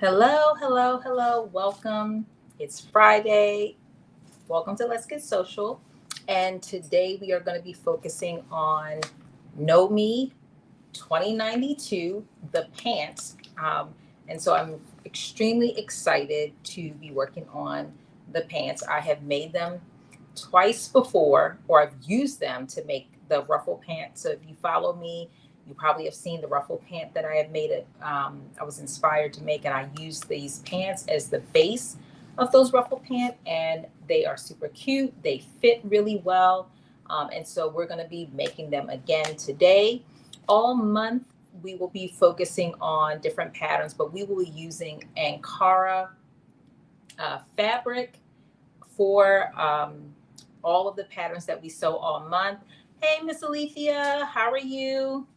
Hello, hello, hello. Welcome. It's Friday. Welcome to Let's Get Social. And today we are going to be focusing on Know Me 2092, the pants. And so I'm extremely excited to be working on the pants. I have made them twice before, or I've used them to make the ruffle pants. So if you follow me, you probably have seen the ruffle pant that I have made. I was inspired to make, and I used these pants as the base of those ruffle pants, and they are super cute. They fit really well, and so we're going to be making them again today. All month we will be focusing on different patterns, but we will be using Ankara fabric for all of the patterns that we sew all month. Hey, Miss Alethea, how are you?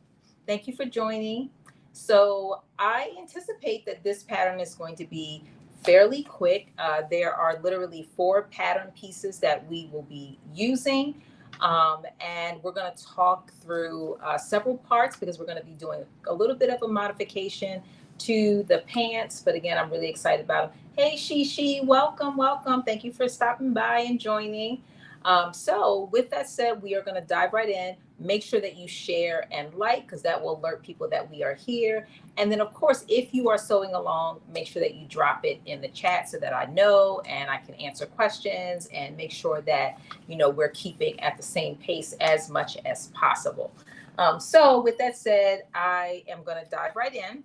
Thank you for joining. So I anticipate that this pattern is going to be fairly quick. There are literally 4 pattern pieces that we will be using. And we're going to talk through several parts because we're going to be doing a little bit of a modification to the pants. But again, I'm really excited about them. Hey, Shishi, welcome, welcome. Thank you for stopping by and joining. So with that said, we are going to dive right in. Make sure that you share and like, because that will alert people that we are here. And then, of course, if you are sewing along, make sure that you drop it in the chat so that I know and I can answer questions and make sure that, we're keeping at the same pace as much as possible. So with that said, I am going to dive right in.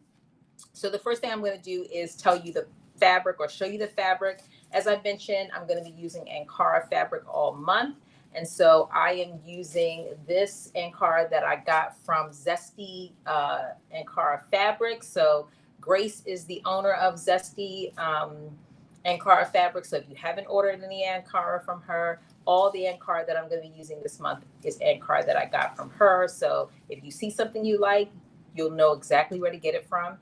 So the first thing I'm going to do is tell you the fabric or show you the fabric. As I mentioned, I'm going to be using Ankara fabric all month. And so I am using this Ankara that I got from Zesty Ankara Fabric. So Grace is the owner of Zesty Ankara Fabric. So if you haven't ordered any Ankara from her, all the Ankara that I'm going to be using this month is Ankara that I got from her. So if you see something you like, you'll know exactly where to get it from.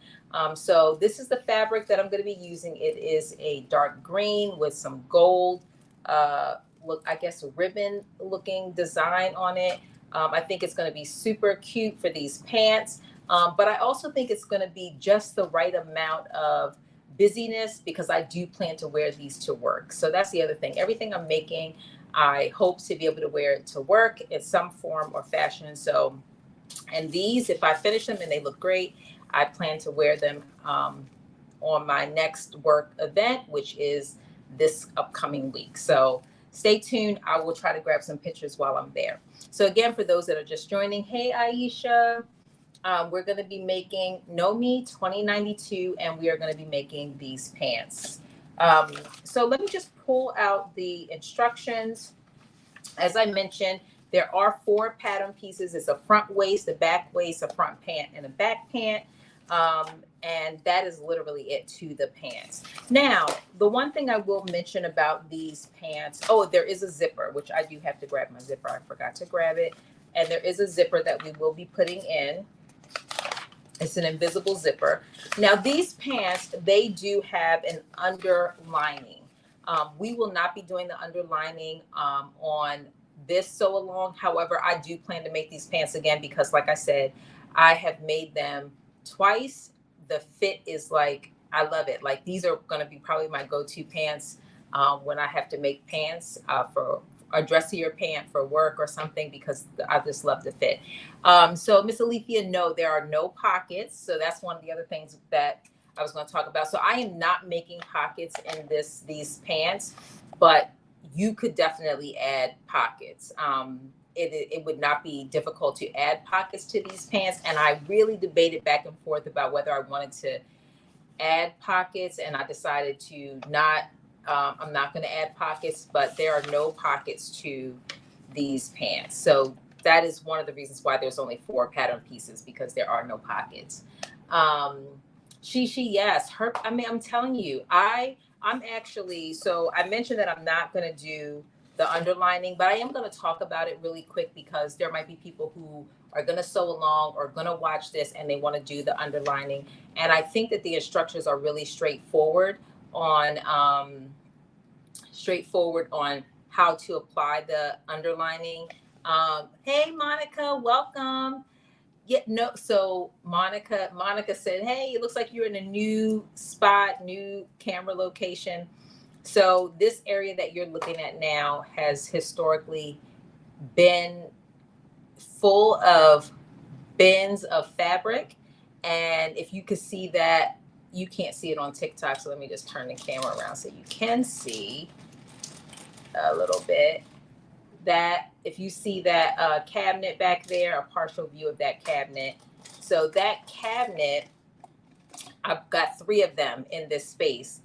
So this is the fabric that I'm going to be using. It is a dark green with some gold, ribbon looking design on it. I think it's going to be super cute for these pants. But I also think it's going to be just the right amount of busyness because I do plan to wear these to work. So that's the other thing. Everything I'm making, I hope to be able to wear it to work in some form or fashion. So, and these, if I finish them and they look great, I plan to wear them on my next work event, which is this upcoming week. So stay tuned. I will try to grab some pictures while I'm there. So again, for those that are just joining, hey, Aisha, we're going to be making Know Me 2092, and we are going to be making these pants. So let me just pull out the instructions. As I mentioned, there are 4 pattern pieces. It's a front waist, a back waist, a front pant, and a back pant. And that is literally it to the pants. Now, the one thing I will mention about these pants, there is a zipper, which I do have to grab my zipper. I forgot to grab it. And there is a zipper that we will be putting in. It's an invisible zipper. Now, these pants, they do have an underlining. We will not be doing the underlining on this sew along. However, I do plan to make these pants again because, like I said, I have made them twice. The fit is like, I love it. Like, these are going to be probably my go-to pants when I have to make pants for a dressier pant for work or something because I just love the fit. So Miss Alethea, no, there are no pockets. So that's one of the other things that I was going to talk about. So I am not making pockets in these pants, but you could definitely add pockets. It would not be difficult to add pockets to these pants. And I really debated back and forth about whether I wanted to add pockets, and I decided to not. I'm not going to add pockets, but there are no pockets to these pants. So that is one of the reasons why there's only 4 pattern pieces, because there are no pockets. Yes, I'm telling you, I'm actually, so I mentioned that I'm not going to do the underlining, but I am going to talk about it really quick because there might be people who are going to sew along or going to watch this and they want to do the underlining. And I think that the instructions are really straightforward on how to apply the underlining. Hey, Monica, welcome. Yeah, no. So Monica said, "Hey, it looks like you're in a new spot, new camera location." So this area that you're looking at now has historically been full of bins of fabric. And if you could see that, you can't see it on TikTok. So let me just turn the camera around so you can see a little bit. That if you see that cabinet back there, a partial view of that cabinet. So that cabinet, I've got 3 of them in this space,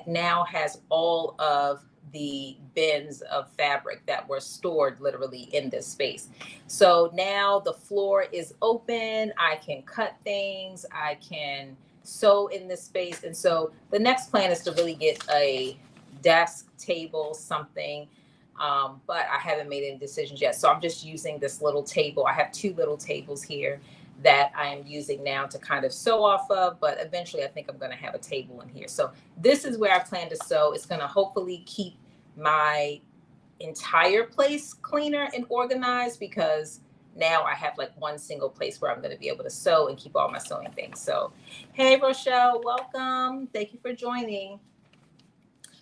now has all of the bins of fabric that were stored literally in this space. So now the floor is open. I can cut things. I can sew in this space. And so the next plan is to really get a desk, table, something. But I haven't made any decisions yet. So I'm just using this little table. I have 2 little tables here that I am using now to kind of sew off of, but eventually I think I'm going to have a table in here. So this is where I plan to sew. It's going to hopefully keep my entire place cleaner and organized, because now I have like one single place where I'm going to be able to sew and keep all my sewing things. So, hey, Rochelle, welcome. Thank you for joining.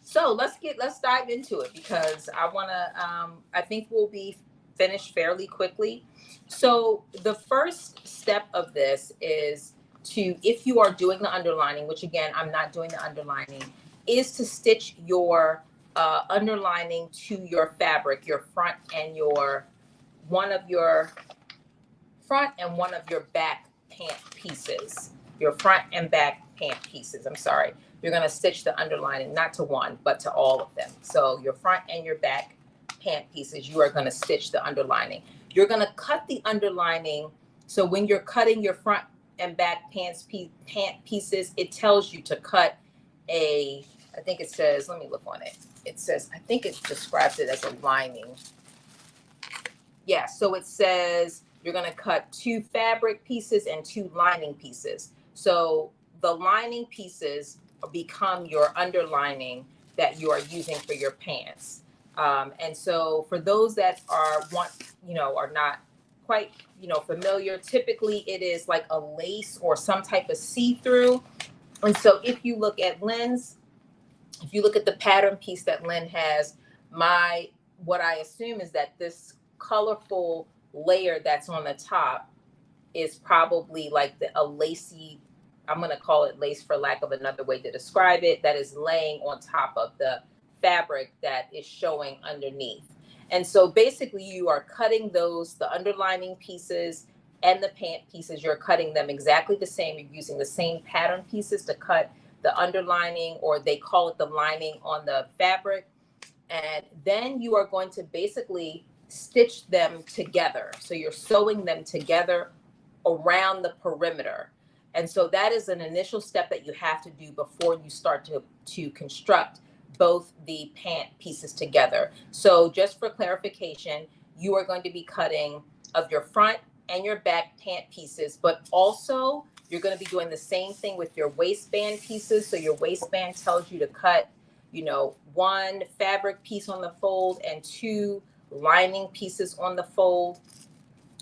So let's dive into it, because I think we'll be finished fairly quickly. So the first step of this is to, if you are doing the underlining, which again, I'm not doing the underlining, is to stitch your underlining to your fabric, your front and one of your back pant pieces, your front and back pant pieces. I'm sorry. You're going to stitch the underlining, not to one, but to all of them. So your front and your back pant pieces, you are going to stitch the underlining. You're going to cut the underlining. So when you're cutting your front and back pant pieces, it tells you to cut I think it says, let me look on it. It says, I think it describes it as a lining. Yeah, so it says you're going to cut 2 fabric pieces and 2 lining pieces. So the lining pieces become your underlining that you are using for your pants. And so for those that are not quite, familiar, typically it is like a lace or some type of see-through. And so if you look at the pattern piece that Lynn has, what I assume is that this colorful layer that's on the top is probably like a lacy, I'm going to call it lace for lack of another way to describe it, that is laying on top of the fabric that is showing underneath. And so basically you are cutting the underlining pieces and the pant pieces, you're cutting them exactly the same. You're using the same pattern pieces to cut the underlining, or they call it the lining on the fabric. And then you are going to basically stitch them together. So you're sewing them together around the perimeter. And so that is an initial step that you have to do before you start to construct both the pant pieces together. So just for clarification, you are going to be cutting of your front and your back pant pieces, but also you're going to be doing the same thing with your waistband pieces. So your waistband tells you to cut, 1 fabric piece on the fold and 2 lining pieces on the fold.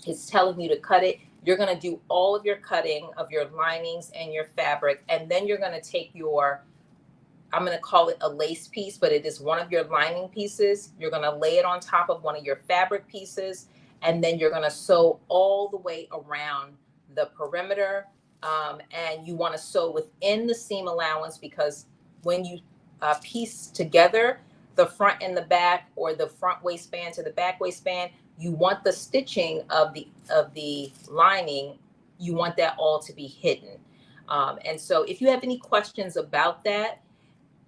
It's telling you to cut it. You're going to do all of your cutting of your linings and your fabric, and then you're going to take I'm going to call it a lace piece, but it is one of your lining pieces. You're going to lay it on top of one of your fabric pieces, and then you're going to sew all the way around the perimeter. And you want to sew within the seam allowance, because when you piece together the front and the back, or the front waistband to the back waistband, you want the stitching of the lining, you want that all to be hidden. And so if you have any questions about that,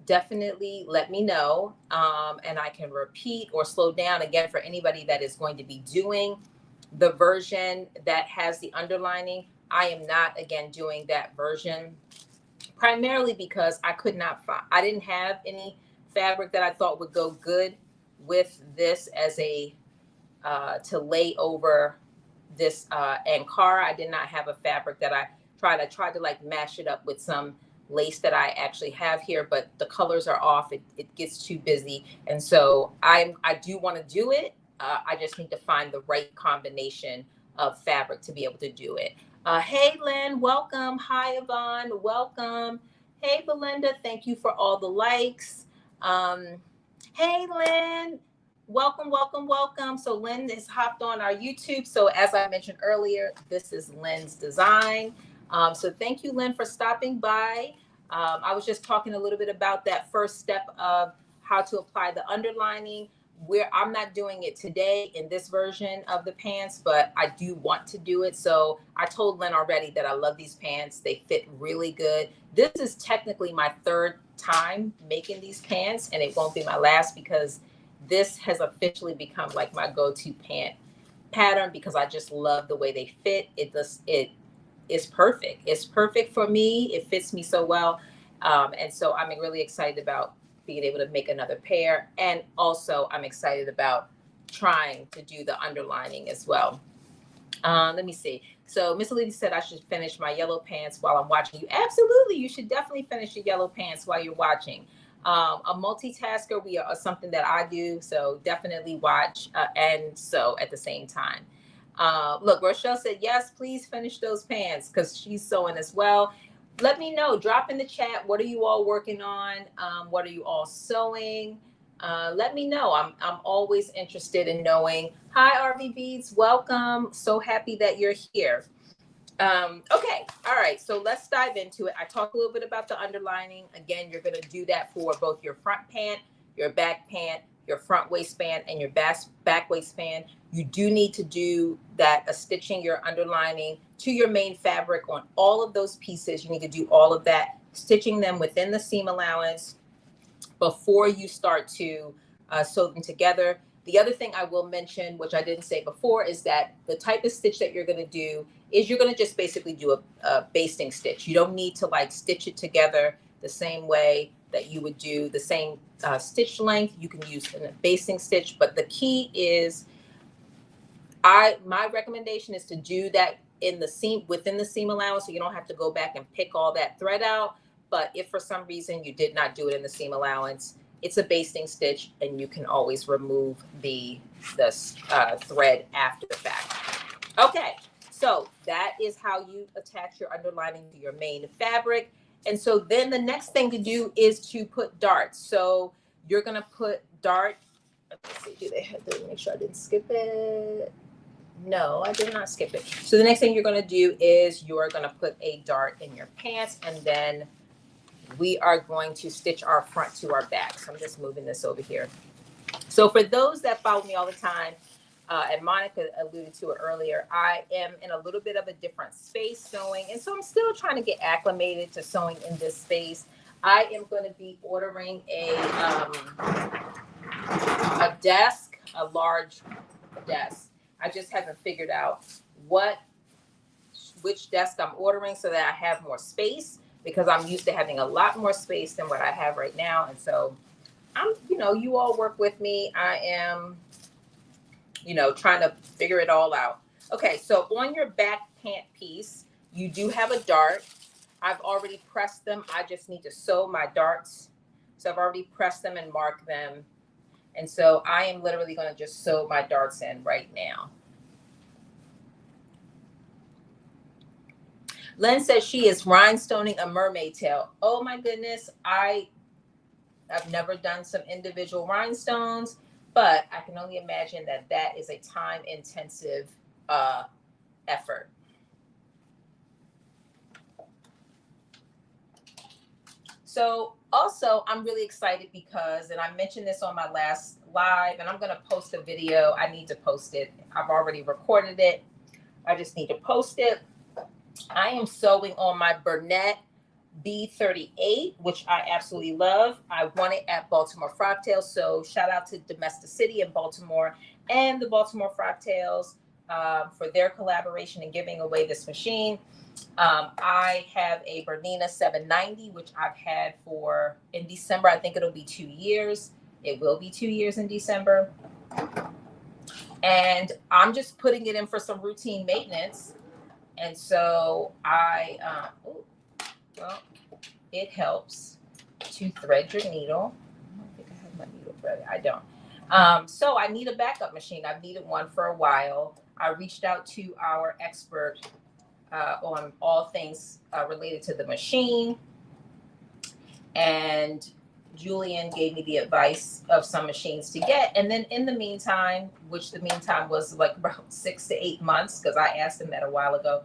definitely let me know, and I can repeat or slow down again for anybody that is going to be doing the version that has the underlining. I am not, again, doing that version, primarily because I didn't have any fabric that I thought would go good with this as to lay over this Ankara. I did not have a fabric that I tried to like mash it up with some lace that I actually have here, but the colors are off. It gets too busy. And so I do want to do it. I just need to find the right combination of fabric to be able to do it. Hey, Lynn, welcome. Hi, Yvonne, welcome. Hey, Belinda, thank you for all the likes. Hey, Lynn, welcome, welcome, welcome. So Lynn has hopped on our YouTube. So as I mentioned earlier, this is Lynn's design. So thank you, Lynn, for stopping by. I was just talking a little bit about that first step of how to apply the underlining. Where I'm not doing it today in this version of the pants, but I do want to do it. So I told Lynn already that I love these pants. They fit really good. This is technically my third time making these pants, and it won't be my last because this has officially become like my go-to pant pattern because I just love the way they fit. It is perfect. It's perfect for me. It fits me so well. And so I'm really excited about being able to make another pair. And also I'm excited about trying to do the underlining as well. Let me see. So Miss Alita said I should finish my yellow pants while I'm watching you. Absolutely. You should definitely finish your yellow pants while you're watching. A multitasker, we are something that I do. So definitely watch and sew at the same time. Look, Rochelle said, yes, please finish those pants because she's sewing as well. Let me know. Drop in the chat. What are you all working on? What are you all sewing? Let me know. I'm always interested in knowing. Hi, RV Beads. Welcome. So happy that you're here. Okay. All right. So let's dive into it. I talked a little bit about the underlining. Again, you're going to do that for both your front pant, your back pant, your front waistband, and your back waistband. You do need to do that, stitching your underlining to your main fabric on all of those pieces. You need to do all of that, stitching them within the seam allowance before you start to sew them together. The other thing I will mention, which I didn't say before, is that the type of stitch that you're going to do is you're going to just basically do a basting stitch. You don't need to like stitch it together the same way that you would do the same stitch length. You can use a basting stitch, but the key is my recommendation is to do that in the seam, within the seam allowance, so you don't have to go back and pick all that thread out. But if for some reason you did not do it in the seam allowance, it's a basting stitch and you can always remove the thread after the fact. Okay, so that is how you attach your underlining to your main fabric. And so then the next thing to do is to put darts. So you're gonna put dart, let's see, do they have to make sure I didn't skip it? No, I did not skip it. So the next thing you're going to do is you're going to put a dart in your pants, and then we are going to stitch our front to our back. So I'm just moving this over here. So for those that follow me all the time, and Monica alluded to it earlier, I am in a little bit of a different space sewing. And so I'm still trying to get acclimated to sewing in this space. I am going to be ordering a desk, a large desk. I just haven't figured out which desk I'm ordering so that I have more space, because I'm used to having a lot more space than what I have right now. And so I'm, you all work with me. I am, trying to figure it all out. Okay, so on your back pant piece, you do have a dart. I've already pressed them. I just need to sew my darts. So I've already pressed them and marked them. And so I am literally going to just sew my darts in right now. Len says she is rhinestoning a mermaid tail. Oh my goodness. I've never done some individual rhinestones, but I can only imagine that that is a time-intensive effort. So also, I'm really excited because, and I mentioned this on my last live, and I'm going to post a video. I need to post it. I've already recorded it. I just need to post it. I am sewing on my Burnett B38, which I absolutely love. I won it at Baltimore Frogtails. So shout out to Domesticity in Baltimore and the Baltimore Frogtails for their collaboration in giving away this machine. I have a Bernina 790, which I've had for, in December, I think it'll be 2 years. It will be 2 years in December. And I'm just putting it in for some routine maintenance. And so it helps to thread your needle. I don't think I have my needle threaded. I don't. So I need a backup machine. I've needed one for a while. I reached out to our expert on all things related to the machine, and Julian gave me the advice of some machines to get. And then in the meantime, which the meantime was like about 6 to 8 months, because I asked him that a while ago,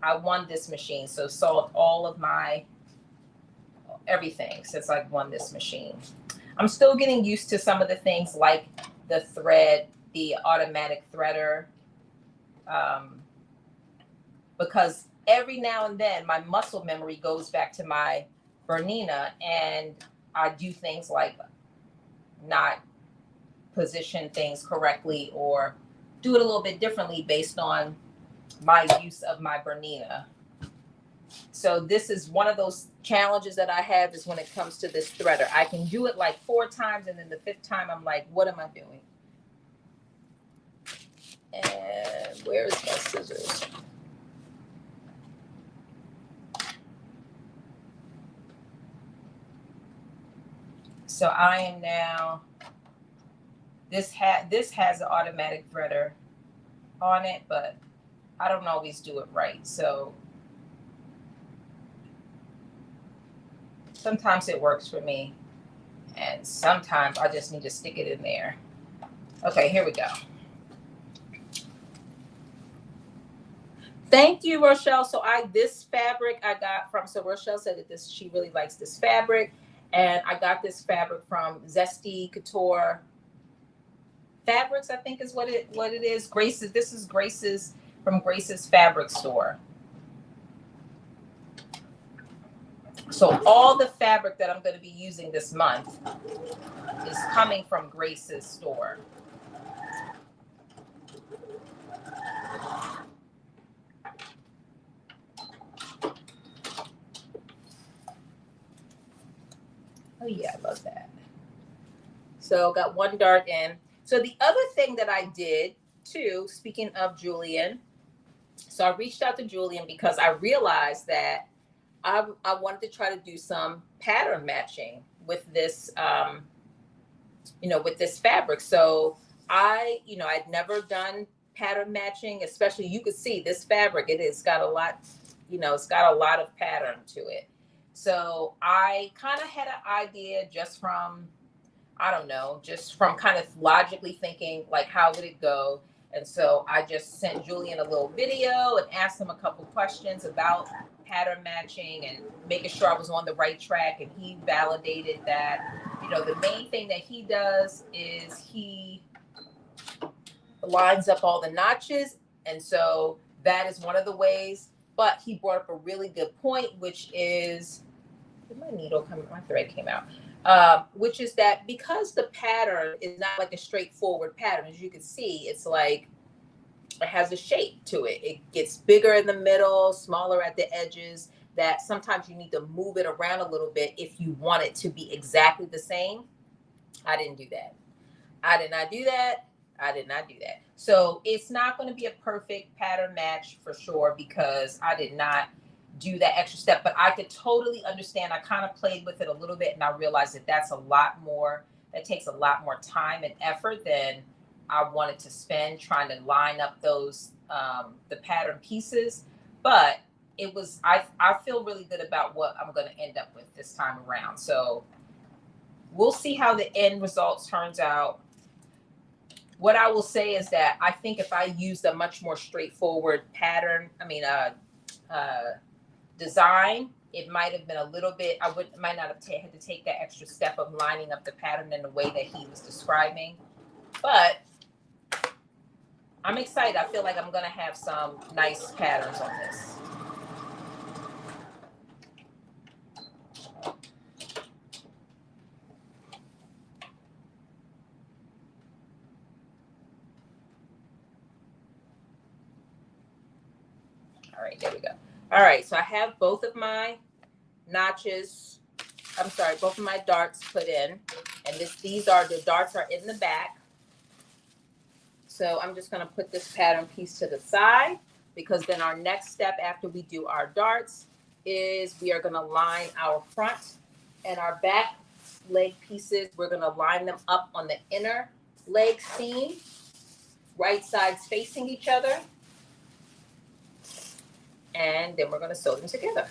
I won this machine. So solved all of my everything since I won this machine. I'm still getting used to some of the things like the thread, the automatic threader, because every now and then my muscle memory goes back to my Bernina, and I do things like not position things correctly or do it a little bit differently based on my use of my Bernina. So this is one of those challenges that I have, is when it comes to this threader. I can do it like 4 times, and then the 5th time I'm like, what am I doing? And where is my scissors? So I am now, this has an automatic threader on it, but I don't always do it right. So sometimes it works for me, and sometimes I just need to stick it in there. Okay, here we go. Thank you, Rochelle. So this fabric I got from, so Rochelle said that she really likes this fabric, and I got this fabric from Zesty Couture Fabrics, I think is what it is. Grace's, this is Grace's, from Grace's fabric store. So all the fabric that I'm going to be using this month is coming from Grace's store. Oh yeah, I love that. So got one dart in. So the other thing that I did too, speaking of Julian, so I reached out to Julian because I realized that I wanted to try to do some pattern matching with this, with this fabric. So I'd never done pattern matching, especially, you could see this fabric, it's got a lot, it's got a lot of pattern to it. So I kind of had an idea just from, I don't know, just from kind of logically thinking, like, how would it go? And so I just sent Julian a little video and asked him a couple questions about pattern matching and making sure I was on the right track. And he validated that, the main thing that he does is he lines up all the notches. And so that is one of the ways. But he brought up a really good point, which is, did my needle come, my thread came out. Which is that because the pattern is not like a straightforward pattern, as you can see, it's like it has a shape to it. It gets bigger in the middle, smaller at the edges, that sometimes you need to move it around a little bit if you want it to be exactly the same. I didn't do that. I did not do that. I did not do that. So it's not going to be a perfect pattern match for sure, because I did not do that extra step, but I could totally understand. I kind of played with it a little bit, and I realized that that takes a lot more time and effort than I wanted to spend trying to line up those, the pattern pieces. But it was, I feel really good about what I'm going to end up with this time around. So we'll see how the end result turns out. What I will say is that I think if I used a much more straightforward pattern, design, it might have been a little bit, might not have had to take that extra step of lining up the pattern in the way that he was describing. But I'm excited. I feel like I'm going to have some nice patterns on this. All right, there we go. All right, so I have both of my notches, both of my darts put in, and the darts are in the back. So I'm just going to put this pattern piece to the side, because then our next step after we do our darts is we are going to line our front and our back leg pieces. We're going to line them up on the inner leg seam. right sides facing each other. And then we're going to sew them together.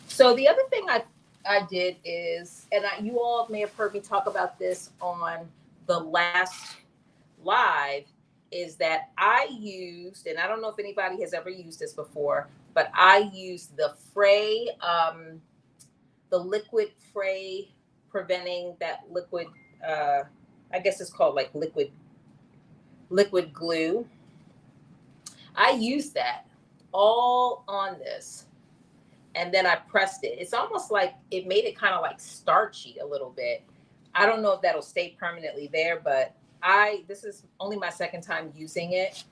So the other thing I did is, and you all may have heard me talk about this on the last live, is that I used, and I don't know if anybody has ever used this before, but I used the Fray, the liquid Fray preventing that liquid, I guess it's called like liquid glue. I used that all on this, and then I pressed it. It's almost like it made it kind of like starchy a little bit. I don't know if that'll stay permanently there, but this is only my second time using it.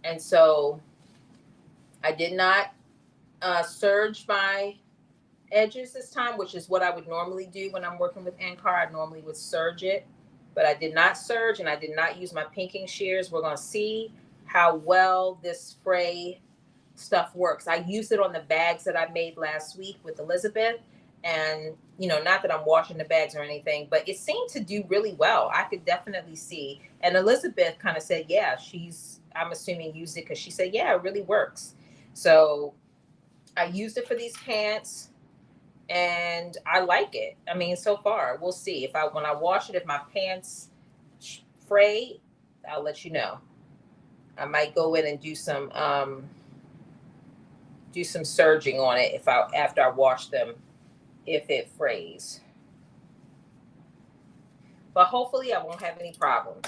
And so I did not serge my edges this time, which is what I would normally do when I'm working with Ankara. I normally would serge it, but I did not serge, and I did not use my pinking shears. We're going to see how well this Fray stuff works. I used it on the bags that I made last week with Elizabeth, and not that I'm washing the bags or anything, but it seemed to do really well. I could definitely see. And Elizabeth kind of said, yeah, I'm assuming used it because she said, yeah, it really works. So I used it for these pants, and I like it. I mean, so far, we'll see when I wash it, if my pants fray, I'll let you know. I might go in and do some serging on it after I wash them, if it frays. But hopefully I won't have any problems.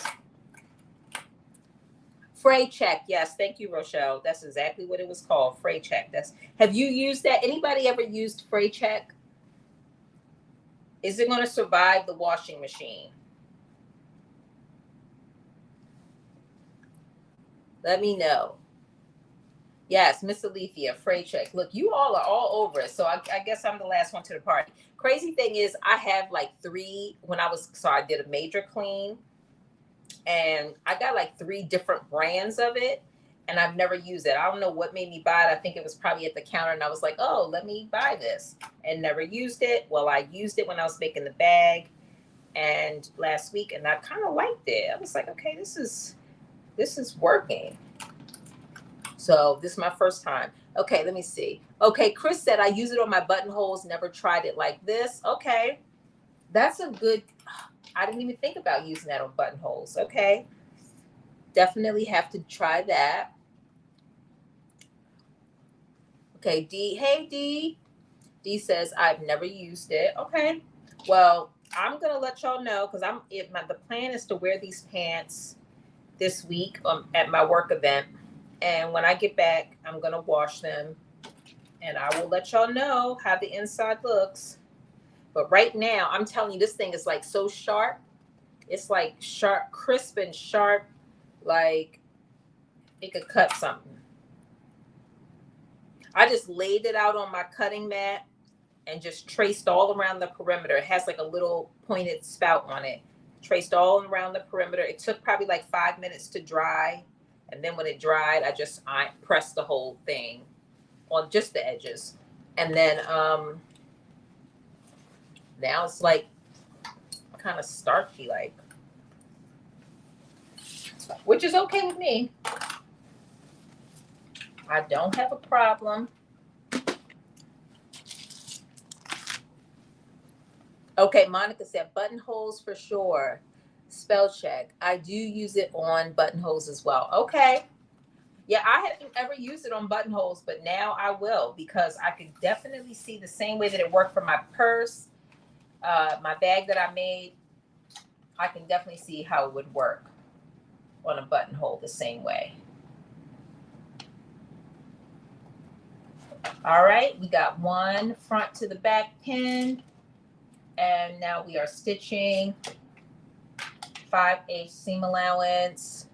Fray check. Yes, thank you, Rochelle. That's exactly what it was called, Fray check. Have you used that? Anybody ever used Fray check? Is it going to survive the washing machine? Let me know. Yes, Miss Alethea, Fray check. Look, you all are all over it. So I guess I'm the last one to the party. Crazy thing is, I have like 3 I did a major clean, and I got like 3 different brands of it, and I've never used it. I don't know what made me buy it. I think it was probably at the counter, and I was like, oh, let me buy this, and never used it. Well, I used it when I was making the bag and last week, and I kind of liked it. I was like, okay, this is working. So this is my first time. Okay, let me see. Okay, Chris said I use it on my buttonholes, never tried it like this. Okay, that's a good, I didn't even think about using that on buttonholes. Okay, definitely have to try that. Okay, D, hey D. D says I've never used it. Okay, well, I'm gonna let y'all know, because the plan is to wear these pants this week at my work event. And when I get back, I'm going to wash them, and I will let y'all know how the inside looks. But right now, I'm telling you, this thing is like so sharp. It's like sharp, crisp and sharp, like it could cut something. I just laid it out on my cutting mat and just traced all around the perimeter. It has like a little pointed spout on it. Traced all around the perimeter. It took probably like 5 minutes to dry. And then when it dried, I pressed the whole thing on just the edges. And then now it's like kind of starchy, like, which is okay with me. I don't have a problem. Okay, Monica said buttonholes for sure. Spell check. I do use it on buttonholes as well. Okay. Yeah, I haven't ever used it on buttonholes, but now I will, because I could definitely see the same way that it worked for my purse, my bag that I made. I can definitely see how it would work on a buttonhole the same way. All right, we got one front to the back pin, and now we are stitching 5/8 seam allowance.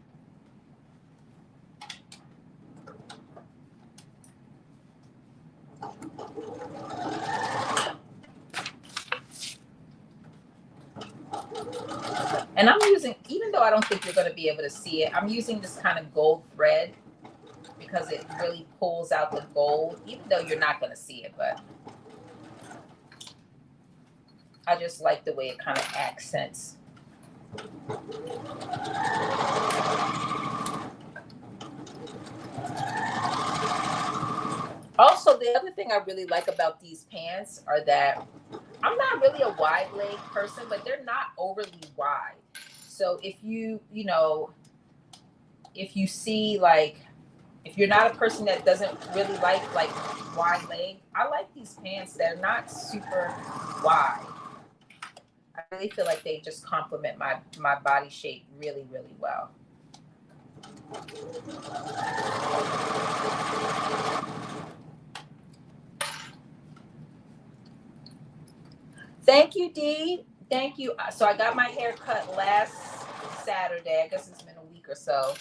And I'm using, even though I don't think you're going to be able to see it, I'm using this kind of gold thread because it really pulls out the gold, even though you're not going to see it, but I just like the way it kind of accents Also, the other thing I really like about these pants are that I'm not really a wide leg person, but they're not overly wide. So if you know, if you see like, if you're not a person that doesn't really like wide leg, I like these pants that are not super wide. I really feel like they just complement my body shape really, really well. Thank you, Dee. Thank you. So I got my hair cut last Saturday. I guess it's been a week or so.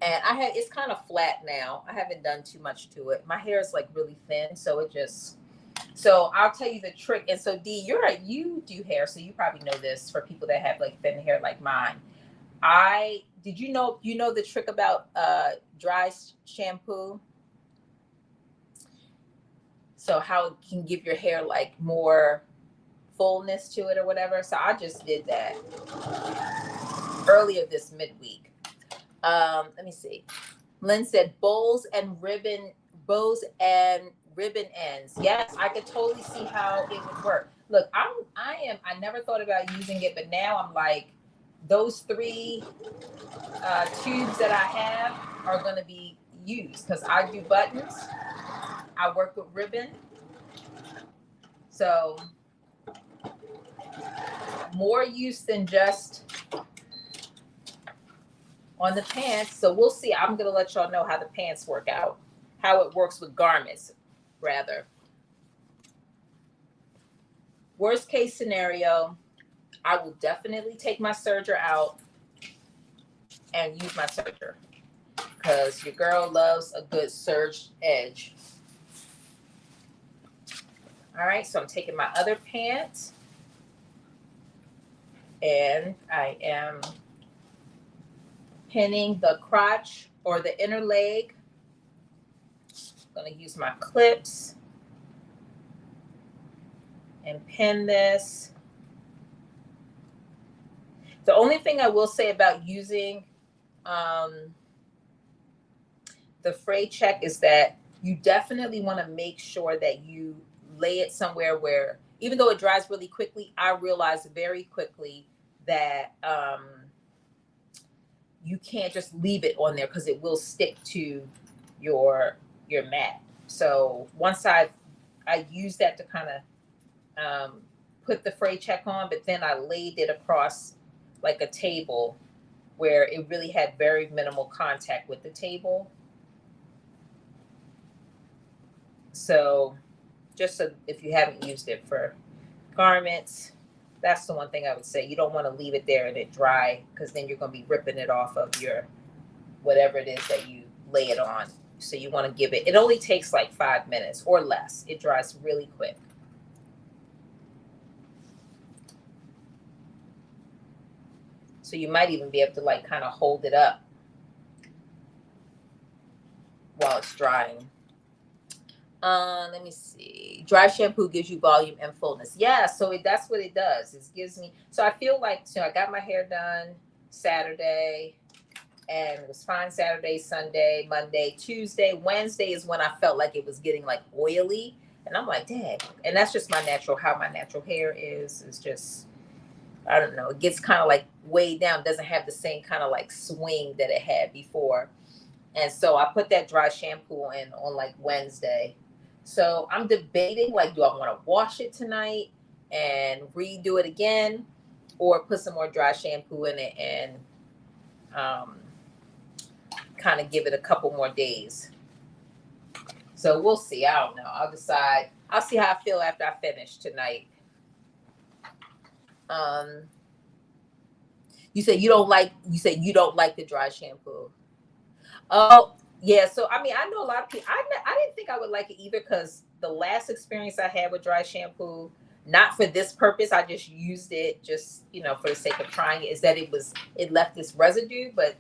And it's kind of flat now. I haven't done too much to it. My hair is like really thin, so it just, so I'll tell you the trick. And so Dee, you do hair, so you probably know this for people that have like thin hair like mine. Did you know the trick about dry shampoo? So how it can give your hair like more fullness to it or whatever. So I just did that earlier this midweek. Let me see. Lynn said bows and ribbon ends. Yes, I could totally see how it would work. Look, I never thought about using it, but now I'm like, those three tubes that I have are going to be used because I do buttons. I work with ribbon. So more use than just on the pants. So we'll see. I'm going to let y'all know how the pants work out, how it works with garments, rather. Worst case scenario, I will definitely take my serger out and use my serger because your girl loves a good serge edge. All right, so I'm taking my other pant and I am pinning the crotch or the inner leg. I'm going to use my clips and pin this. The only thing I will say about using the fray check is that you definitely want to make sure that you lay it somewhere where, even though it dries really quickly, I realized very quickly that you can't just leave it on there because it will stick to your mat. So once I used that to kind of put the fray check on, but then I laid it across like a table where it really had very minimal contact with the table. So just so if you haven't used it for garments, that's the one thing I would say. You don't want to leave it there and it dry because then you're going to be ripping it off of your whatever it is that you lay it on. So you want to give it only takes like 5 minutes or less. It dries really quick. So you might even be able to like kind of hold it up while it's drying. Let me see. Dry shampoo gives you volume and fullness. Yeah, so that's what it does. It gives me, so I feel like, so I got my hair done Saturday and it was fine Saturday, Sunday, Monday, Tuesday. Wednesday is when I felt like it was getting like oily. And I'm like, dang. And that's just how my natural hair is. It's just, I don't know. It gets kind of like weighed down. Doesn't have the same kind of like swing that it had before. And so I put that dry shampoo in on like Wednesday. So I'm debating, like, do I want to wash it tonight and redo it again or put some more dry shampoo in it and kind of give it a couple more days. So we'll see. I don't know. I'll decide. I'll see how I feel after I finish tonight. You said you don't like the dry shampoo. Oh, yeah. So, I mean, I know a lot of people. I didn't think I would like it either because the last experience I had with dry shampoo, not for this purpose, I just used it just, for the sake of trying it, is that it left this residue. But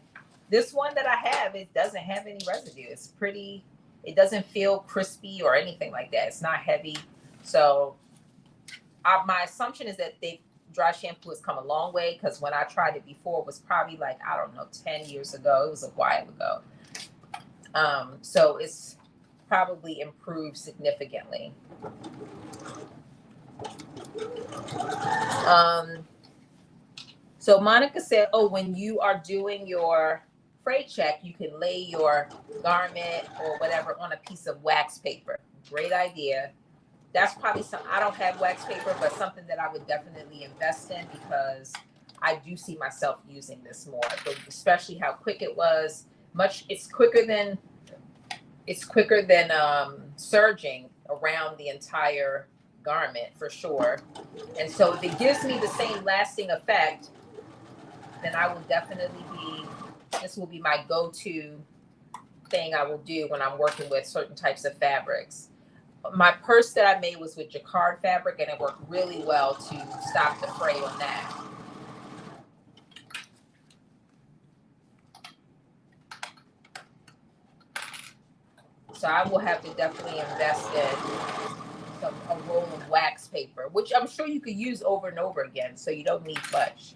this one that I have, it doesn't have any residue. It's pretty, it doesn't feel crispy or anything like that. It's not heavy. So my assumption is that dry shampoo has come a long way, because when I tried it before, it was probably like, I don't know, 10 years ago. It was a while ago. So it's probably improved significantly. So Monica said, oh, when you are doing your freight check, you can lay your garment or whatever on a piece of wax paper. Great idea. That's probably something, I don't have wax paper, but something that I would definitely invest in, because I do see myself using this more, but especially how quick it was. It's quicker than serging around the entire garment for sure. And so if it gives me the same lasting effect, then I will definitely this will be my go-to thing I will do when I'm working with certain types of fabrics. My purse that I made was with jacquard fabric, and it worked really well to stop the fray on that. So I will have to definitely invest in a roll of wax paper, which I'm sure you could use over and over again, so you don't need much.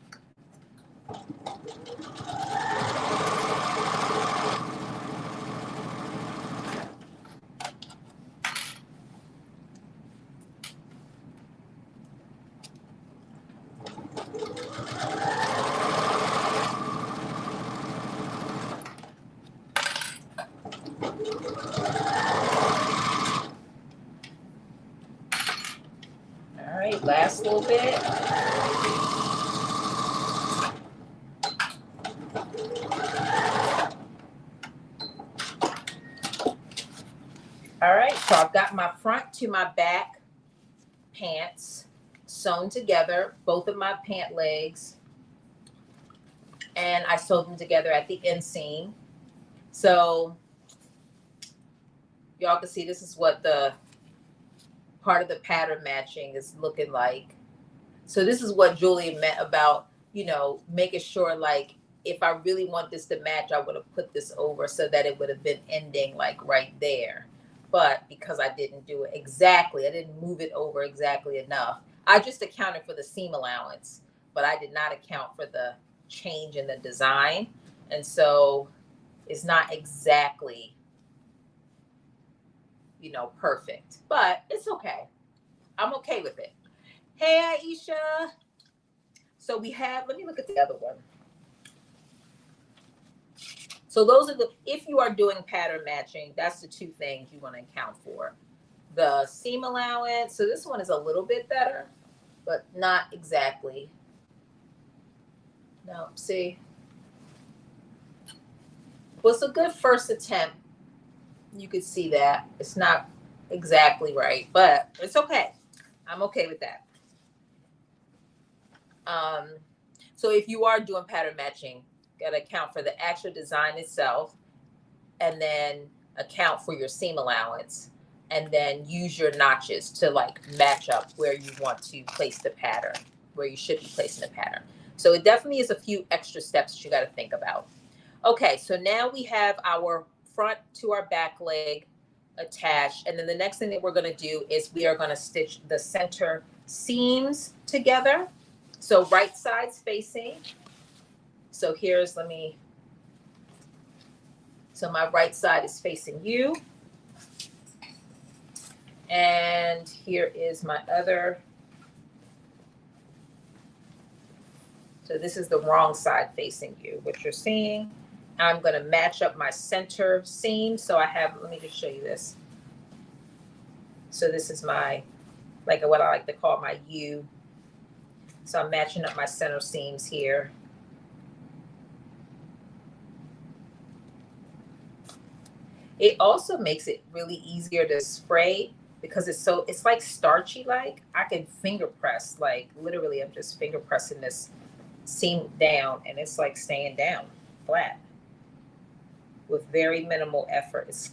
All right, last little bit. All right, so I've got my front to my back pants sewn together, both of my pant legs, and I sewed them together at the inseam. So y'all can see this is what the part of the pattern matching is looking like. So this is what Julia meant about, making sure, like, if I really want this to match, I would have put this over so that it would have been ending like right there. But because I didn't do it exactly, I didn't move it over exactly enough. I just accounted for the seam allowance, but I did not account for the change in the design. And so it's not exactly, perfect, but it's okay. I'm okay with it. Hey, Aisha. So we have, let me look at the other one. So those are if you are doing pattern matching, that's the two things you want to account for. The seam allowance. So this one is a little bit better, but not exactly. No, see. Well, it's a good first attempt. You could see that. It's not exactly right, but it's okay. I'm okay with that. So if you are doing pattern matching, got to account for the actual design itself, and then account for your seam allowance, and then use your notches to like match up where you want to place the pattern, where you should be placing the pattern. So it definitely is a few extra steps that you got to think about. Okay, so now we have our front to our back leg attached, and then the next thing that we're going to do is we are going to stitch the center seams together. So right side's facing. So here's, so my right side is facing you. And here is my other. So this is the wrong side facing you, what you're seeing. I'm going to match up my center seam. So I have, let me just show you this. So this is my, like what I like to call my U. So I'm matching up my center seams here. It also makes it really easier to spray because it's like starchy like. I can finger press, like literally I'm just finger pressing this seam down and it's like staying down flat with very minimal effort. It's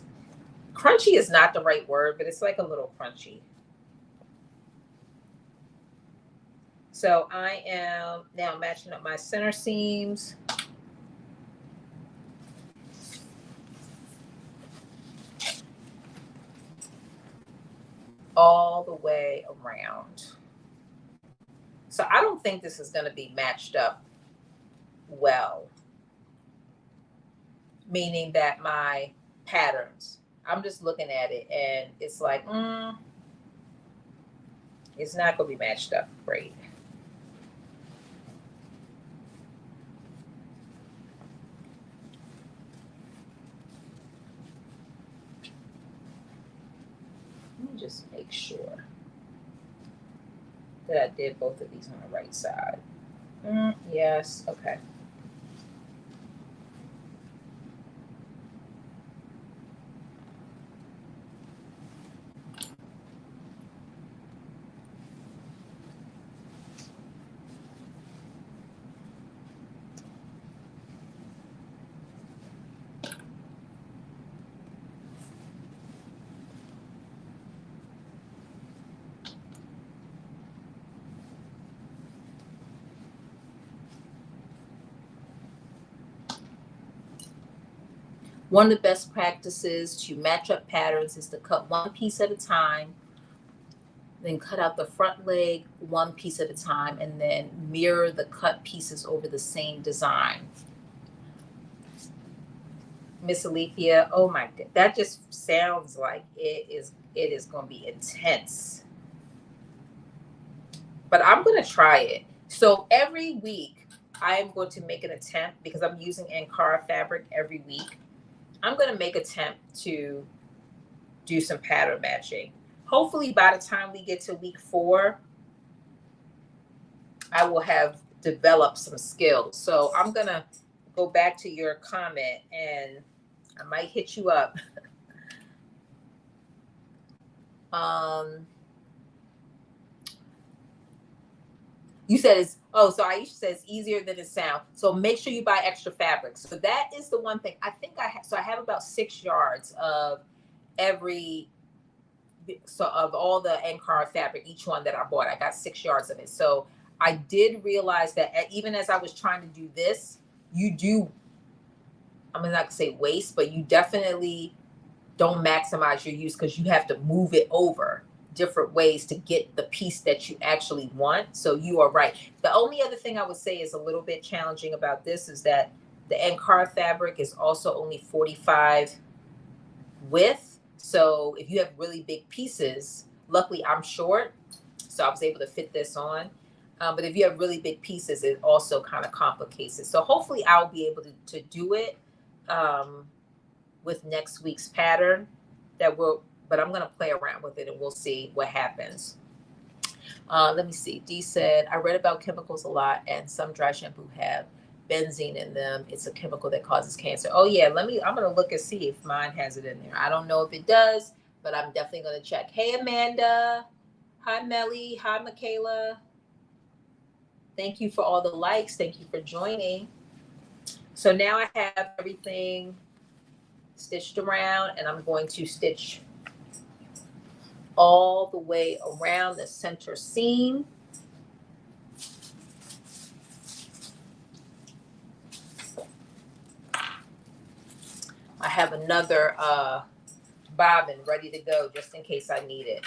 crunchy is not the right word, but it's like a little crunchy. So I am now matching up my center seams. All the way around. So I don't think this is going to be matched up well, meaning that my patterns, I'm just looking at it and it's like, it's not going to be matched up great. Let me just make sure that I did both of these on the right side. Yes, okay. One of the best practices to match up patterns is to cut one piece at a time, then cut out the front leg one piece at a time, and then mirror the cut pieces over the same design. Miss Alethea, oh my God, that just sounds like it is going to be intense. But I'm going to try it. So every week I am going to make an attempt, because I'm using Ankara fabric every week. I'm going to make an attempt to do some pattern matching. Hopefully by the time we get to week 4, I will have developed some skills. So I'm going to go back to your comment and I might hit you up. You said it's, oh, so Aisha says easier than it sounds. So make sure you buy extra fabric. So that is the one thing. I think I have about 6 yards of every, so of all the Ankara fabric, each one that I bought, I got 6 yards of it. So I did realize that even as I was trying to do this, you do, I'm not gonna say waste, but you definitely don't maximize your use, because you have to move it over different ways to get the piece that you actually want. So you are right. The only other thing I would say is a little bit challenging about this is that the Ankara fabric is also only 45 width. So if you have really big pieces, luckily I'm short, so I was able to fit this on. But if you have really big pieces, it also kind of complicates it. So hopefully I'll be able to do it with next week's pattern. But I'm going to play around with it and we'll see what happens. Let me see. Dee said, I read about chemicals a lot and some dry shampoo have benzene in them. It's a chemical that causes cancer. Oh yeah, I'm going to look and see if mine has it in there. I don't know if it does, but I'm definitely going to check. Hey, Amanda. Hi, Melly. Hi, Michaela. Thank you for all the likes. Thank you for joining. So now I have everything stitched around and I'm going to stitch all the way around the center seam. I have another bobbin ready to go just in case I need it.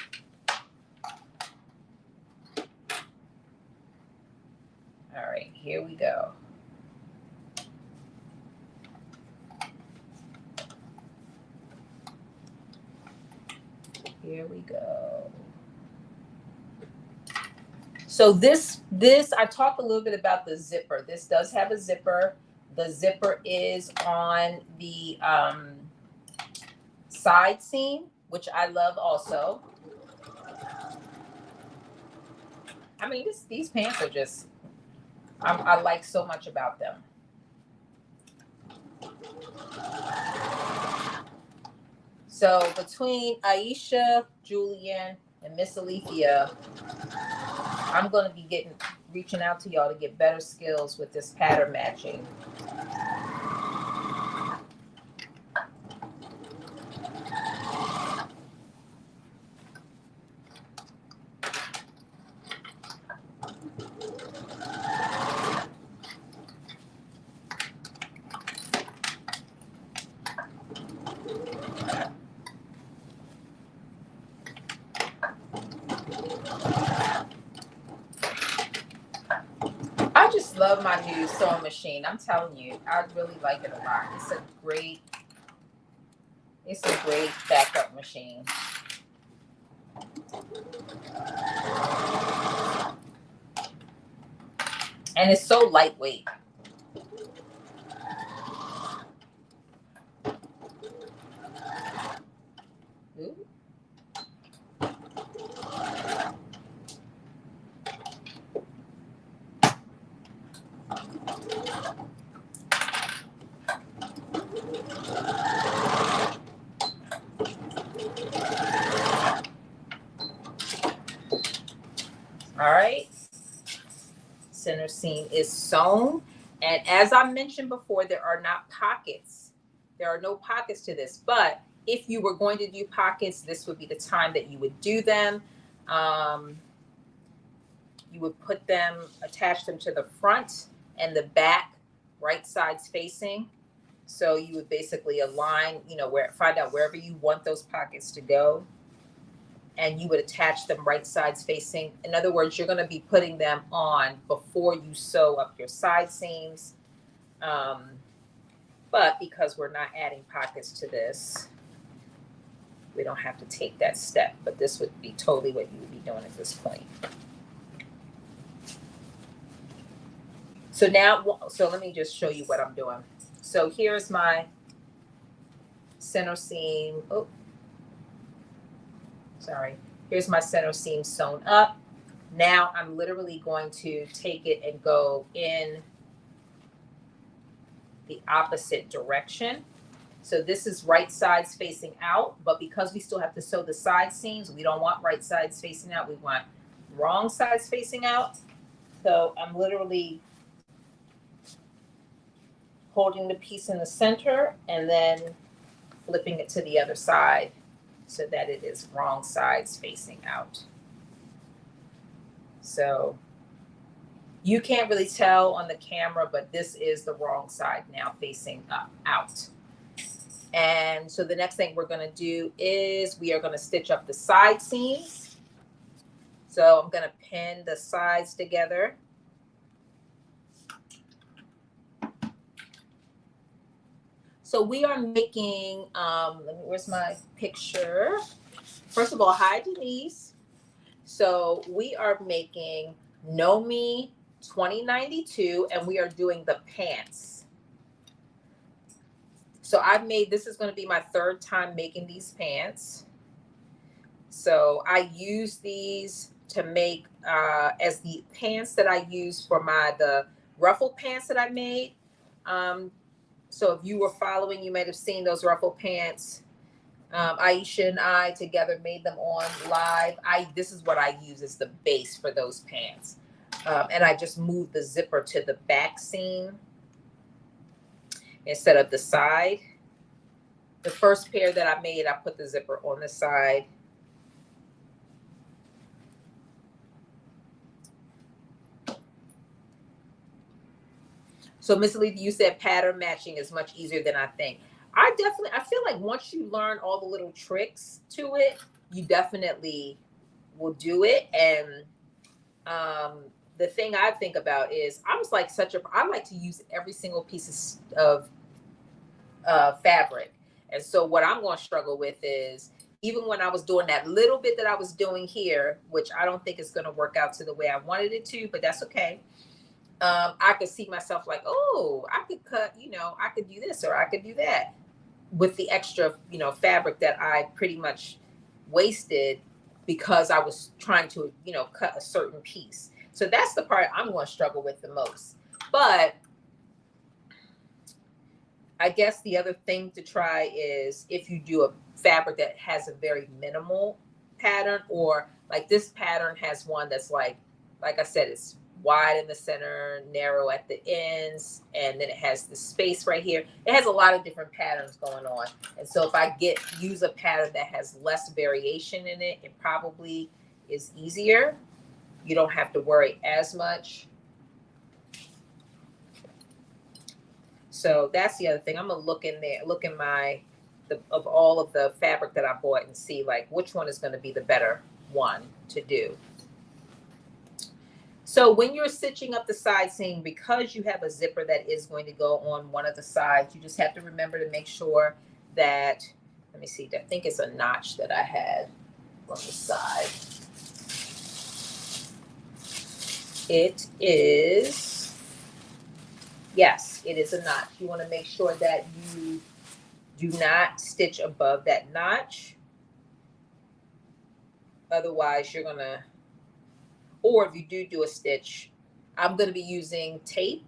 All right, here we go. Here we go. So this I talked a little bit about the zipper. This does have a zipper. The zipper is on the side seam, which I love also. I mean, these pants are just, I like so much about them. So between Aisha, Julian, and Miss Alethea, I'm going to be reaching out to y'all to get better skills with this pattern matching. Love my new sewing machine. I'm telling you, I really like it a lot. It's a great backup machine. And it's so lightweight. Ooh. All right. Center seam is sewn. And as I mentioned before, there are not pockets. There are no pockets to this. But if you were going to do pockets, this would be the time that you would do them. You would put them, attach them to the front and the back, right sides facing. So you would basically align, find out wherever you want those pockets to go. And you would attach them right sides facing. In other words, you're going to be putting them on before you sew up your side seams. But because we're not adding pockets to this, we don't have to take that step. But this would be totally what you would be doing at this point. So let me just show you what I'm doing. So here's my center seam. Oh, sorry. Here's my center seam sewn up. Now I'm literally going to take it and go in the opposite direction. So this is right sides facing out, but because we still have to sew the side seams, we don't want right sides facing out. We want wrong sides facing out. So I'm literally holding the piece in the center and then flipping it to the other side so that it is wrong sides facing out. So you can't really tell on the camera, but this is the wrong side now facing out. And so the next thing we're going to do is we are going to stitch up the side seams. So I'm going to pin the sides together. So we are making, where's my picture? First of all, hi, Denise. So we are making Nomi 2092, and we are doing the pants. So this is going to be my third time making these pants. So I use these to make as the pants that I use for the ruffle pants that I made. So if you were following, you might have seen those ruffle pants. Aisha and I together made them on live. This is what I use as the base for those pants. And I just moved the zipper to the back seam instead of the side. The first pair that I made, I put the zipper on the side. So Miss Letha, you said pattern matching is much easier than I think. I feel like once you learn all the little tricks to it, you definitely will do it. And the thing I think about is I like to use every single piece of fabric. And so what I'm going to struggle with is, even when I was doing that little bit that I was doing here, which I don't think is going to work out to the way I wanted it to, but that's okay. I could see myself like, oh, I could cut, I could do this or I could do that with the extra, fabric that I pretty much wasted because I was trying to, cut a certain piece. So that's the part I'm going to struggle with the most. But I guess the other thing to try is if you do a fabric that has a very minimal pattern, or like this pattern has one that's like I said, it's wide in the center, narrow at the ends, and then it has the space right here. It has a lot of different patterns going on. And so if I use a pattern that has less variation in it, it probably is easier. You don't have to worry as much. So that's the other thing. I'm gonna look in there, look in of all of the fabric that I bought and see like which one is gonna be the better one to do. So when you're stitching up the side seam, because you have a zipper that is going to go on one of the sides, you just have to remember to make sure that, let me see, I think it's a notch that I had on the side. It is, yes, it is a notch. You want to make sure that you do not stitch above that notch. Otherwise, you're going to, or if you do a stitch, I'm going to be using tape,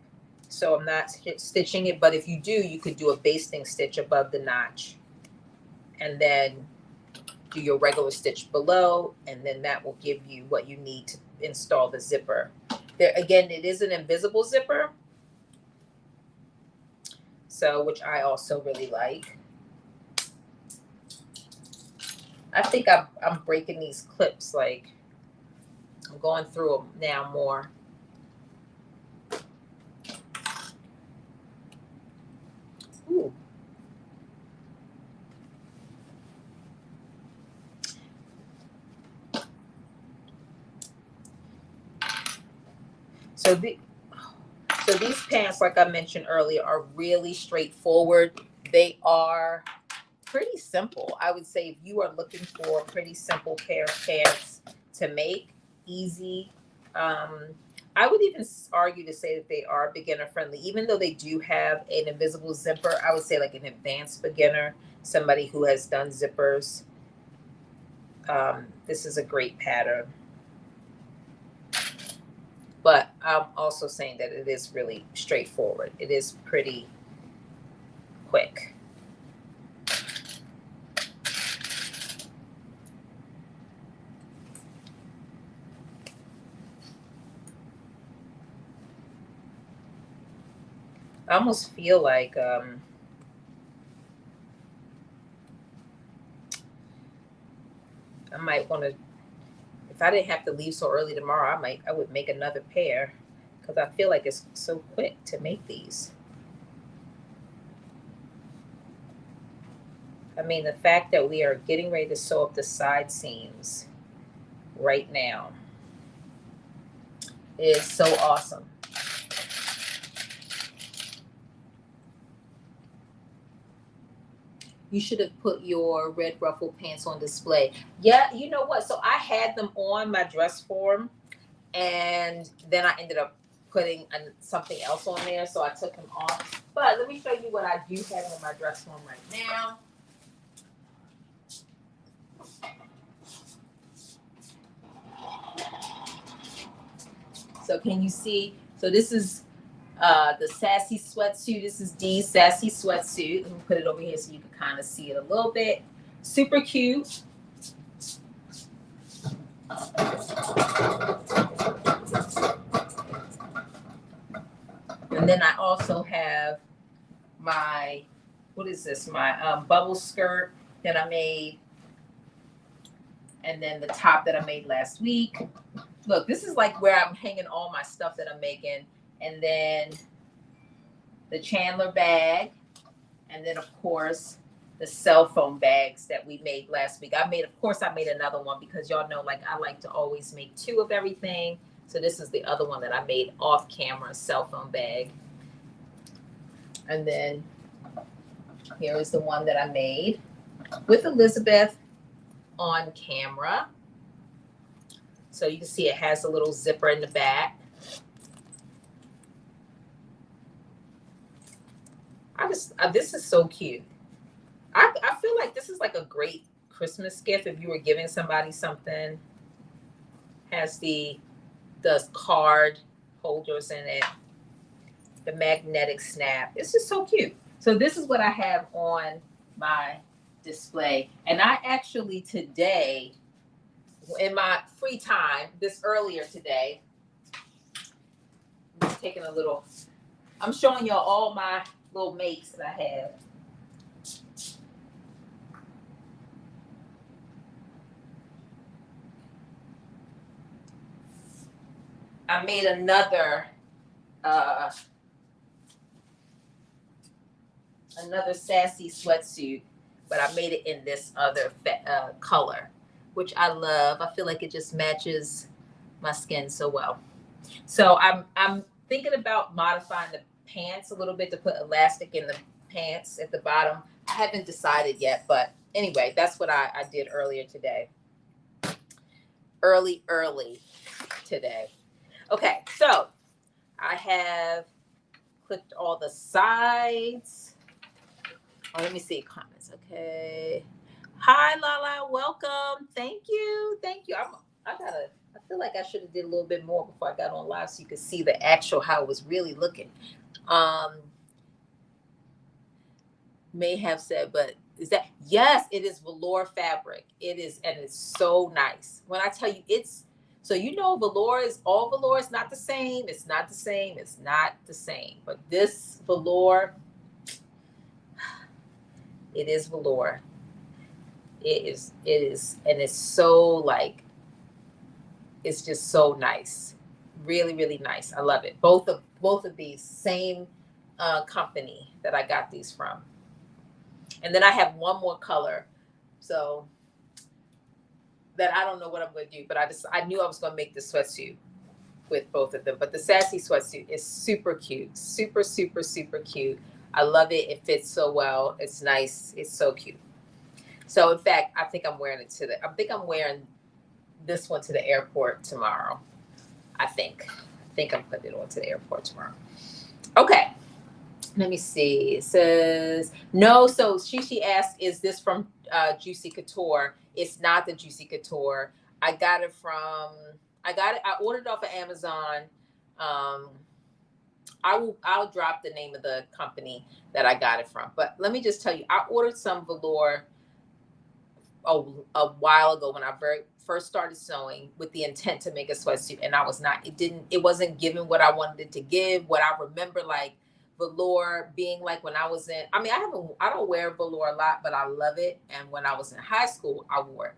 so I'm not stitching it. But if you do, you could do a basting stitch above the notch and then do your regular stitch below, and then that will give you what you need to install the zipper. There again, it is an invisible zipper, so which I also really like. I think I'm breaking these clips, like I'm going through them now more. Ooh. So these pants, like I mentioned earlier, are really straightforward. They are pretty simple. I would say if you are looking for a pretty simple pair of pants to make, easy. I would even argue to say that they are beginner friendly, even though they do have an invisible zipper. I would say like an advanced beginner, somebody who has done zippers. This is a great pattern. But I'm also saying that it is really straightforward. It is pretty quick. I almost feel like I might want to, if I didn't have to leave so early tomorrow, I would make another pair, because I feel like it's so quick to make these. I mean, the fact that we are getting ready to sew up the side seams right now is so awesome. You should have put your red ruffle pants on display. Yeah, you know what? So I had them on my dress form, and then I ended up putting something else on there, so I took them off. But let me show you what I do have on my dress form right now. So can you see? So this is the sassy sweatsuit. This is Dee's sassy sweatsuit. Let me put it over here so you can kind of see it a little bit. Super cute. And then I also have my, what is this? My bubble skirt that I made. And then the top that I made last week. Look, this is like where I'm hanging all my stuff that I'm making. And then the Chandler bag. And then, of course, the cell phone bags that we made last week. I made another one because y'all know, like, I like to always make two of everything. So this is the other one that I made off camera, cell phone bag. And then here is the one that I made with Elizabeth on camera. So you can see it has a little zipper in the back. This is so cute. I feel like this is like a great Christmas gift if you were giving somebody something. Has the card holders in it, the magnetic snap. It's just so cute. So this is what I have on my display. And I actually today, in my free time, earlier today, I'm just taking a little, I'm showing y'all all my little makes that I have. I made another sassy sweatsuit, but I made it in this other color, which I love. I feel like it just matches my skin so well. So I'm thinking about modifying the pants a little bit to put elastic in the pants at the bottom. I haven't decided yet, but anyway, that's what I did earlier today. Early today. Okay, so I have clicked all the sides. Oh, let me see comments. Okay. Hi, Lala. Welcome. Thank you. Thank you. I feel like I should have did a little bit more before I got on live so you could see the actual how it was really looking. May have said, but is that, yes, it is velour fabric. It is, and it's so nice. When I tell you it's, so you know velour is, all velour is not the same. It's not the same. It's not the same. But this velour, it is velour. It is, and it's so like, it's just so nice. Really, really nice. I love it. Both of these, same company that I got these from. And then I have one more color, so that I don't know what I'm going to do, but I knew I was going to make the sweatsuit with both of them. But the Sassy sweatsuit is super cute, super, super, super cute. I love it. It fits so well. It's nice. It's so cute. So in fact, I think I'm wearing I'm wearing this one to the airport tomorrow. I think I'm putting it on to the airport tomorrow. Okay. Let me see. It says, no. So she asked, is this from Juicy Couture? It's not the Juicy Couture. I ordered it off of Amazon. I'll drop the name of the company that I got it from. But let me just tell you, I ordered some velour a while ago when I first started sewing with the intent to make a sweatsuit, and it wasn't giving what I wanted it to give. What I remember, like, velour being like when I was in, I mean, I don't wear velour a lot, but I love it. And when I was in high school, I wore it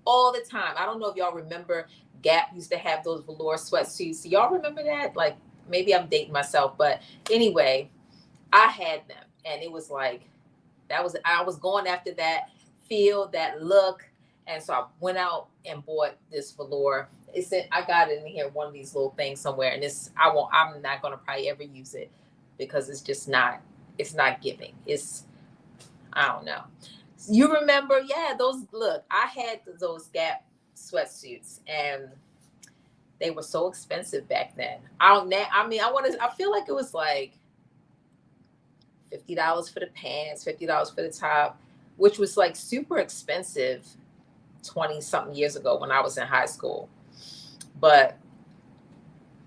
all the time. I don't know if y'all remember Gap used to have those velour sweatsuits. Do y'all remember that? Like, maybe I'm dating myself, but anyway, I had them, and it was like, I was going after that feel, that look. And so I went out and bought this velour. I got it in here, one of these little things somewhere, and I'm not going to probably ever use it because it's not giving. I don't know. You remember? Yeah, I had those Gap sweatsuits, and they were so expensive back then. I feel like it was like $50 for the pants, $50 for the top, which was like super expensive 20 something years ago when I was in high school. But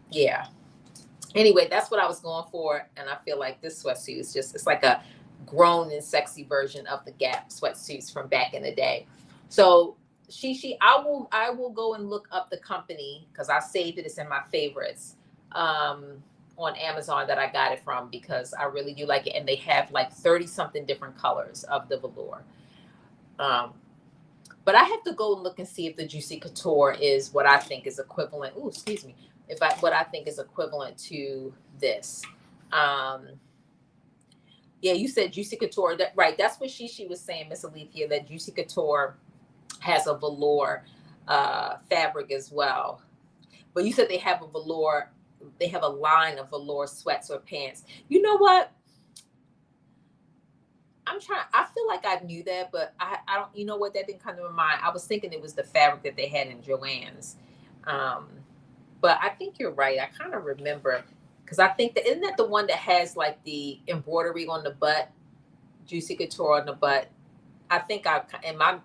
yeah. Anyway, that's what I was going for. And I feel like this sweatsuit is it's like a grown and sexy version of the Gap sweatsuits from back in the day. So I will go and look up the company because I saved it. It's in my favorites on Amazon that I got it from because I really do like it. And they have like 30 something different colors of the velour. But I have to go look and see if the Juicy Couture is what I think is equivalent. Ooh, excuse me. What I think is equivalent to this. Yeah, you said Juicy Couture. Right. That's what she was saying, Miss Alethea, that Juicy Couture has a velour fabric as well. But you said they have a line of velour sweats or pants. You know what? I feel like I knew that, but I don't, you know what, that didn't come to my mind. I was thinking it was the fabric that they had in Joann's. But I think you're right. I kind of remember, because I think isn't that the one that has like the embroidery on the butt, Juicy Couture on the butt? I think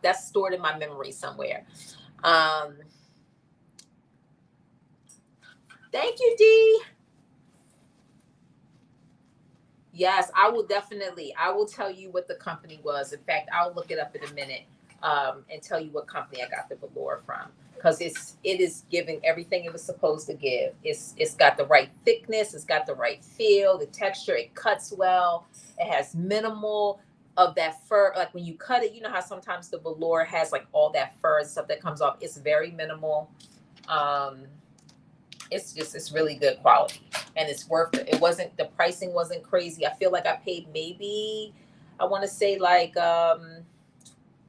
that's stored in my memory somewhere. Thank you, Dee. Yes, I will tell you what the company was. In fact, I'll look it up in a minute and tell you what company I got the velour from. Because it is giving everything it was supposed to give. It's got the right thickness, it's got the right feel, the texture, it cuts well, it has minimal of that fur. Like when you cut it, you know how sometimes the velour has like all that fur and stuff that comes off. It's very minimal. It's really good quality, and it's worth it. The pricing wasn't crazy. I feel like I paid maybe, I want to say like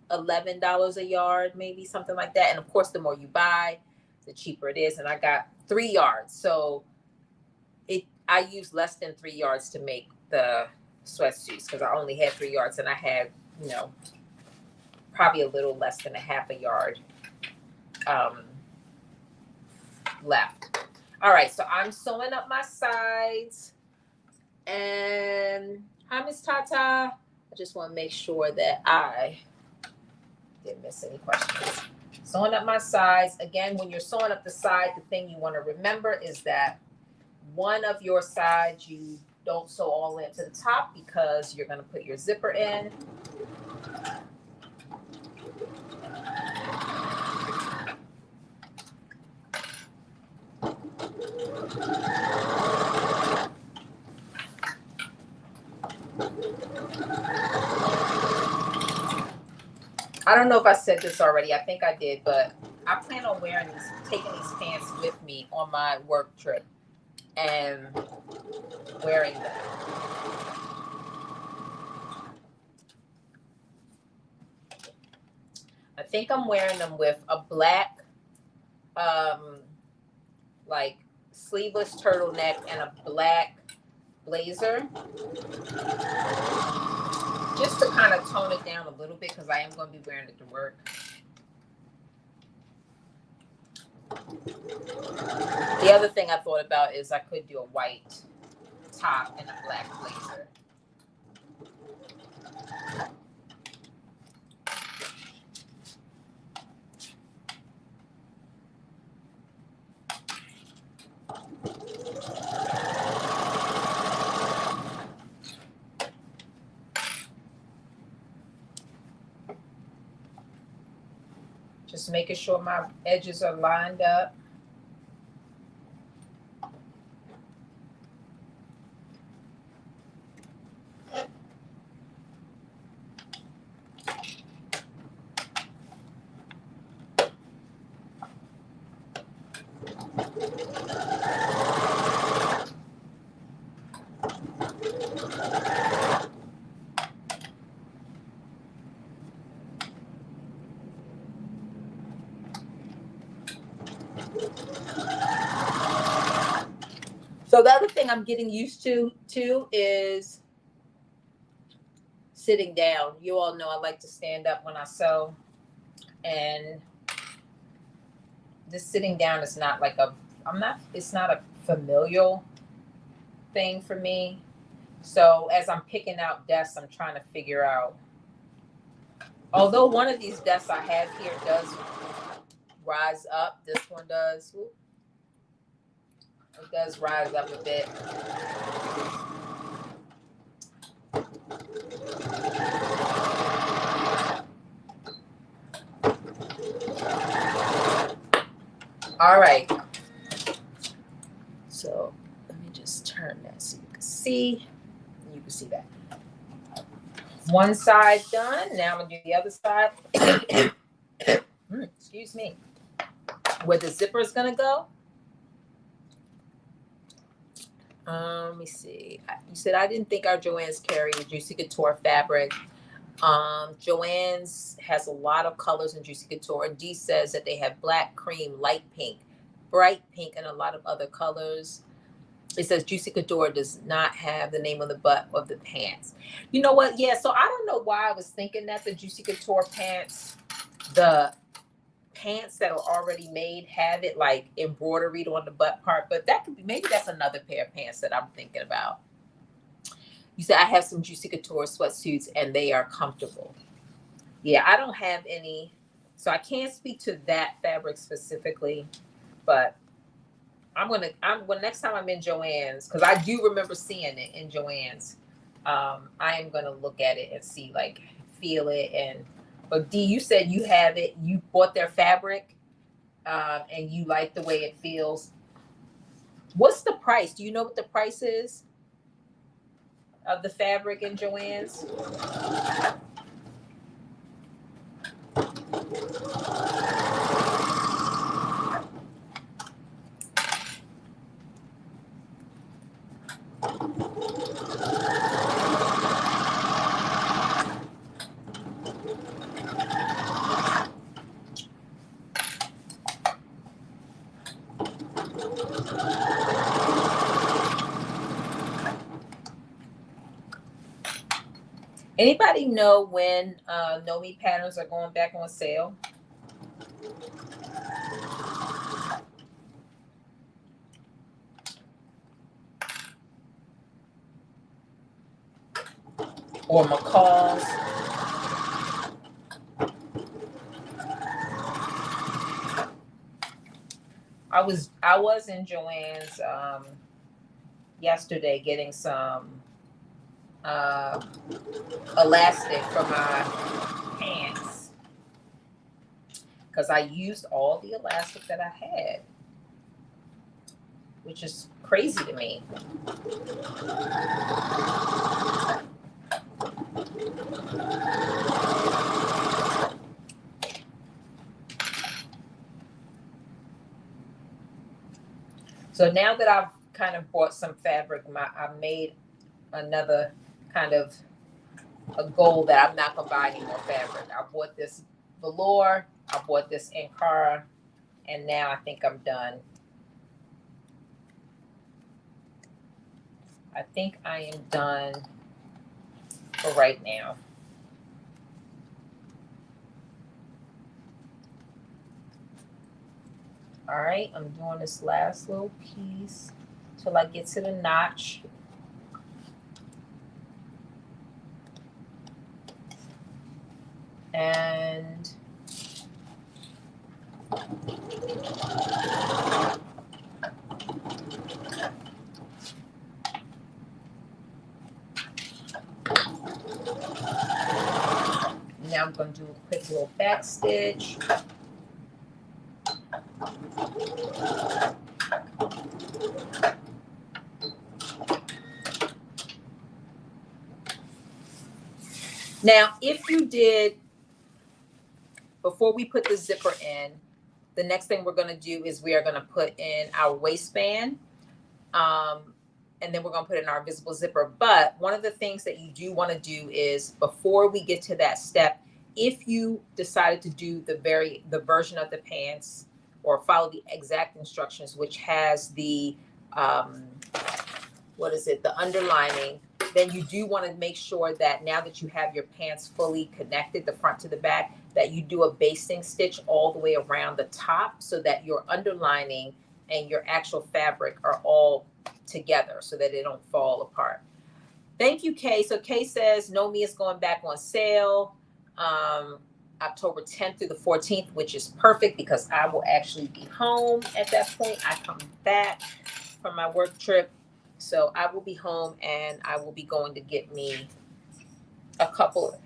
$11 a yard, maybe something like that. And of course, the more you buy, the cheaper it is. And I got 3 yards. So I used less than 3 yards to make the sweatsuits because I only had 3 yards and I had, you know, probably a little less than a half a yard left. All right, so I'm sewing up my sides. And hi, Miss Tata. I just want to make sure that I didn't miss any questions. Sewing up my sides. Again, when you're sewing up the side, the thing you want to remember is that one of your sides you don't sew all the way up to the top because you're going to put your zipper in. I don't know if I said this already. I think I did, but I plan on taking these pants with me on my work trip and wearing them. I think I'm wearing them with a black, like sleeveless turtleneck and a black blazer. Just to kind of tone it down a little bit because I am going to be wearing it to work. The other thing I thought about is I could do a white top and a black blazer. Just making sure my edges are lined up. So the other thing I'm getting used to too is sitting down. You all know I like to stand up when I sew, and this sitting down is not like it's not a familial thing for me. So as I'm picking out desks, I'm trying to figure out, although one of these desks I have here does rise up, this one does. It does rise up a bit. All right. So let me just turn that so you can see. You can see that. One side done. Now I'm gonna do the other side. Excuse me. Where the zipper is gonna go. Let me see. You said I didn't think our Joann's carry a Juicy Couture fabric. Joann's has a lot of colors in Juicy Couture. And Dee says that they have black, cream, light pink, bright pink, and a lot of other colors. It says Juicy Couture does not have the name on the butt of the pants. You know what? Yeah, so I don't know why I was thinking that the Juicy Couture pants, the pants that are already made have it like embroideried on the butt part, but that could be, maybe that's another pair of pants that I'm thinking about. You said I have some Juicy Couture sweatsuits and they are comfortable. Yeah, I don't have any, so I can't speak to that fabric specifically, but when next time I'm in Joann's, because I do remember seeing it in Joann's, I am gonna look at it and see, like, feel it. And but Dee, you said you have it, you bought their fabric, and you like the way it feels. What's the price? Do you know what the price is of the fabric in Joann's? Anybody know when No Me patterns are going back on sale? Or McCall's? I was in Joann's yesterday getting some uh, elastic for my pants because I used all the elastic that I had, which is crazy to me. So now that I've kind of bought some fabric, I've made another kind of a goal that I'm not gonna buy any more fabric. I bought this velour, I bought this Ankara, and now I think I'm done. I think I am done for right now. All right, I'm doing this last little piece till I get to the notch. And now I'm going to do a quick little back stitch. Now, if you did, before we put the zipper in, the next thing we're going to do is we are going to put in our waistband. And then we're going to put in our visible zipper. But one of the things that you do want to do is before we get to that step, if you decided to do the version of the pants or follow the exact instructions, which has the the underlining, then you do want to make sure that now that you have your pants fully connected, the front to the back, that you do a basting stitch all the way around the top so that your underlining and your actual fabric are all together so that they don't fall apart. Thank you, Kay. So Kay says No Me is going back on sale October 10th through the 14th, which is perfect because I will actually be home at that point. I come back from my work trip. So I will be home and I will be going to get me a couple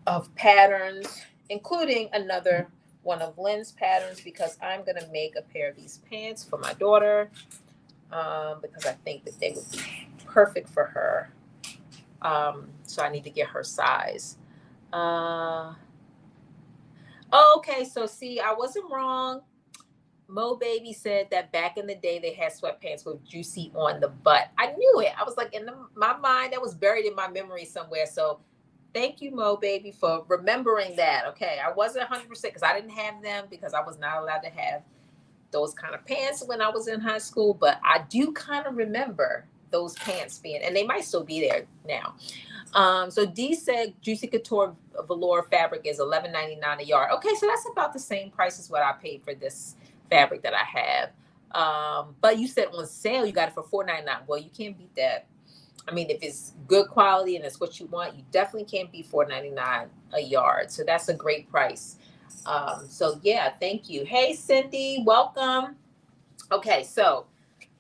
of patterns, including another one of Lynn's patterns, because I'm going to make a pair of these pants for my daughter because I think that they would be perfect for her. So I need to get her size. Okay, so see, I wasn't wrong. Mo Baby said that back in the day they had sweatpants with juicy on the butt. I knew it. I was like my mind, that was buried in my memory somewhere. So thank you, Mo Baby, for remembering that. Okay, I wasn't 100% because I didn't have them because I was not allowed to have those kind of pants when I was in high school. But I do kind of remember those pants being, and they might still be there now. So D said Juicy Couture velour fabric is $11.99 a yard. Okay, so that's about the same price as what I paid for this fabric that I have. But you said on sale you got it for $4.99. Well, you can't beat that. I mean, if it's good quality and it's what you want, you definitely can't beat $4.99 a yard. So that's a great price. So yeah, thank you. Hey, Cindy, welcome. Okay, so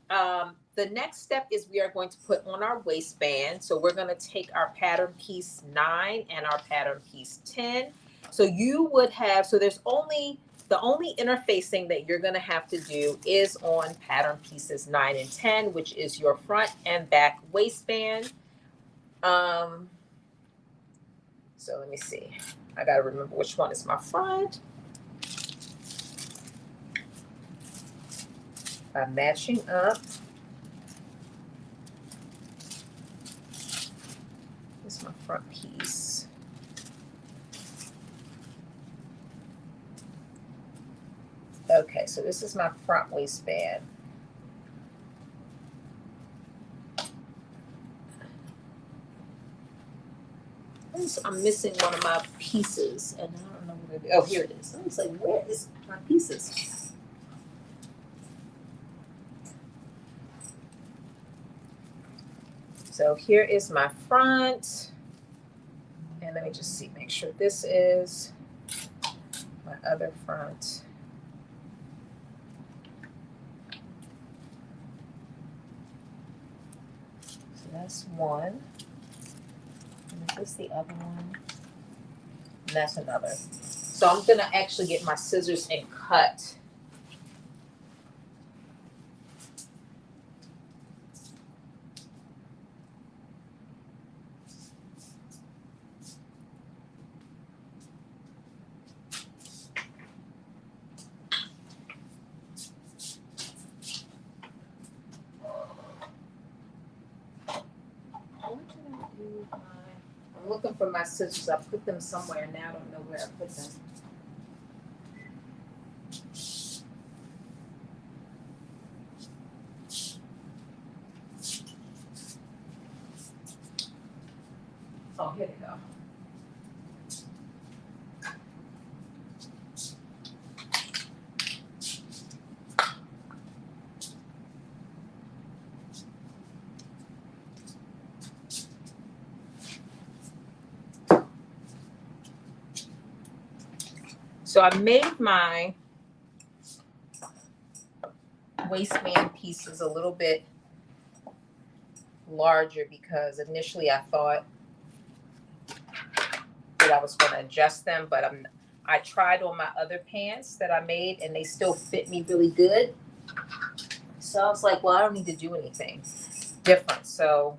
the next step is we are going to put on our waistband. So we're going to take our pattern piece 9 and our pattern piece 10. So you would have, so there's only, the only interfacing that you're going to have to do is on pattern pieces 9 and 10, which is your front and back waistband. So let me see. I got to remember which one is my front. By matching up. This is my front piece. Okay, so this is my front waistband. I'm missing one of my pieces, and I don't know where it is. Oh, here it is. I was like, where is my pieces? So here is my front, and let me just see, make sure this is my other front. So that's one. And is this the other one? And that's another. So I'm gonna actually get my scissors and cut. I'm looking for my scissors. I put them somewhere now. I don't know where I put them. Oh, here they go. So I made my waistband pieces a little bit larger because initially I thought that I was going to adjust them, but I tried on my other pants that I made and they still fit me really good. So I was like, well, I don't need to do anything different. So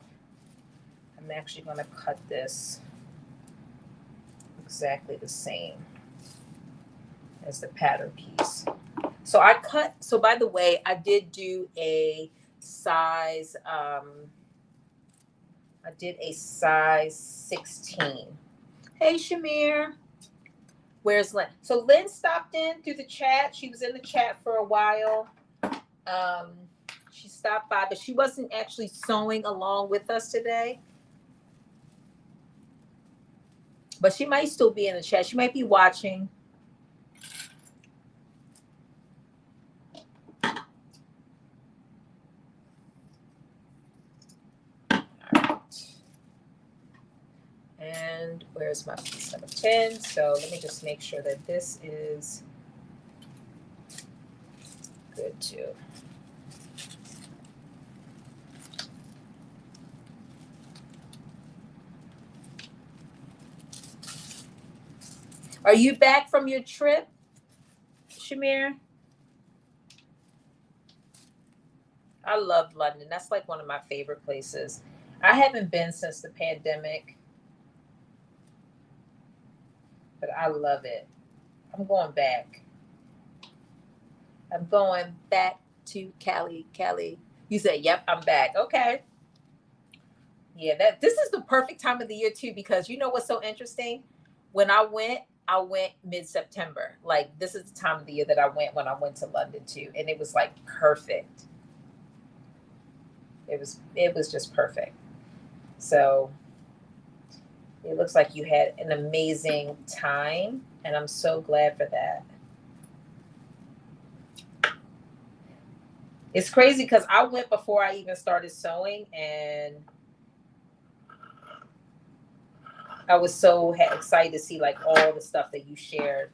I'm actually going to cut this exactly the same as the pattern piece. So I cut, so by the way, I did do a size, I did a size 16. Hey, Shamir. Where's Lynn? So Lynn stopped in through the chat. She was in the chat for a while. She stopped by, but she wasn't actually sewing along with us today. But she might still be in the chat. She might be watching. And where's my piece number 10? So let me just make sure that this is good too. Are you back from your trip, Shamir? I love London. That's like one of my favorite places. I haven't been since the pandemic, but I love it. I'm going back. I'm going back to Cali. You said, yep, I'm back. Okay. Yeah, this is the perfect time of the year too, because you know what's so interesting? When I went mid-September. Like this is the time of the year that I went when I went to London too. And it was like perfect. It was just perfect. So it looks like you had an amazing time, and I'm so glad for that. It's crazy because I went before I even started sewing, and I was so excited to see like all the stuff that you shared.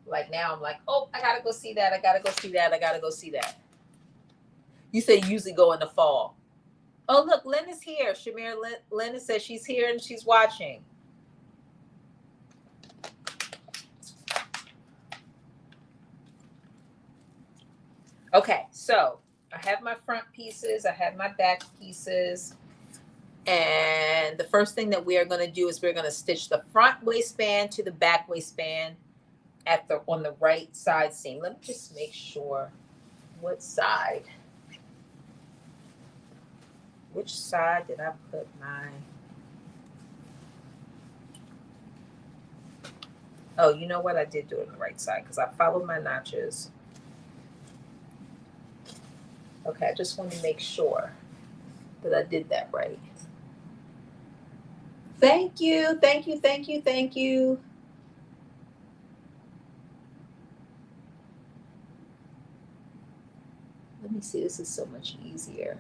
Like now I'm like, oh, I gotta go see that. I gotta go see that. I gotta go see that. You say you usually go in the fall. Oh, look, Lynn is here. Shamir, Lynn says she's here and she's watching. Okay, so I have my front pieces. I have my back pieces. And the first thing that we are going to do is we're going to stitch the front waistband to the back waistband on the right side seam. Let me just make sure what side. Which side did I put my... Oh, you know what? I did do it on the right side because I followed my notches. Okay, I just want to make sure that I did that right. Thank you, thank you, thank you, thank you. Let me see, this is so much easier.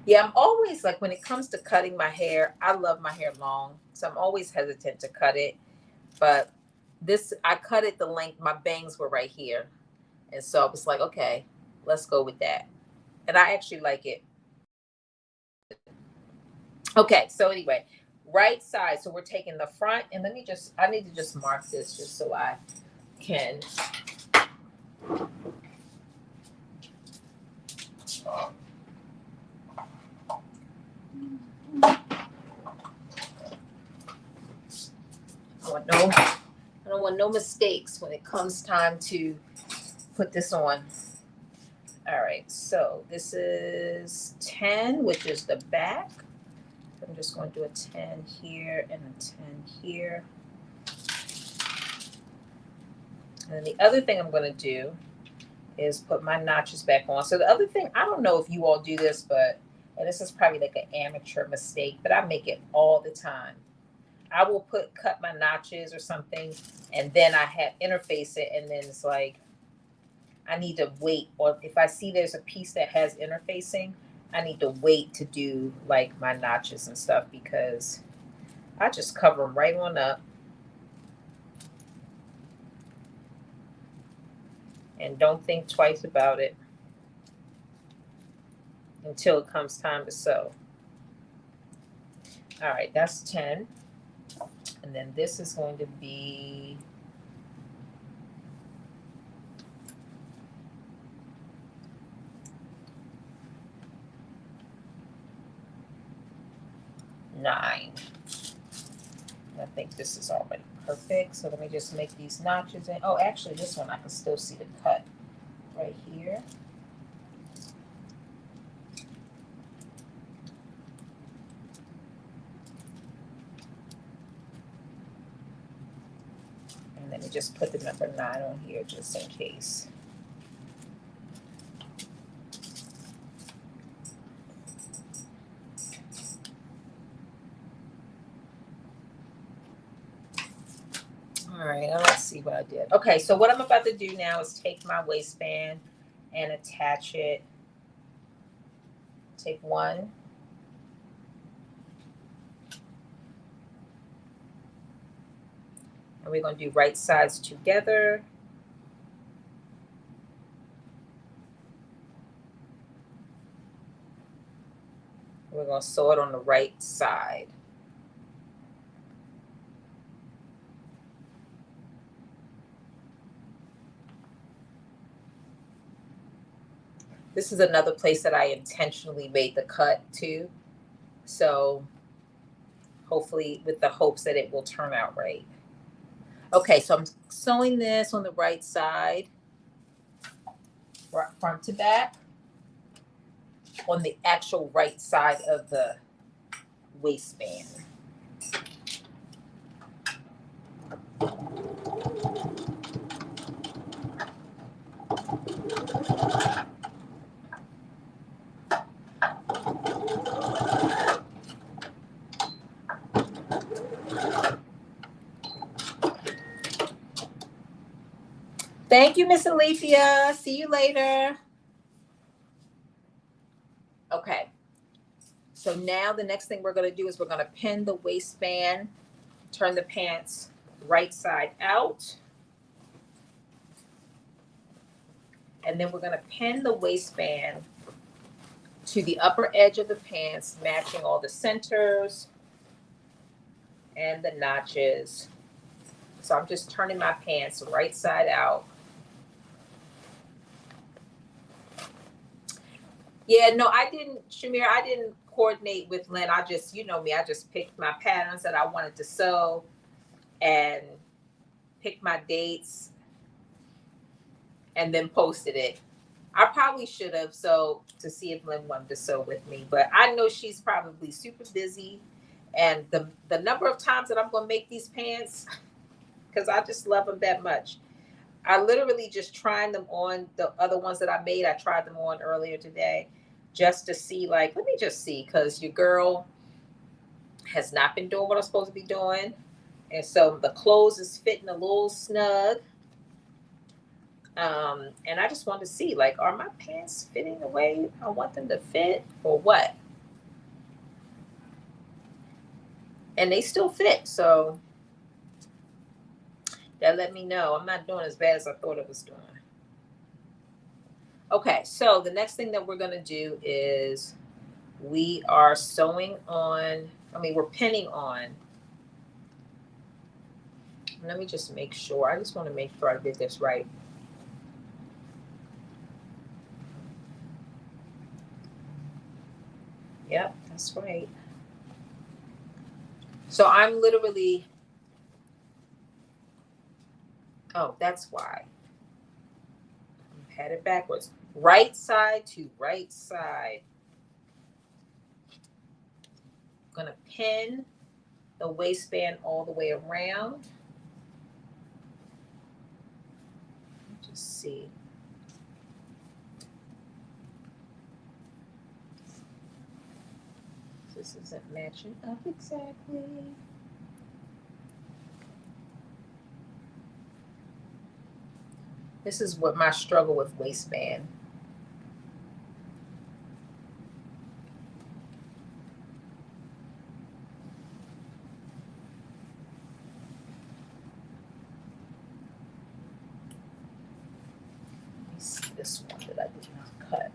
Yeah, I'm always like, when it comes to cutting my hair, I love my hair long. So I'm always hesitant to cut it. But this, I cut it the length, my bangs were right here. And so I was like, okay, let's go with that. And I actually like it. Okay, so anyway, right side. So we're taking the front, and let me just, I need to just mark this just so I can. I want no, I don't want no mistakes when it comes time to put this on. All right, so this is 10, which is the back. I'm just going to do a 10 here and a 10 here. And then the other thing I'm going to do is put my notches back on. So the other thing, I don't know if you all do this, but, and this is probably like an amateur mistake, but I make it all the time. I will cut my notches or something, and then I have interface it, and then it's like, I need to wait. Or if I see there's a piece that has interfacing, I need to wait to do like my notches and stuff, because I just cover them right on up and don't think twice about it until it comes time to sew. All right, that's 10. And then this is going to be 9. I think this is already perfect. So let me just make these notches in. Oh, actually, this one I can still see the cut right here. And let me just put the number 9 on here just in case. All right, now let's see what I did. Okay, so what I'm about to do now is take my waistband and attach it. Take one. And we're going to do right sides together. We're going to sew it on the right side. This is another place that I intentionally made the cut too. So hopefully with the hopes that it will turn out right. Okay, so I'm sewing this on the right side, front to back, on the actual right side of the waistband. Thank you, Miss Alethea. See you later. Okay. So now the next thing we're going to do is we're going to pin the waistband, turn the pants right side out. And then we're going to pin the waistband to the upper edge of the pants, matching all the centers and the notches. So I'm just turning my pants right side out. Yeah, no, I didn't, Shamir, I didn't coordinate with Lynn. I just, you know me, I just picked my patterns that I wanted to sew and picked my dates and then posted it. I probably should have, so to see if Lynn wanted to sew with me, but I know she's probably super busy And the number of times that I'm going to make these pants, because I just love them that much. I literally just trying them on. The other ones that I made, I tried them on earlier today just to see, like, let me just see, because your girl has not been doing what I'm supposed to be doing. And so the clothes is fitting a little snug. And I just wanted to see, like, are my pants fitting the way I want them to fit or what? And they still fit. So that let me know I'm not doing as bad as I thought it was doing. Okay, so the next thing that we're going to do is we are sewing on, we're pinning on. Let me just make sure. I just want to make sure I did this right. Yep, that's right. So I'm literally, oh, that's why. I'm headed backwards. Right side to right side. I'm going to pin the waistband all the way around. Just see. This isn't matching up exactly. This is what my struggle with waistband. Let me see this one that I did not cut.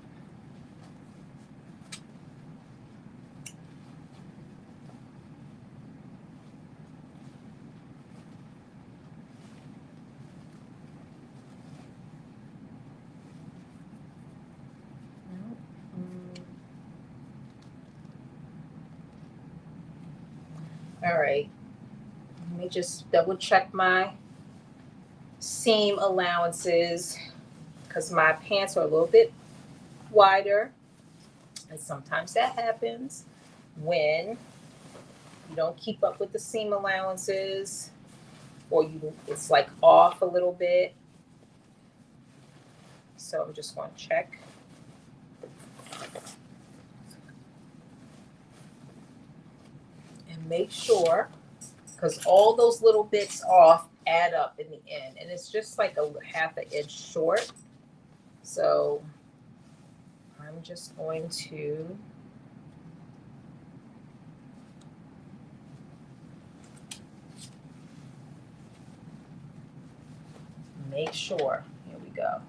All right, let me just double check my seam allowances because my pants are a little bit wider, and sometimes that happens when you don't keep up with the seam allowances, or it's like off a little bit. So I'm just going to check. And make sure, because all those little bits off add up in the end, and it's just like a half an inch short. So I'm just going to make sure. Here we go.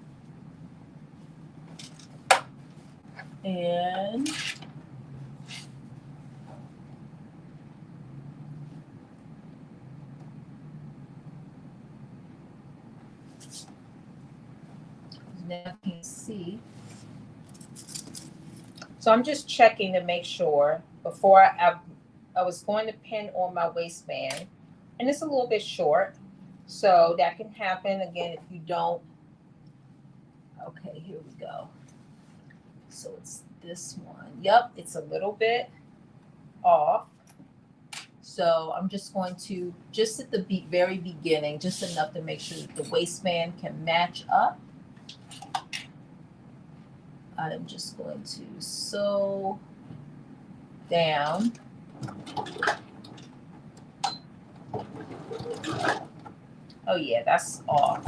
And now you can see. So I'm just checking to make sure before I was going to pin on my waistband, and it's a little bit short. So that can happen again if you don't. Okay, here we go. So it's this one. Yep, it's a little bit off. So I'm just going to, just at the very beginning, just enough to make sure that the waistband can match up. I'm just going to sew down. Oh yeah, that's off.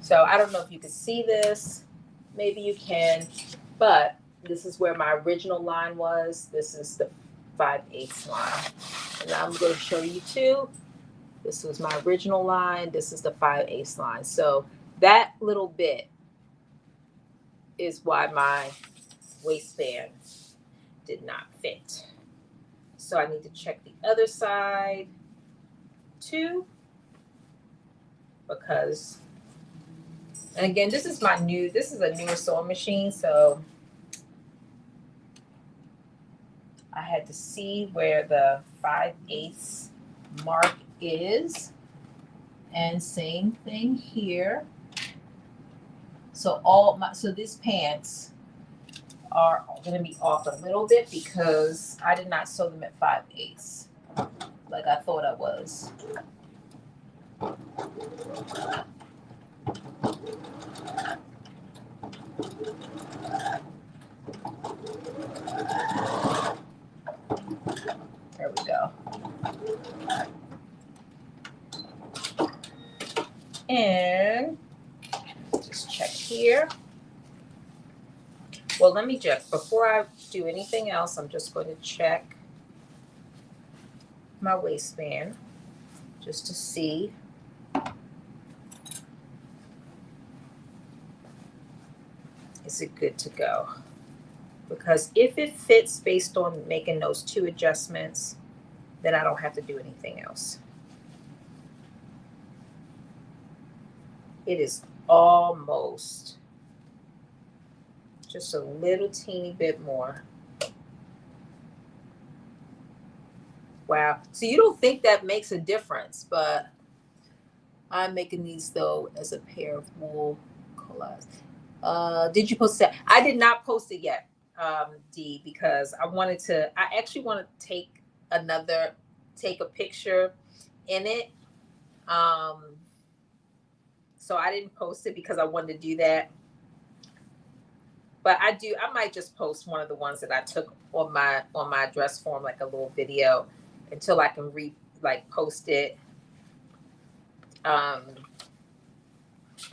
So I don't know if you can see this. Maybe you can, but this is where my original line was. This is the 5/8 line. And I'm going to show you too. This was my original line. This is the 5/8 line. So that little bit is why my waistband did not fit. So I need to check the other side too, because, and again, this is a newer sewing machine, so had to see where the 5/8 mark is. And same thing here. So so these pants are going to be off a little bit because I did not sew them at 5/8 like I thought I was. There we go. And just check here. Well, let me check. Before I do anything else, I'm just going to check my waistband just to see. Is it good to go? Because if it fits based on making those 2 adjustments, then I don't have to do anything else. It is almost just a little teeny bit more. Wow. So you don't think that makes a difference, but I'm making these though as a pair of wool collars. Did you post that? I did not post it yet, Dee, because I actually want to take a picture in it. So I didn't post it because I wanted to do that. But I might just post one of the ones that I took on my dress form, like a little video, until I can post it. But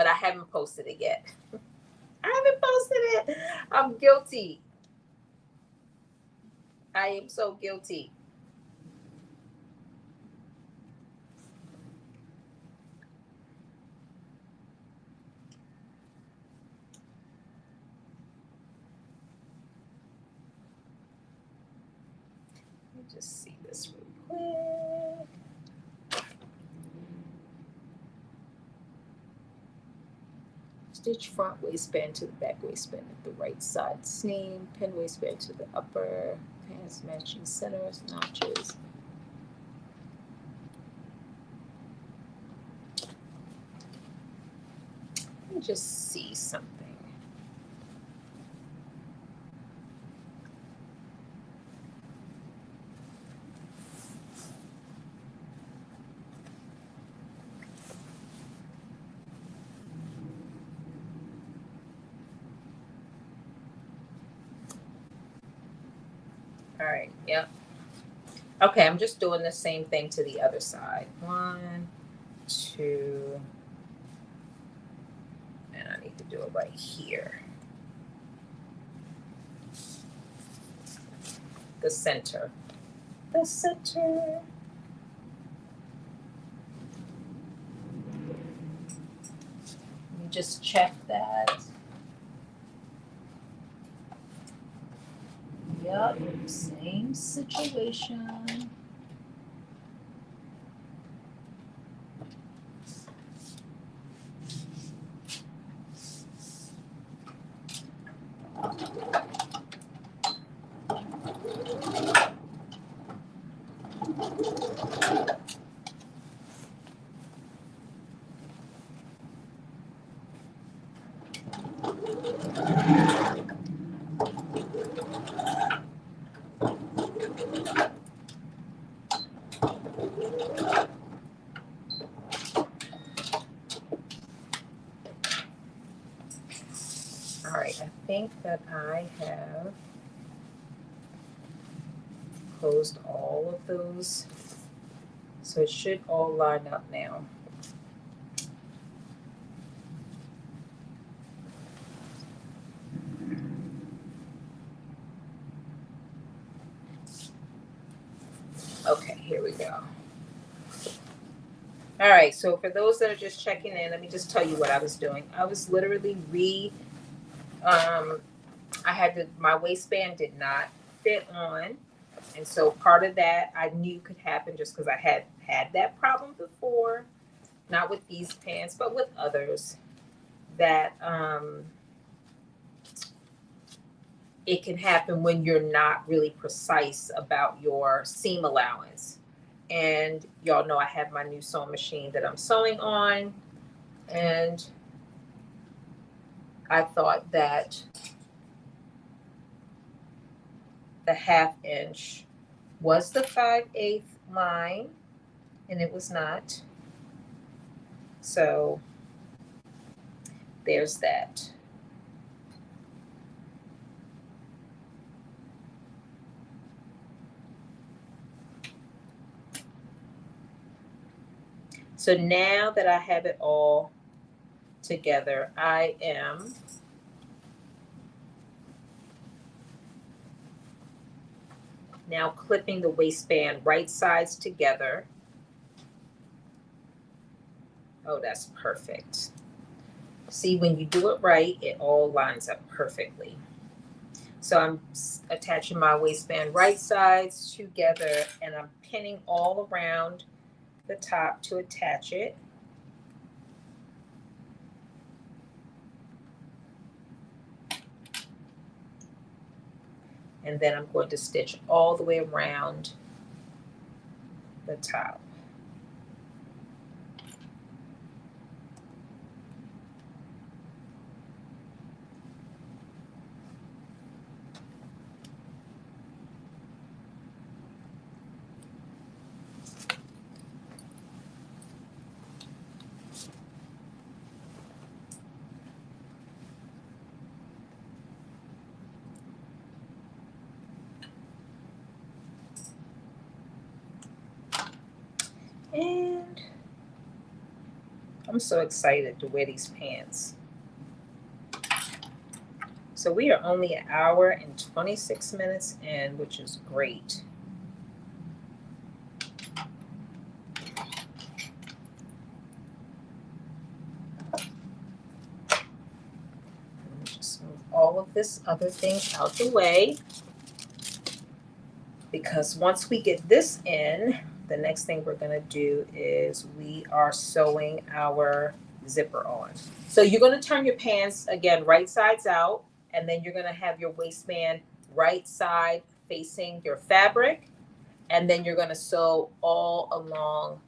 I haven't posted it yet. I haven't posted it. I'm guilty. I am so guilty. Let me just see this real quick. Stitch front waistband to the back waistband at the right side seam. Pin waistband to the upper. Pants matching centers, notches. Let me just see something. All right, yep. Okay, I'm just doing the same thing to the other side. 1, 2, and I need to do it right here. The center. The center. Let me just check that. Yep, same situation. All right, I think that I have closed all of those. So it should all line up now. Okay, here we go. All right, so for those that are just checking in, let me just tell you what I was doing. I was literally my waistband did not fit on. And so part of that I knew could happen just because I had that problem before, not with these pants, but with others, that it can happen when you're not really precise about your seam allowance. And y'all know I have my new sewing machine that I'm sewing on, and I thought that the 1/2 inch was the 5/8 line, and it was not. So there's that. So now that I have it all together, I am now clipping the waistband right sides together. Oh, that's perfect. See, when you do it right, it all lines up perfectly. So I'm attaching my waistband right sides together, and I'm pinning all around the top to attach it. And then I'm going to stitch all the way around the top. And I'm so excited to wear these pants. So we are only 1 hour and 26 minutes in, which is great. Let me just move all of this other thing out the way, because once we get this in, the next thing we're going to do is we are sewing our zipper on. So you're going to turn your pants again right sides out, and then you're going to have your waistband right side facing your fabric, and then you're going to sew all along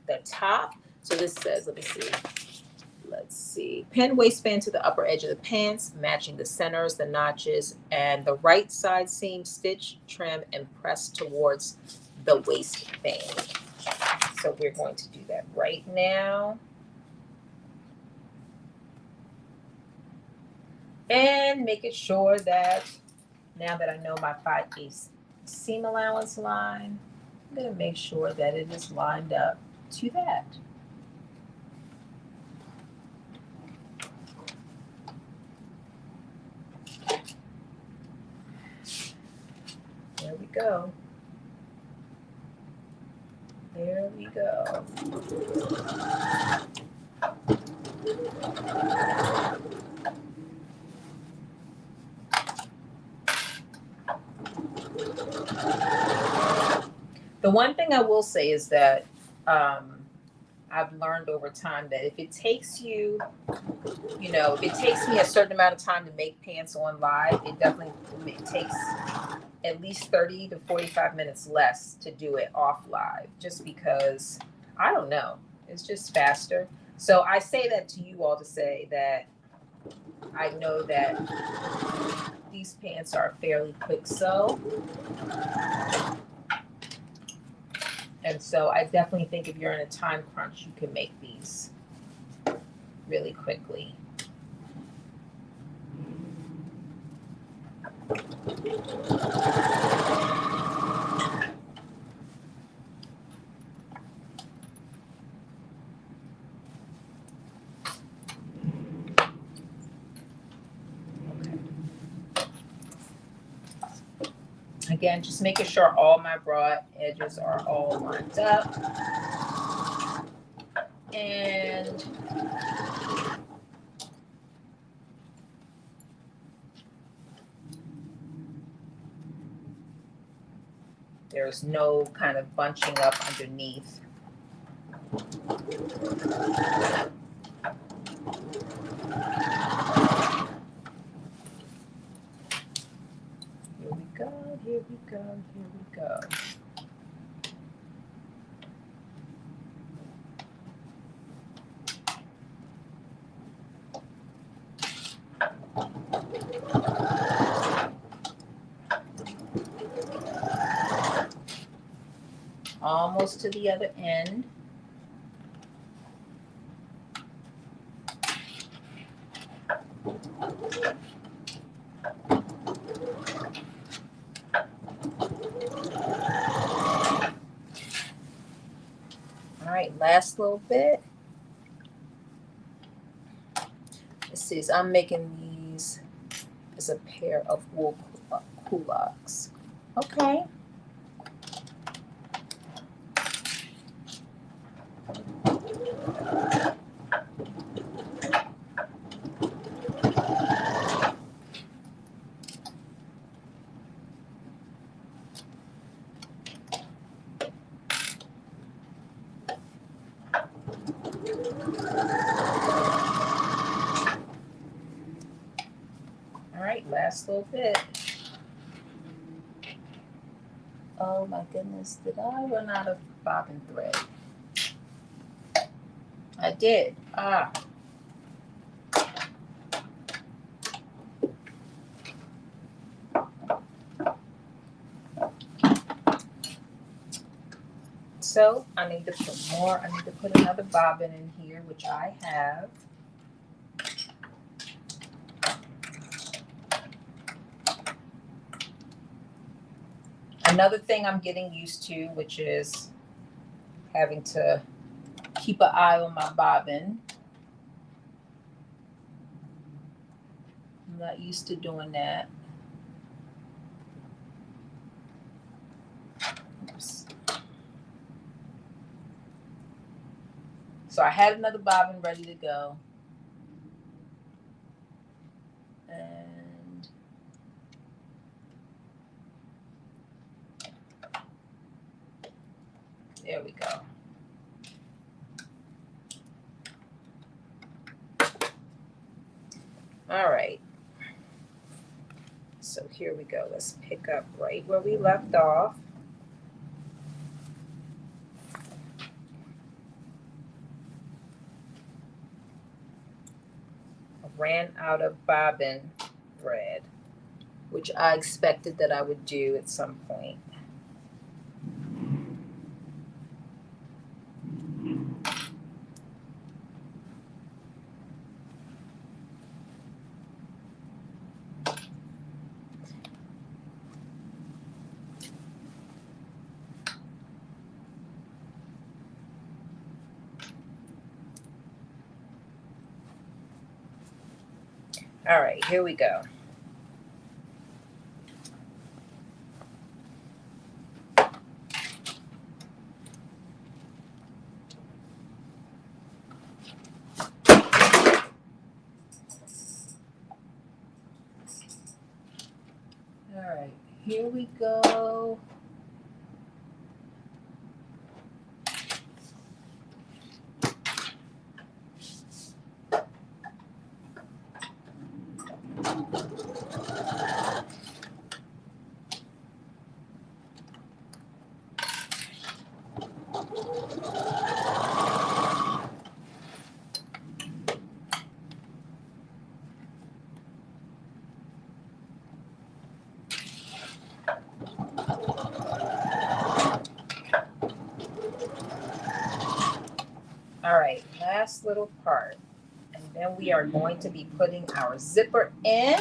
the top. So this says, let's see, pin waistband to the upper edge of the pants, matching the centers, the notches, and the right side seam, stitch, trim, and press towards the waistband. So we're going to do that right now. And making sure that now that I know my 5/8 seam allowance line, I'm going to make sure that it is lined up to that. There we go. There we go. The one thing I will say is that I've learned over time that if it takes you, if it takes me a certain amount of time to make pants on live, it takes at least 30 to 45 minutes less to do it off live, just because, I don't know, it's just faster. So I say that to you all to say that I know that these pants are fairly quick sew. And so I definitely think if you're in a time crunch, you can make these really quickly. Again, just making sure all my broad edges are all lined up. And there's no kind of bunching up underneath. go, here we go. Almost to the other end. All right, last little bit. Let's see, so I'm making these as a pair of wool culottes. Okay. All right, last little bit. Oh my goodness, did I run out of bobbin thread? I did. Ah. So I need to put more. I need to put another bobbin in here, which I have. Another thing I'm getting used to, which is having to keep an eye on my bobbin. I'm not used to doing that. Oops. So I had another bobbin ready to go. And there we go. All right. So here we go. Let's pick up right where we left off. I ran out of bobbin thread, which I expected that I would do at some point. All right, here we go. All right, here we go. All right, last little part. And then we are going to be putting our zipper in.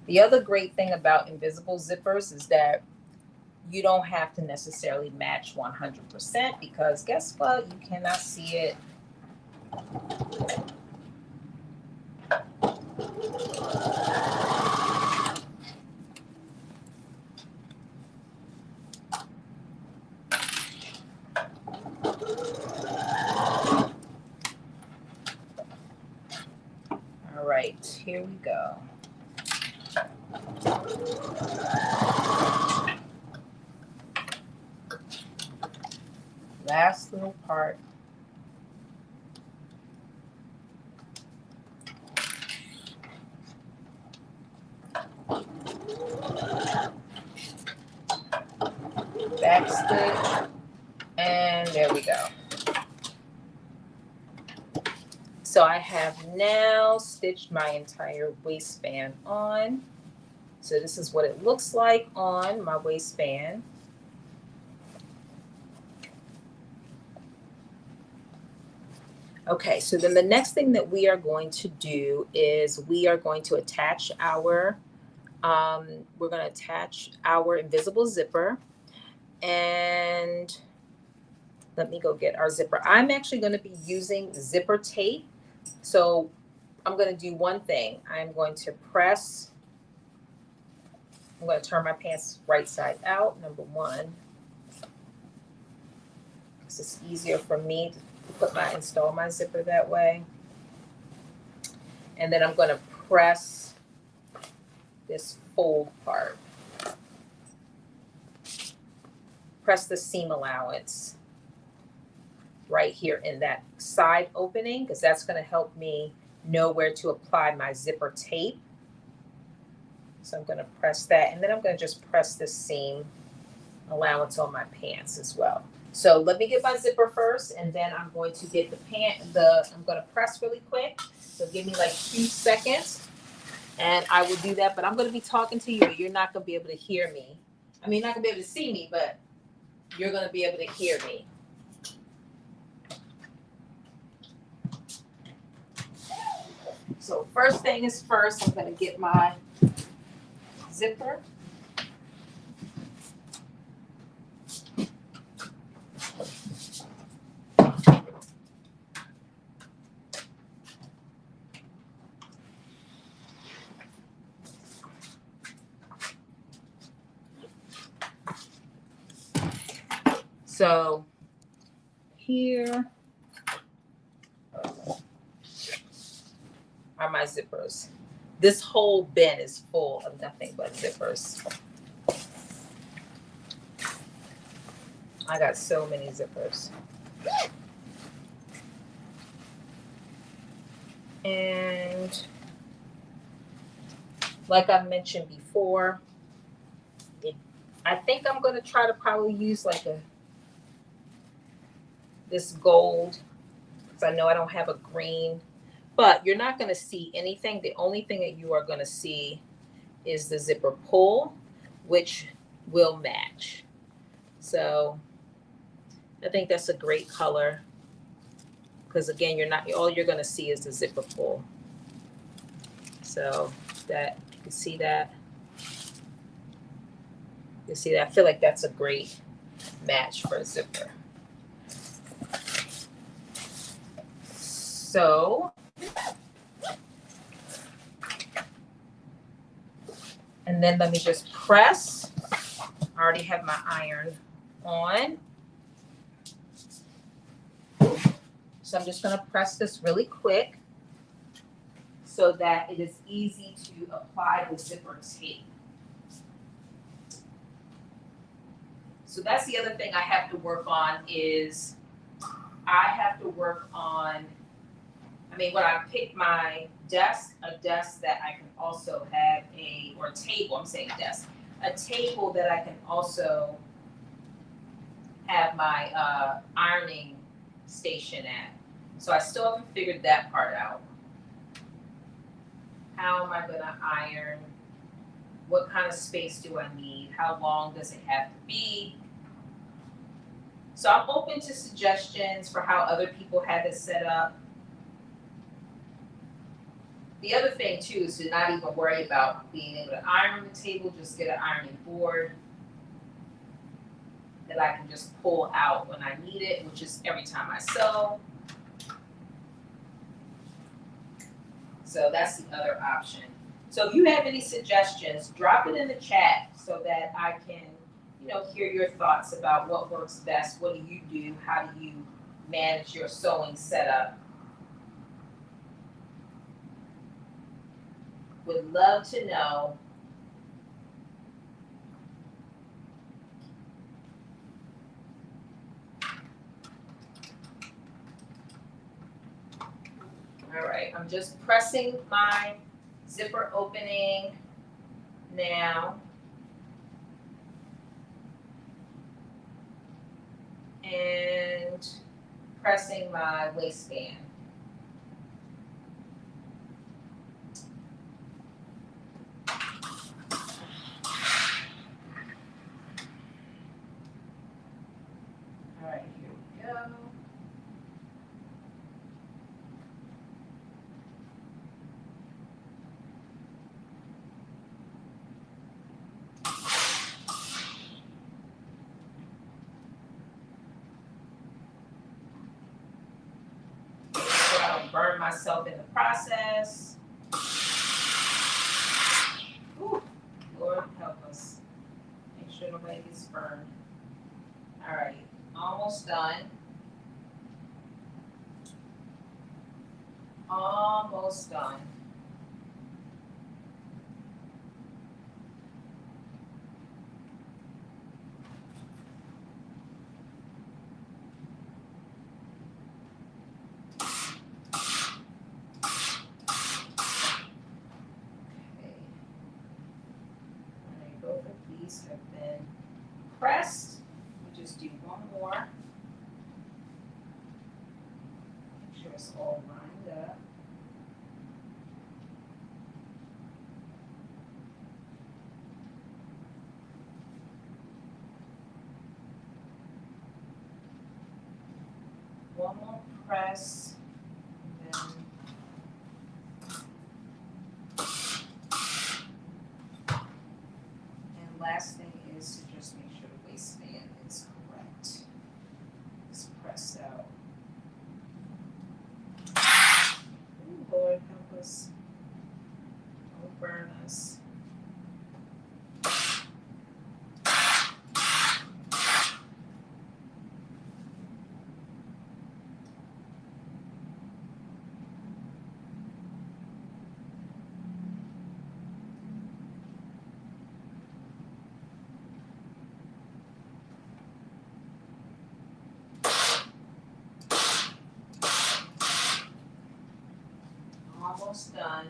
The other great thing about invisible zippers is that you don't have to necessarily match 100% because guess what? You cannot see it. All right, here we go. Last little part. Back stitch, and there we go. So I have now stitched my entire waistband on. So this is what it looks like on my waistband. Okay, so then the next thing that we are going to do is we are going to attach our invisible zipper. And let me go get our zipper. I'm actually going to be using zipper tape. So I'm going to do one thing. I'm going to turn my pants right side out, number one. Because it's easier for me to install my zipper that way. And then I'm going to press this fold part. Press the seam allowance right here in that side opening, because that's going to help me know where to apply my zipper tape. So I'm going to press that, and then I'm going to just press the seam allowance on my pants as well. So let me get my zipper first, and then I'm going to get I'm going to press really quick. So give me like 2 seconds, and I will do that. But I'm going to be talking to you, but you're not going to be able to hear me. I mean, you're not going to be able to see me, but you're going to be able to hear me. So first thing is first, I'm going to get my zipper. So here are my zippers. This whole bin is full of nothing but zippers. I got so many zippers. And like I mentioned before, I think I'm going to try to probably use like this gold, because I know I don't have a green. But you're not going to see anything. The only thing that you are going to see is the zipper pull, which will match. So I think that's a great color, because again, all you're going to see is the zipper pull. So that you can see that. You see that? I feel like that's a great match for a zipper. So and then let me just press. I already have my iron on. So I'm just going to press this really quick so that it is easy to apply the zipper tape. So that's the other thing I have to work on is when I pick my desk, a desk that I can also have a table that I can also have my ironing station at. So I still haven't figured that part out. How am I going to iron? What kind of space do I need? How long does it have to be? So I'm open to suggestions for how other people have it set up. The other thing too is to not even worry about being able to iron the table, just get an ironing board that I can just pull out when I need it, which is every time I sew. So that's the other option. So if you have any suggestions, drop it in the chat so that I can, hear your thoughts about what works best. What do you do? How do you manage your sewing setup? Would love to know. All right, I'm just pressing my zipper opening now. And pressing my waistband. All right, here we go. So I don't burn myself in the process. Ooh, Lord help us. Make sure nobody gets burned. All right, almost done. Almost done. Okay. All right, both of these have been pressed. We just do one more. Make sure it's all lined up. One more press, and then and last thing is to just make sure the waistband is correct. It's pressed out. Ooh, Lord help us. Don't burn us. Almost done.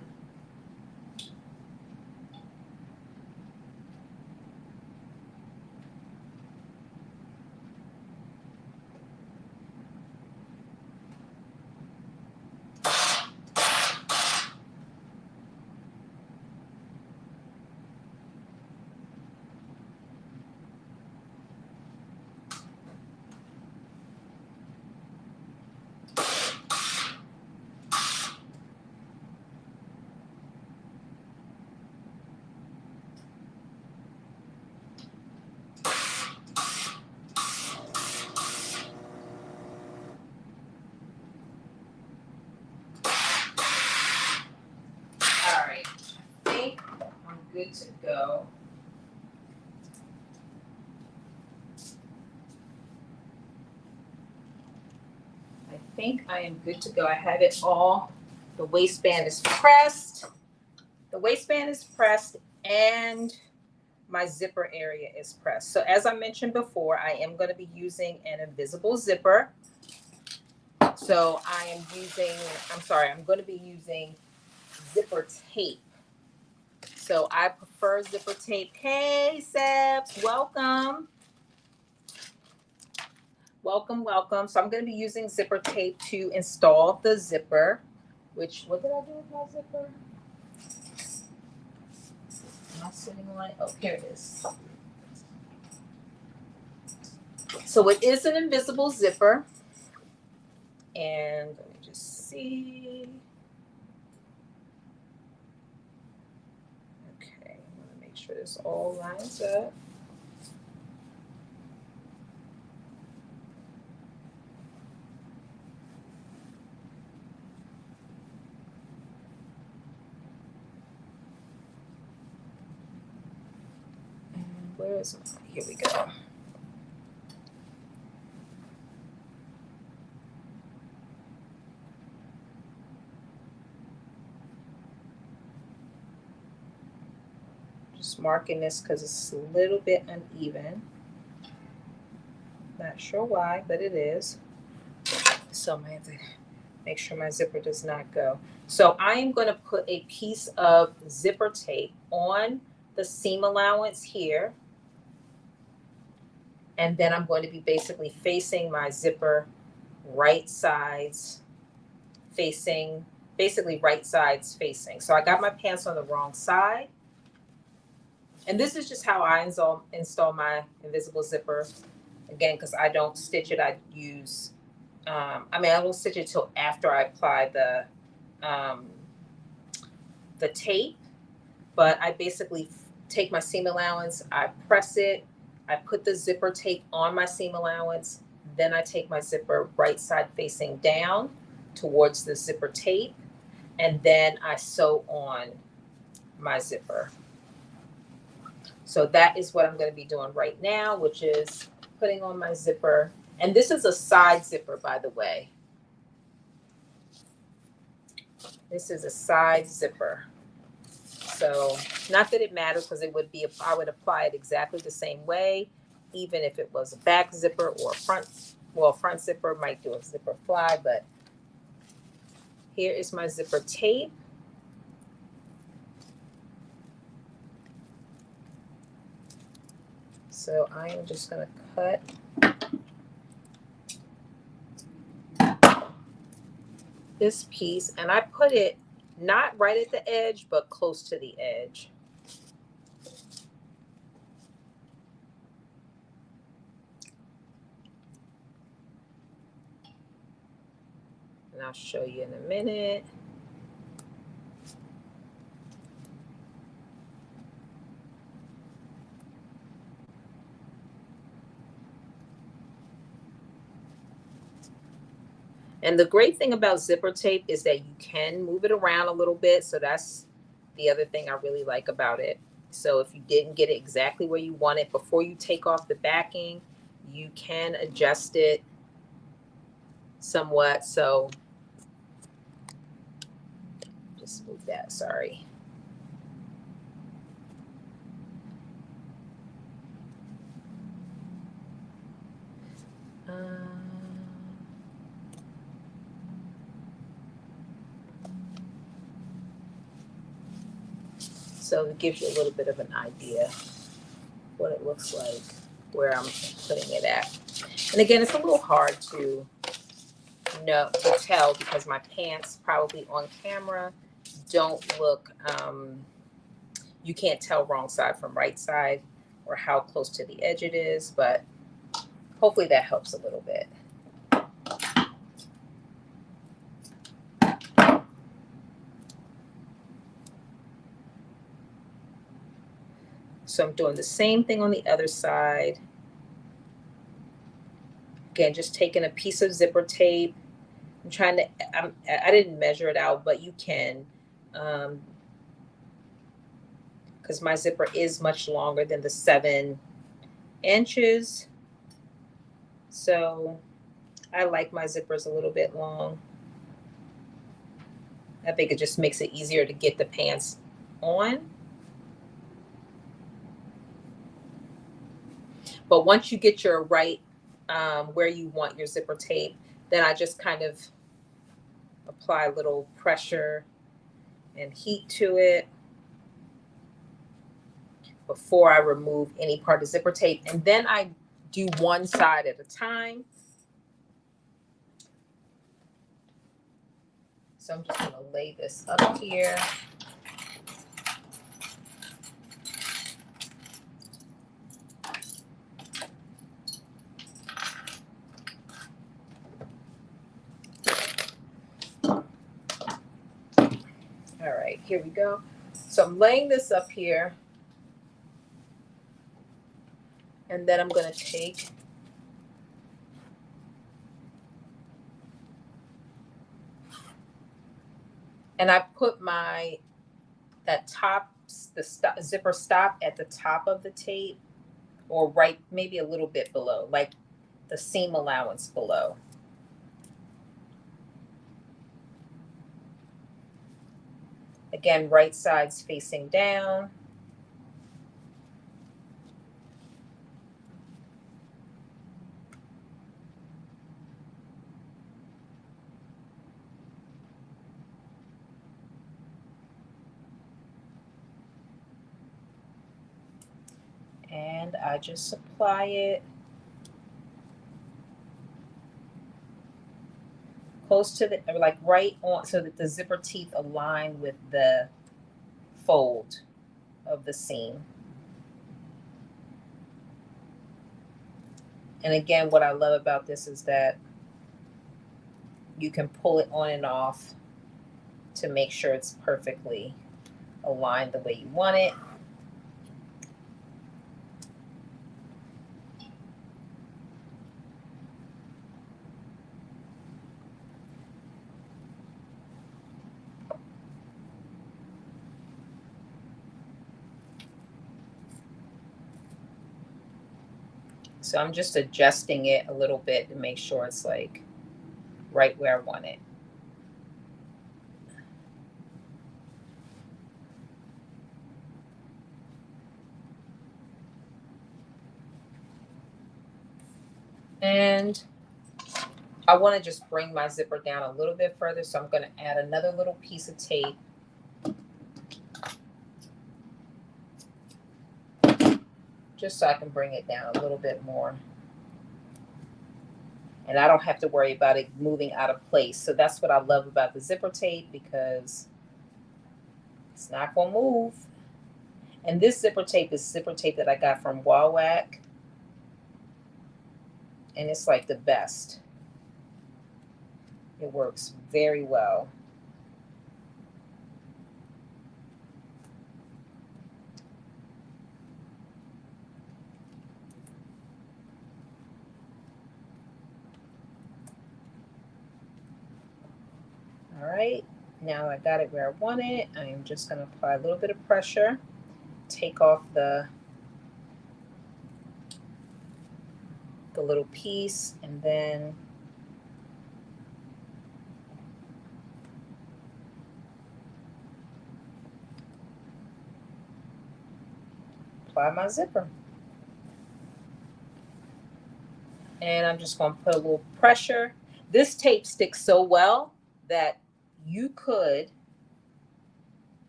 All right, I think I'm good to go. I think I am good to go. I have it all. The waistband is pressed. The waistband is pressed and my zipper area is pressed. So as I mentioned before, I am going to be using an invisible zipper. So I'm going to be using zipper tape. So I prefer zipper tape. Hey, Sebs, welcome. Welcome, welcome. So I'm going to be using zipper tape to install the zipper, which, what did I do with my zipper? Am I sitting on it? Oh, here it is. So it is an invisible zipper. And let me just see. Okay, I want to make sure this all lines up. And where is my, here we go. Just marking this because it's a little bit uneven. Not sure why, but it is. So I'm going to have to Make sure my zipper does not go. So I am going to put a piece of zipper tape on the seam allowance here. And then I'm going to be basically facing my zipper right sides facing, basically right sides facing. So I got my pants on the wrong side. And this is just how I install my invisible zipper. Again, because I don't stitch it, I use, I don't stitch it till after I apply the tape. But I basically take my seam allowance, I press it, I put the zipper tape on my seam allowance, then I take my zipper right side facing down towards the zipper tape, and then I sew on my zipper. So that is what I'm going to be doing right now, which is putting on my zipper. And this is a side zipper, by the way. This is a side zipper. So not that it matters, because I would apply it exactly the same way, even if it was a back zipper or a front zipper might do a zipper fly, but here is my zipper tape. So I am just going to cut this piece, and I put it not right at the edge, but close to the edge. And I'll show you in a minute. And the great thing about zipper tape is that you can move it around a little bit. So that's the other thing I really like about it. So if you didn't get it exactly where you want it, before you take off the backing, you can adjust it somewhat. So just move that, sorry. So it gives you a little bit of an idea what it looks like, where I'm putting it at. And again, it's a little hard to tell, because my pants probably on camera don't look, you can't tell wrong side from right side or how close to the edge it is, but hopefully that helps a little bit. So I'm doing the same thing on the other side. Again, just taking a piece of zipper tape. I'm trying to, I didn't measure it out, but you can, because my zipper is much longer than the 7 inches. So I like my zippers a little bit long. I think it just makes it easier to get the pants on. But once you get your right, where you want your zipper tape, then I just kind of apply a little pressure and heat to it before I remove any part of zipper tape. And then I do one side at a time. So I'm just going to lay this up here. All right, here we go. So I'm laying this up here. And then I'm going to take and I put zipper stop at the top of the tape, or right, maybe a little bit below, like the seam allowance below. Again, right side's facing down. and I just apply it close to the, like right on, so that the zipper teeth align with the fold of the seam. And again, what I love about this is that you can pull it on and off to make sure it's perfectly aligned the way you want it. So I'm just adjusting it a little bit to make sure it's like right where I want it. And I want to just bring my zipper down a little bit further, so I'm going to add another little piece of tape. Just so I can bring it down a little bit more. And I don't have to worry about it moving out of place. So that's what I love about the zipper tape, because it's not going to move. And this zipper tape is zipper tape that I got from Waistband. And it's like the best. It works very well. All right, now I got it where I want it. I am just going to apply a little bit of pressure, take off the little piece, and then apply my zipper. And I'm just going to put a little pressure. This tape sticks so well that you could,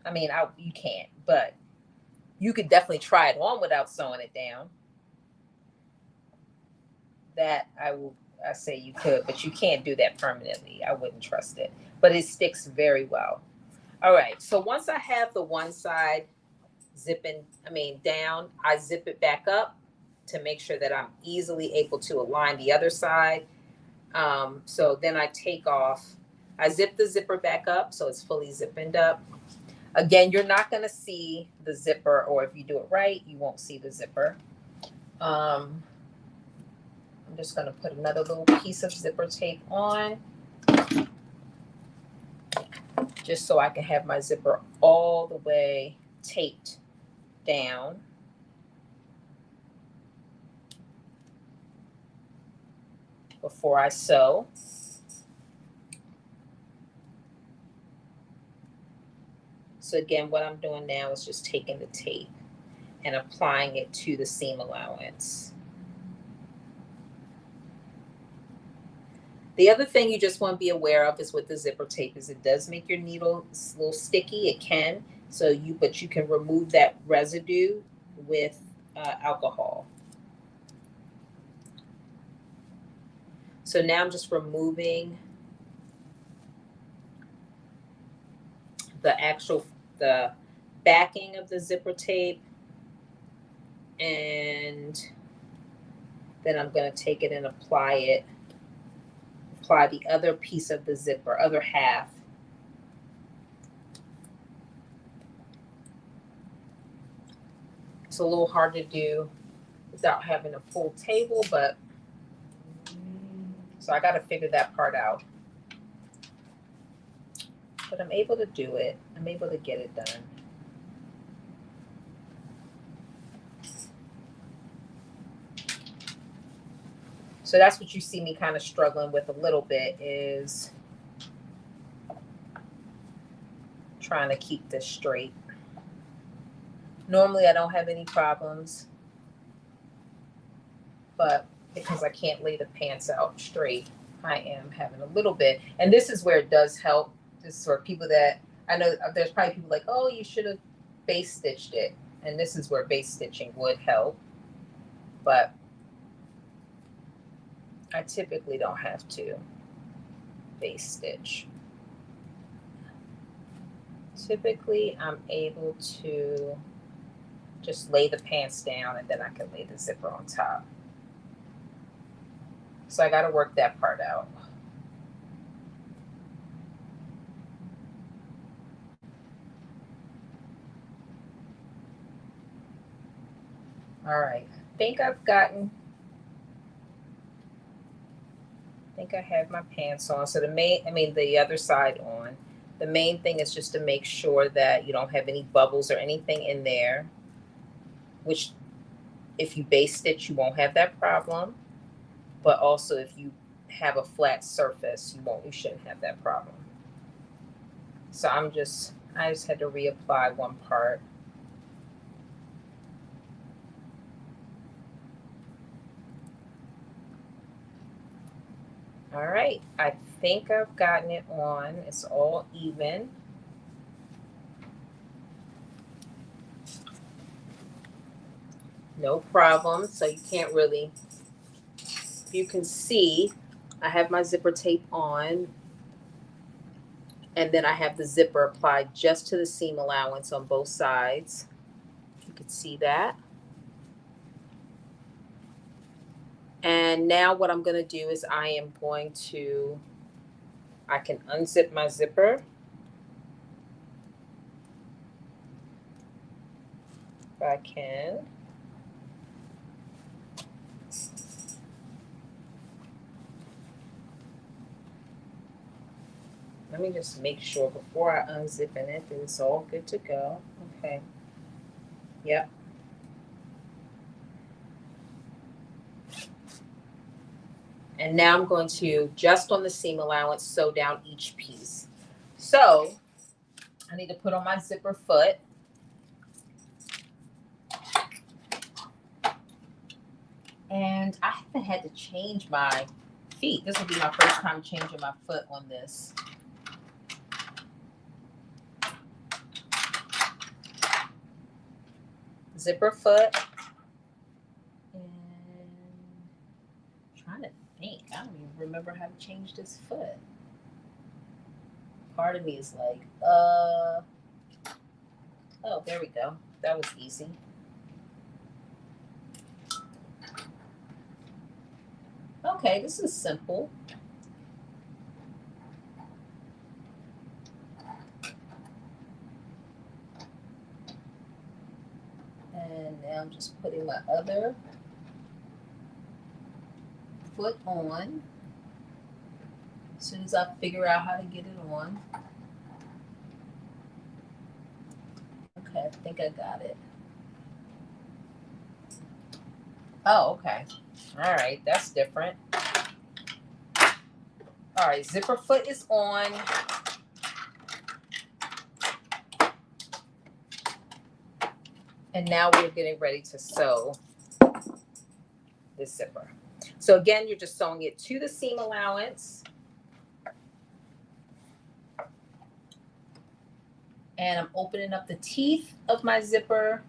I mean, you can't, but you could definitely try it on without sewing it down. That I say you could, but you can't do that permanently. I wouldn't trust it, but it sticks very well. All right, so once I have the one side down, I zip it back up to make sure that I'm easily able to align the other side. So then I zip the zipper back up so it's fully zipped up. Again, you're not going to see the zipper, or if you do it right, you won't see the zipper. I'm just going to put another little piece of zipper tape on, just so I can have my zipper all the way taped down. Before I sew. So again, what I'm doing now is just taking the tape and applying it to the seam allowance. The other thing you just want to be aware of is with the zipper tape is it does make your needle a little sticky. It can, but you can remove that residue with alcohol. So now I'm just removing the backing of the zipper tape, and then I'm going to take it and apply the other piece of the zipper, other half. It's a little hard to do without having a full table, but so I got to figure that part out. But I'm able to do it. I'm able to get it done. So that's what you see me kind of struggling with a little bit, is trying to keep this straight. Normally I don't have any problems, but because I can't lay the pants out straight, I am having a little bit. And this is where it does help. This is for people that, I know there's probably people like, oh, you should have base stitched it. And this is where base stitching would help. but I typically don't have to base stitch. Typically, I'm able to just lay the pants down and then I can lay the zipper on top. So I got to work that part out. All right, I think I have my pants on. So the other side on. The main thing is just to make sure that you don't have any bubbles or anything in there, which if you base stitch, you won't have that problem. But also if you have a flat surface, you shouldn't have that problem. So I just had to reapply one part. All right, I think I've gotten it on. It's all even. No problem. So you can't really, you can see I have my zipper tape on, and then I have the zipper applied just to the seam allowance on both sides. You can see that. And now what I'm going to do is I can unzip my zipper. If I can. Let me just make sure before I unzip it that it's all good to go. Okay. Yep. And now I'm going to, just on the seam allowance, sew down each piece. So I need to put on my zipper foot. And I haven't had to change my feet. This will be my first time changing my foot on this. Zipper foot. And I'm trying to think. I don't even remember how to change this foot. Part of me is like, oh, there we go. That was easy. Okay, this is simple. And now I'm just putting my other foot on. As soon as I figure out how to get it on. Okay, I think I got it. Oh, okay. All right, that's different. All right, zipper foot is on. And now we're getting ready to sew this zipper. So again, you're just sewing it to the seam allowance. And I'm opening up the teeth of my zipper.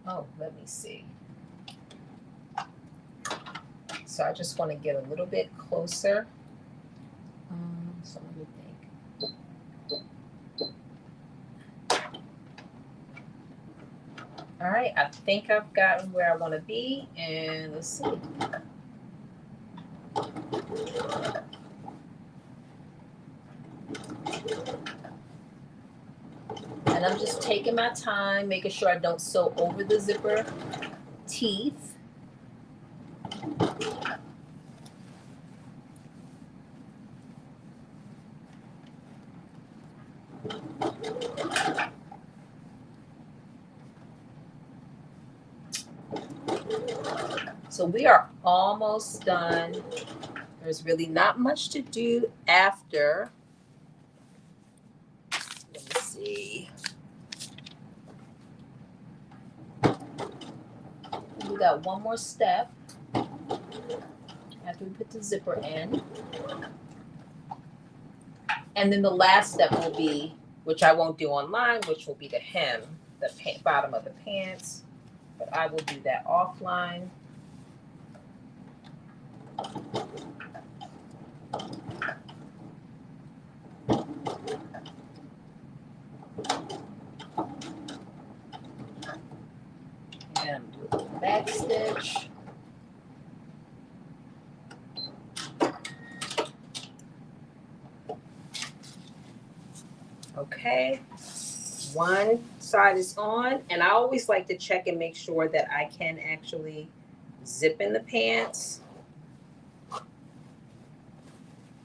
Oh, let me see. So I just want to get a little bit closer. So let me think. All right, I think I've gotten where I want to be, and let's see. And I'm just taking my time, making sure I don't sew over the zipper teeth. So we are almost done. There's really not much to do after. Let me see. We got one more step. I have after we put the zipper in. And then the last step will be, which I won't do online, which will be the hem, the bottom of the pants. But I will do that offline. And do a back stitch. Okay, one side is on, and I always like to check and make sure that I can actually zip in the pants.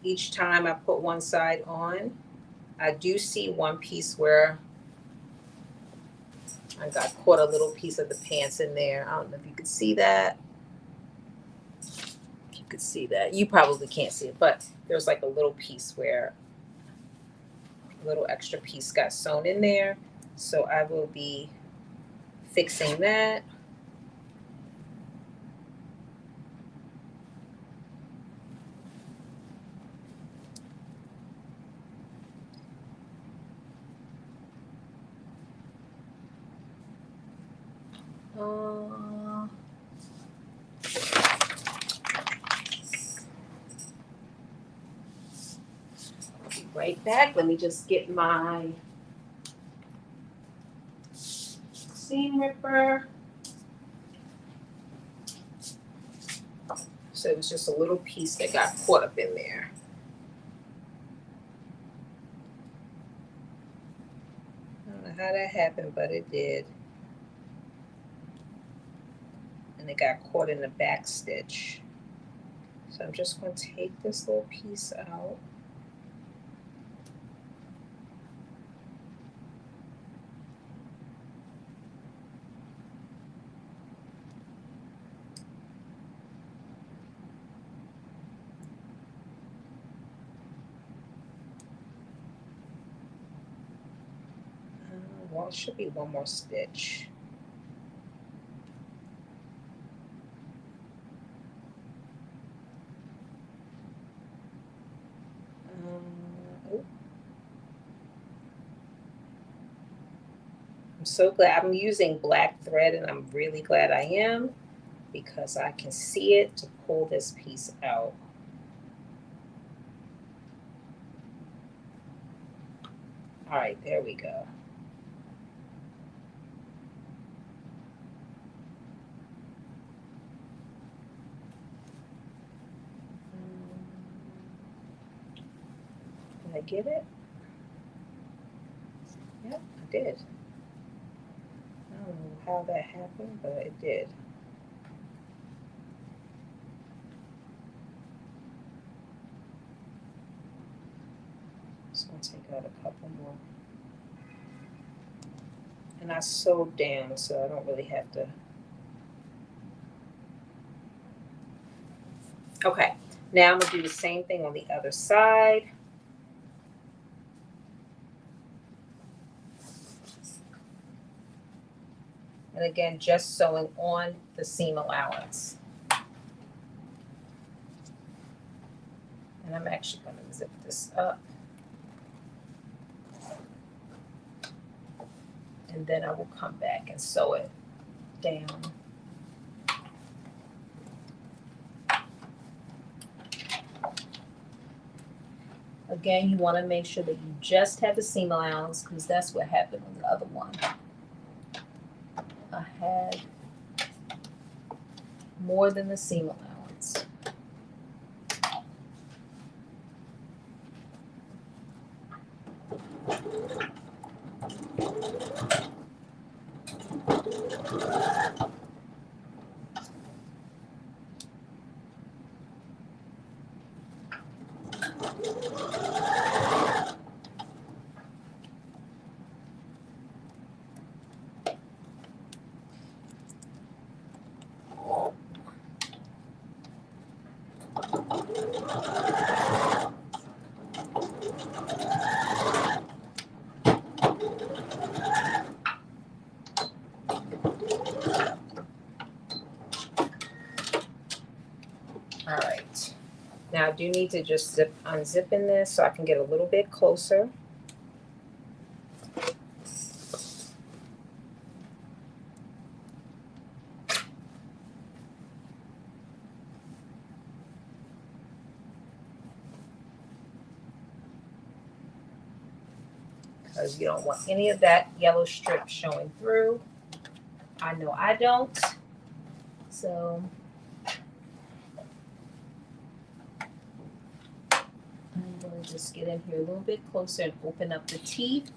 Each time I put one side on, I do see one piece where I got caught a little piece of the pants in there. I don't know if you could see that. If you could see that, you probably can't see it, but there's like a little piece where a little extra piece got sewn in there. So I will be fixing that. Be right back. Let me just get my seam ripper. So it was just a little piece that got caught up in there. I don't know how that happened, but it did. And it got caught in the back stitch. So I'm just going to take this little piece out. Well, it should be one more stitch. I'm so glad I'm using black thread, and I'm really glad I am, because I can see it to pull this piece out. All right, there we go. Did I get it? Yep, I did. I don't know how that happened, but it did. Just gonna take out a couple more. And I sewed down, so I don't really have to. Okay, now I'm gonna do the same thing on the other side. And again, just sewing on the seam allowance. And I'm actually going to zip this up. And then I will come back and sew it down. Again, you want to make sure that you just have the seam allowance, because that's what happened on the other one. I had more than the seam allowance. Now I do need to just unzip in this so I can get a little bit closer. Because you don't want any of that yellow strip showing through. I know I don't. So I'm going to just get in here a little bit closer and open up the teeth.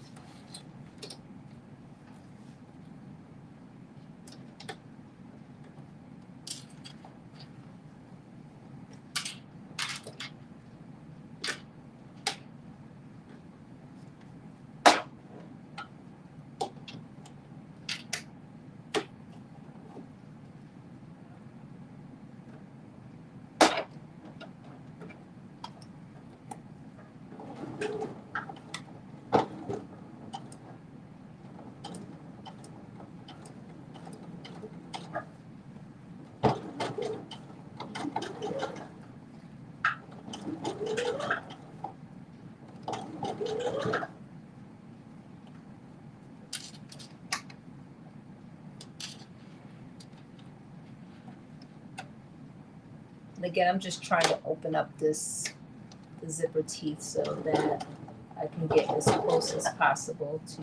And again, I'm just trying to open up the zipper teeth so that I can get as close as possible to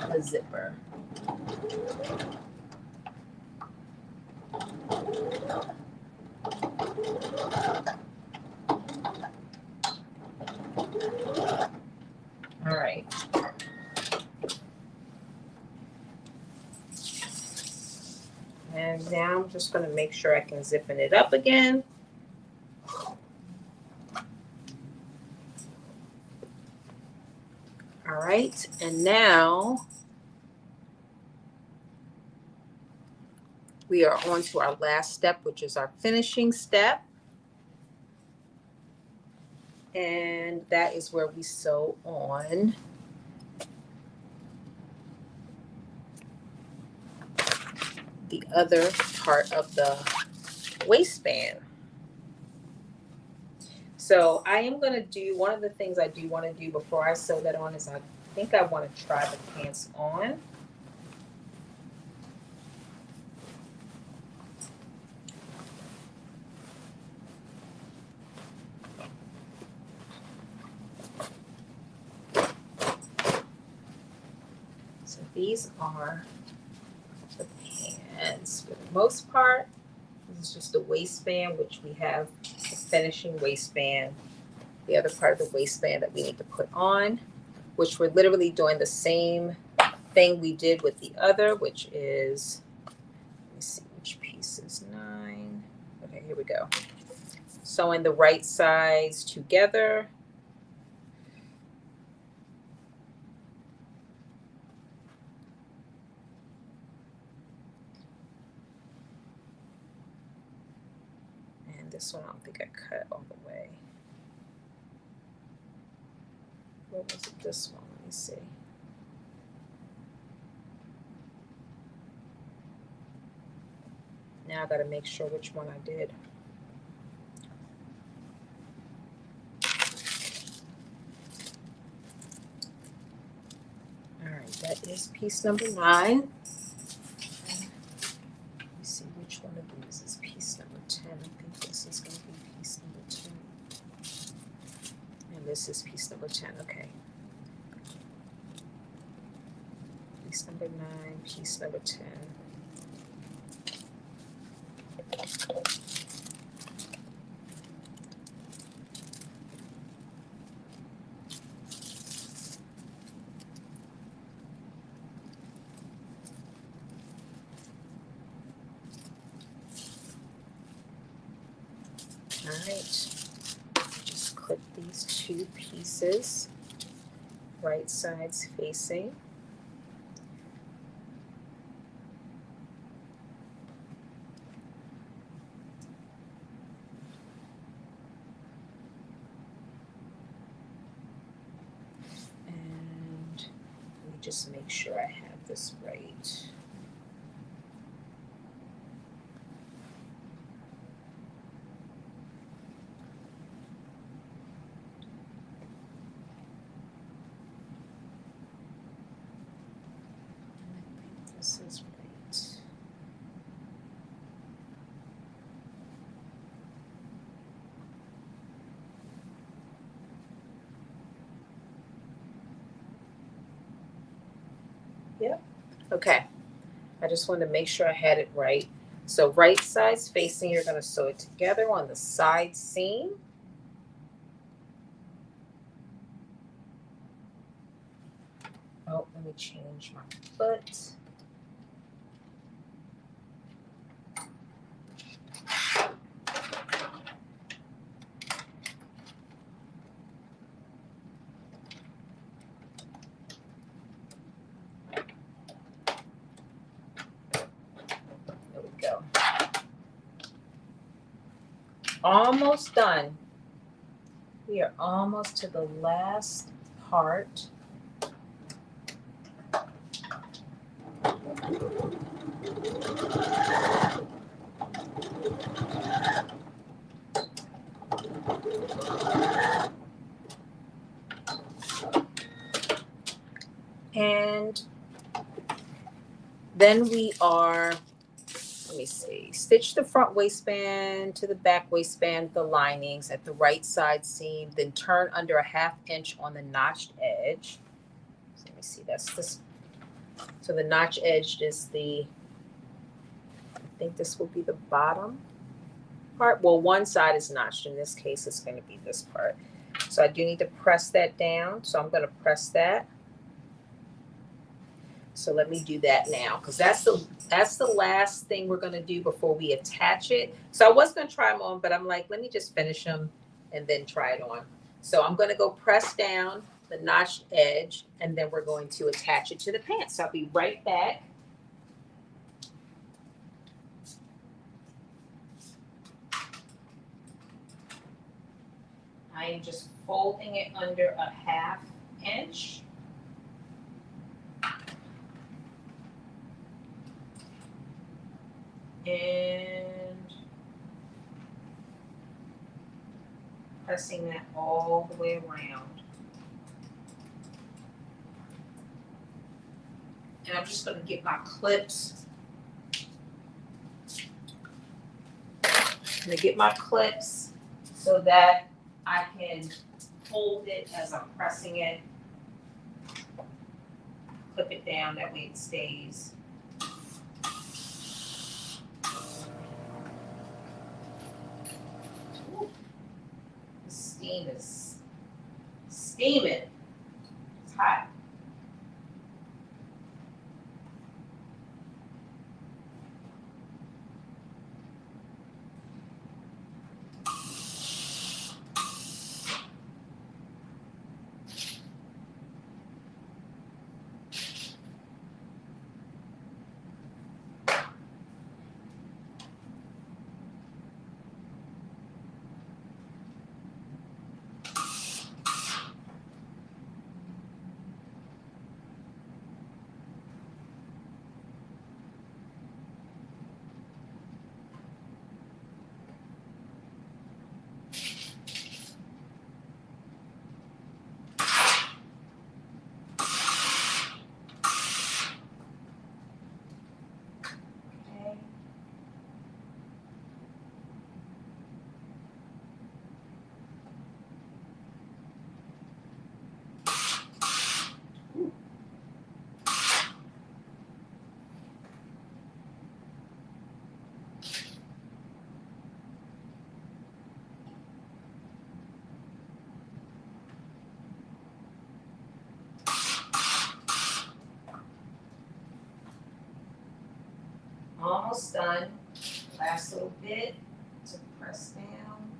the zipper. All right. And now I'm just going to make sure I can zip it up again. All right, and now we are on to our last step, which is our finishing step. And that is where we sew on the other part of the waistband. So I am going to do, one of the things I do want to do before I sew that on is I think I want to try the pants on. So these are the pants for the most part. This is just the waistband, which we have the finishing waistband. The other part of the waistband that we need to put on, which we're literally doing the same thing we did with the other, which is, let me see which piece is 9. Okay, here we go. Sewing the right sides together. And this one, I don't think I cut all the way. What was it, this one? Let me see. Now I got to make sure which one I did. All right, that is piece number 9. Let me see which one of these is piece number 10. I think this is going to be piece number 10. And this is piece number 10. Okay. Piece number 9, piece number 10. All right, just clip these 2 pieces, right sides facing. And let me just make sure I have this right. This is right. Yep. Okay. I just wanted to make sure I had it right. So right side's facing, you're going to sew it together on the side seam. Oh, let me change my foot. There we go. Almost done. We are almost to the last part. And then we are, let me see, stitch the front waistband to the back waistband, the linings at the right side seam, then turn under a 1/2 inch on the notched edge. So let me see, that's this. So the notch edge is the, I think this will be the bottom part. Well, one side is notched. In this case, it's going to be this part. So I do need to press that down. So I'm going to press that. So let me do that now, because that's the last thing we're going to do before we attach it. So I was going to try them on, but I'm like, let me just finish them and then try it on. So I'm going to go press down the notched edge, and then we're going to attach it to the pants. So I'll be right back. I am just folding it under a 1/2 inch. And pressing that all the way around. And I'm just going to get my clips. I'm going to get my clips so that I can hold it as I'm pressing it. Clip it down, that way it stays. Ooh, the steam is steaming. It's hot. Almost done. Last little bit to press down.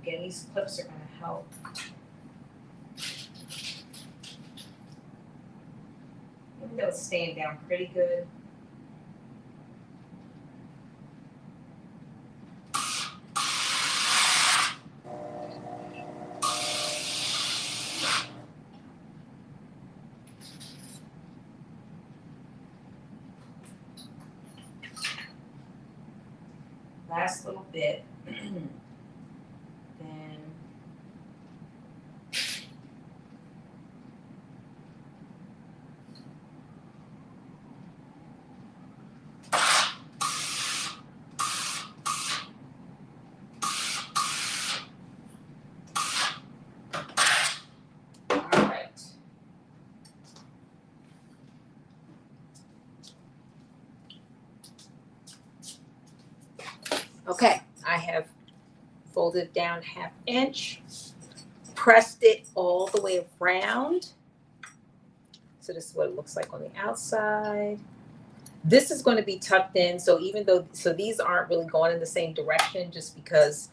Again, these clips are going to help. I think they'll stand down pretty good. last little bit. Then all right. Okay, I have folded down 1/2 inch, pressed it all the way around. So this is what it looks like on the outside. This is going to be tucked in, so even though, so these aren't really going in the same direction just because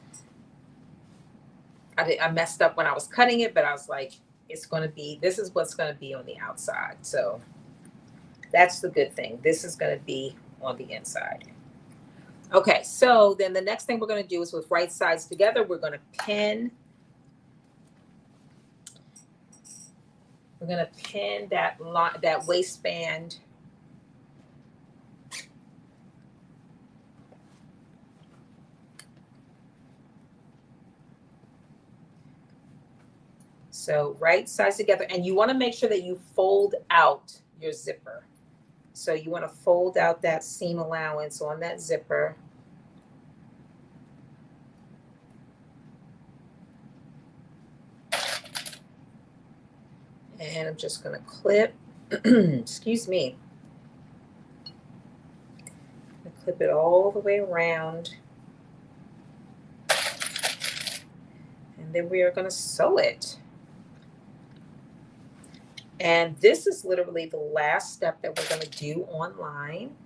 I messed up when I was cutting it, but I was like, it's going to be, this is what's going to be on the outside. So that's the good thing. This is going to be on the inside. Okay, so then the next thing we're going to do is with right sides together, we're going to pin. We're going to pin that waistband so right sides together, and you want to make sure that you fold out your zipper. So you want to fold out that seam allowance on that zipper. And I'm just going to clip, excuse me, clip it all the way around. And then we are going to sew it. And this is literally the last step that we're going to do online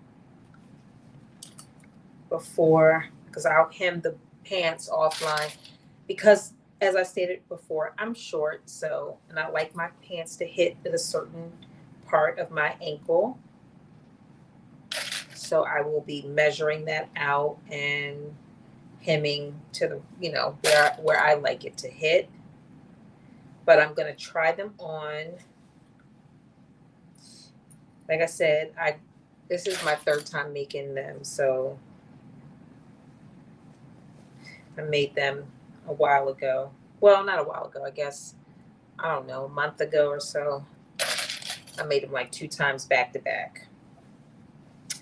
before, because I'll hem the pants offline, because as I stated before, I'm short, so, and I like my pants to hit at a certain part of my ankle. So I will be measuring that out and hemming to the, you know, where I like it to hit. But I'm going to try them on. Like I said, this is my 3rd time making them, so I made them a while ago. Well, not a while ago, I guess, I don't know, a month ago or so. I made them like 2 times back to back,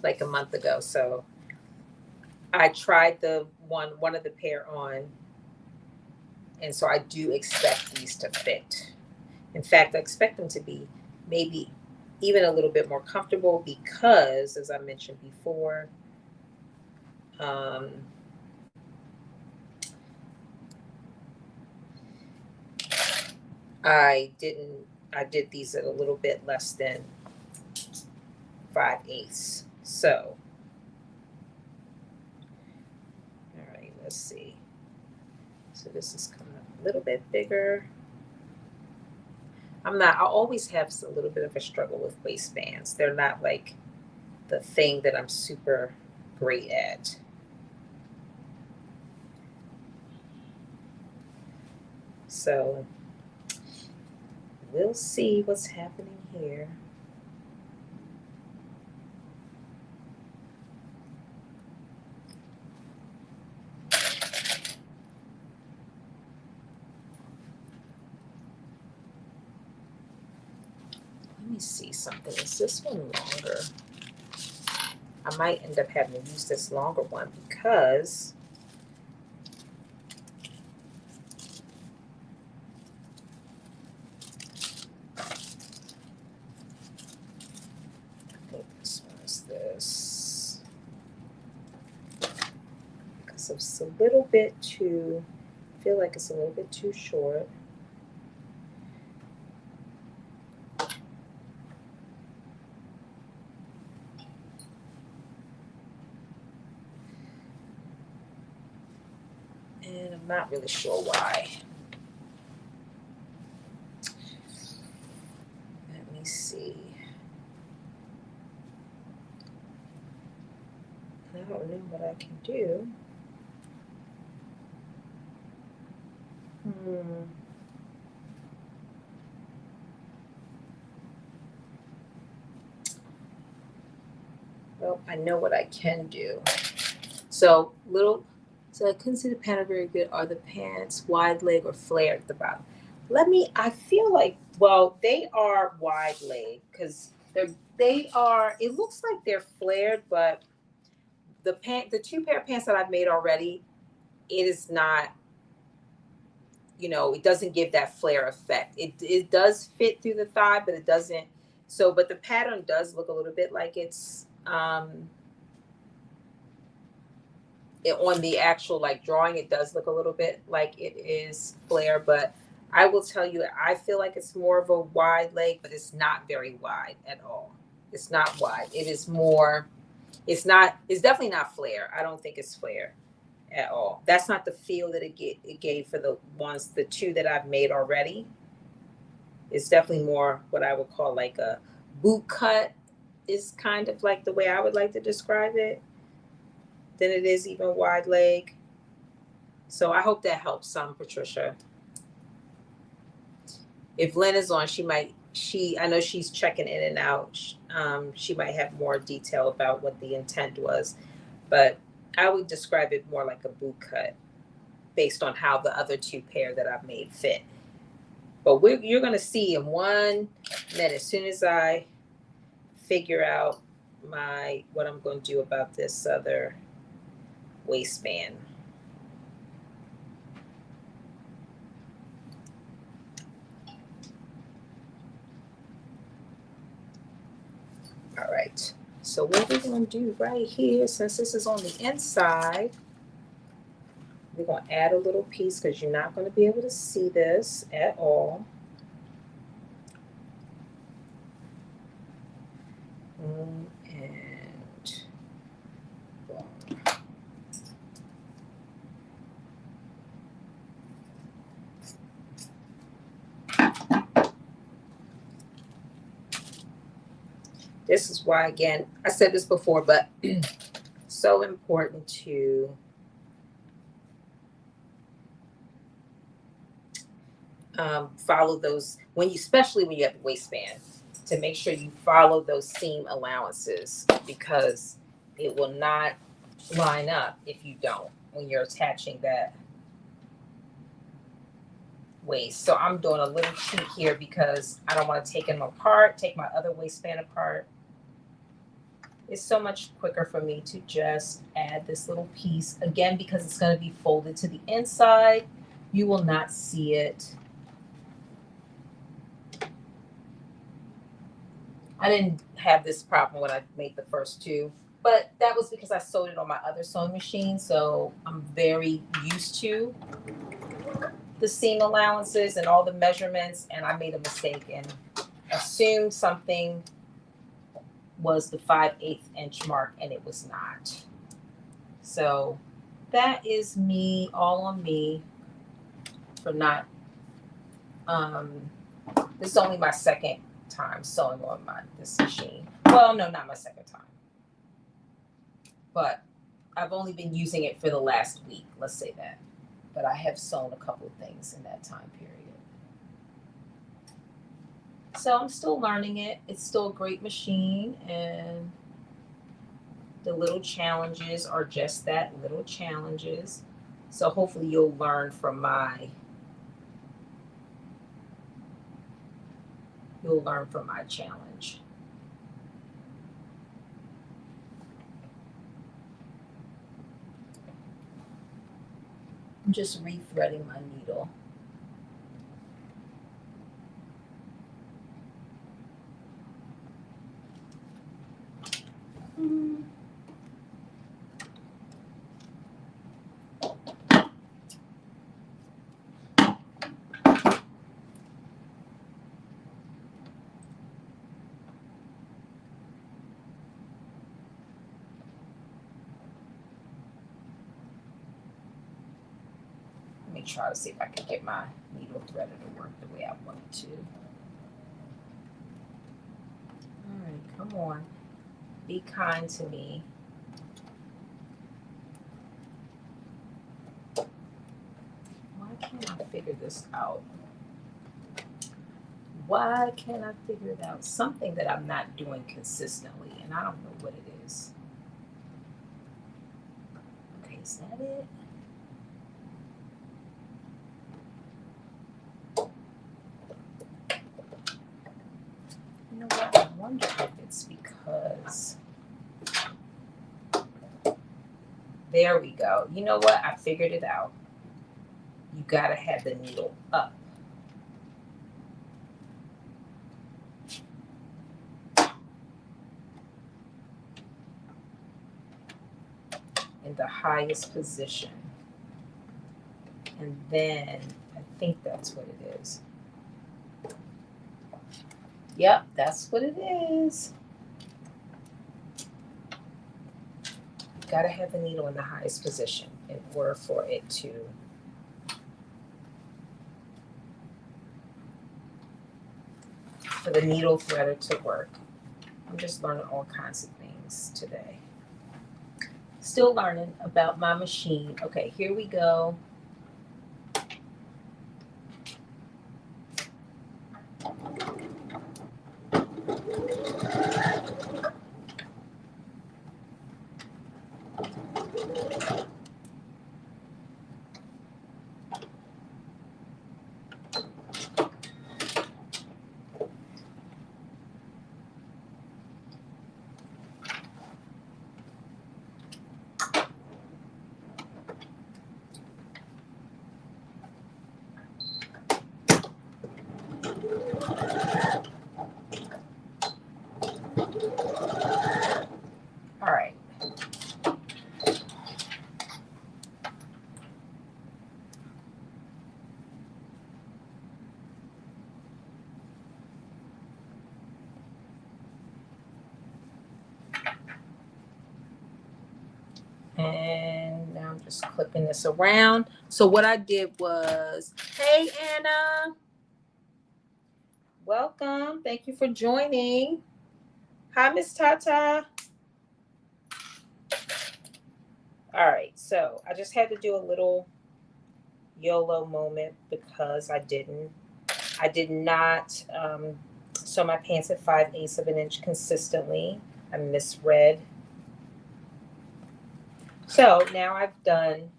like a month ago. So I tried the one of the pair on, and so I do expect these to fit. In fact, I expect them to be maybe even a little bit more comfortable because, as I mentioned before, I did these at a little bit less than 5/8. So, all right, let's see. So this is coming up a little bit bigger. I always have a little bit of a struggle with waistbands. They're not like the thing that I'm super great at. So we'll see what's happening here. Let me see something. Is this one longer? I might end up having to use this longer one because I think this one is this. Because it's a little bit too, I feel like it's a little bit too short. And I'm not really sure why. Let me see. I don't know what I can do. Well, I know what I can do. So so I couldn't see the pattern very good. Are the pants wide leg or flared at the bottom? I feel like, well, they are wide leg because they are, it looks like they're flared, but the two pair of pants that I've made already, it is not, it doesn't give that flare effect. It does fit through the thigh, but it doesn't. So, but the pattern does look a little bit like it's, on the actual like drawing, it does look a little bit like it is flare, but I will tell you, I feel like it's more of a wide leg, but it's not very wide at all. It's not wide. It is more, it's definitely not flare. I don't think it's flare at all. That's not the feel that it gave for the two that I've made already. It's definitely more what I would call like a boot cut, is kind of like the way I would like to describe it, than it is even wide leg. So I hope that helps some, Patricia. If Lynn is on, I know she's checking in and out. She might have more detail about what the intent was, but I would describe it more like a boot cut based on how the other two pair that I've made fit. But you're going to see in 1 minute, as soon as I figure out what I'm going to do about this other waistband. All right. So what we're going to do right here, since this is on the inside, we're going to add a little piece because you're not going to be able to see this at all. And this is why, again, I said this before, but so important to follow those especially when you have a waistband, to make sure you follow those seam allowances, because it will not line up if you don't when you're attaching that waist. So I'm doing a little cheat here because I don't want to take them apart, take my other waistband apart. It's so much quicker for me to just add this little piece. Again, because it's going to be folded to the inside, you will not see it. I didn't have this problem when I made the first two, but that was because I sewed it on my other sewing machine. So I'm very used to the seam allowances and all the measurements, and I made a mistake and assumed something was the 5/8 inch mark, and it was not. So that is me, all on me, for not, this is only my second time sewing on this machine. Well, no, not my second time, but I've only been using it for the last week, let's say that. But I have sewn a couple of things in that time period. So I'm still learning it. It's still a great machine, and the little challenges are just that, little challenges. So hopefully you'll learn from my challenge. I'm just rethreading my needle. Let me try to see if I can get my needle threader to work the way I want it to. All right, come on. Be kind to me. Why can't I figure this out? Why can't I figure it out? Something that I'm not doing consistently, and I don't know what it is. Is that it? You know what? I wonder if it's because. There we go. You know what? I figured it out. You gotta have the needle up. In the highest position. And then I think that's what it is. Yep, that's what it is. Got to have the needle in the highest position in order for it to for the needle threader to work. I'm just learning all kinds of things today. Still learning about my machine. Okay, here we go. All right. And now I'm just clipping this around. So what I did was, hey, Anna. Welcome. Thank you for joining. Hi, Miss Tata. All right. So I just had to do a little YOLO moment because I did not sew my pants at 5/8 of an inch consistently. I misread. So now I've done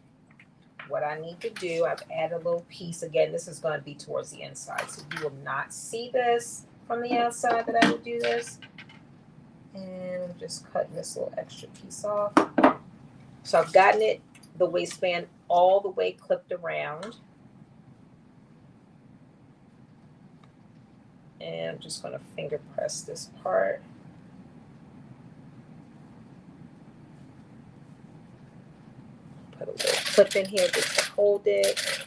what I need to do. I've added a little piece. Again, this is going to be towards the inside, so you will not see this from the outside that I would do this. And I'm just cutting this little extra piece off. So I've gotten it, the waistband, all the way clipped around. And I'm just going to finger press this part. Put a little clip in here just to hold it.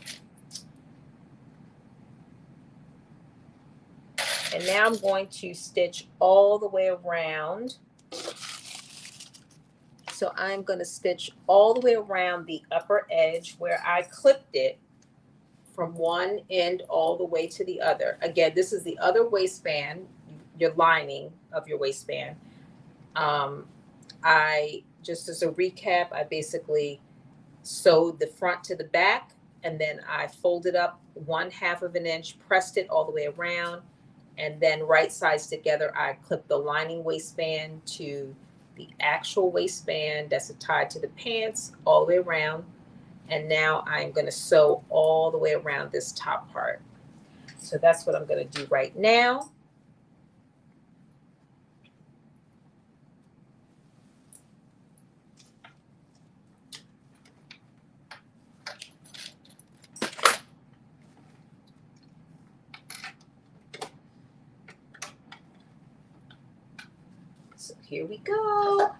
And now I'm going to stitch all the way around. So I'm going to stitch all the way around the upper edge where I clipped it from one end all the way to the other. Again, this is the other waistband, your lining of your waistband. I, just as a recap, I basically sewed the front to the back, and then I folded up 1/2 of an inch, pressed it all the way around, and then right sides together, I clipped the lining waistband to the actual waistband that's tied to the pants all the way around. And now I'm going to sew all the way around this top part. So that's what I'm going to do right now. So here we go.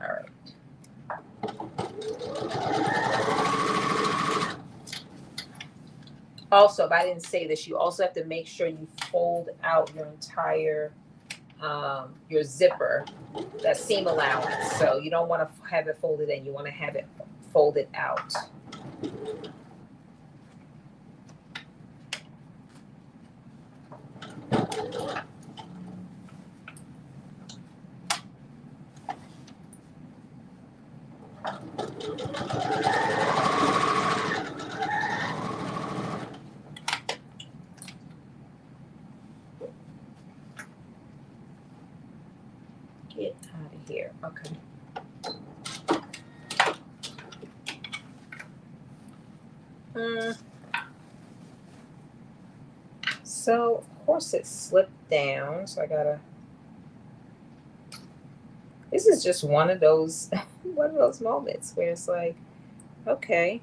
All right. Also, if I didn't say this, you also have to make sure you fold out your entire, your zipper, that seam allowance. So you don't want to have it folded in, you want to have it folded out. Get out of here. Okay. So of course it slipped down. So I gotta. This is just one of those moments where it's like, okay.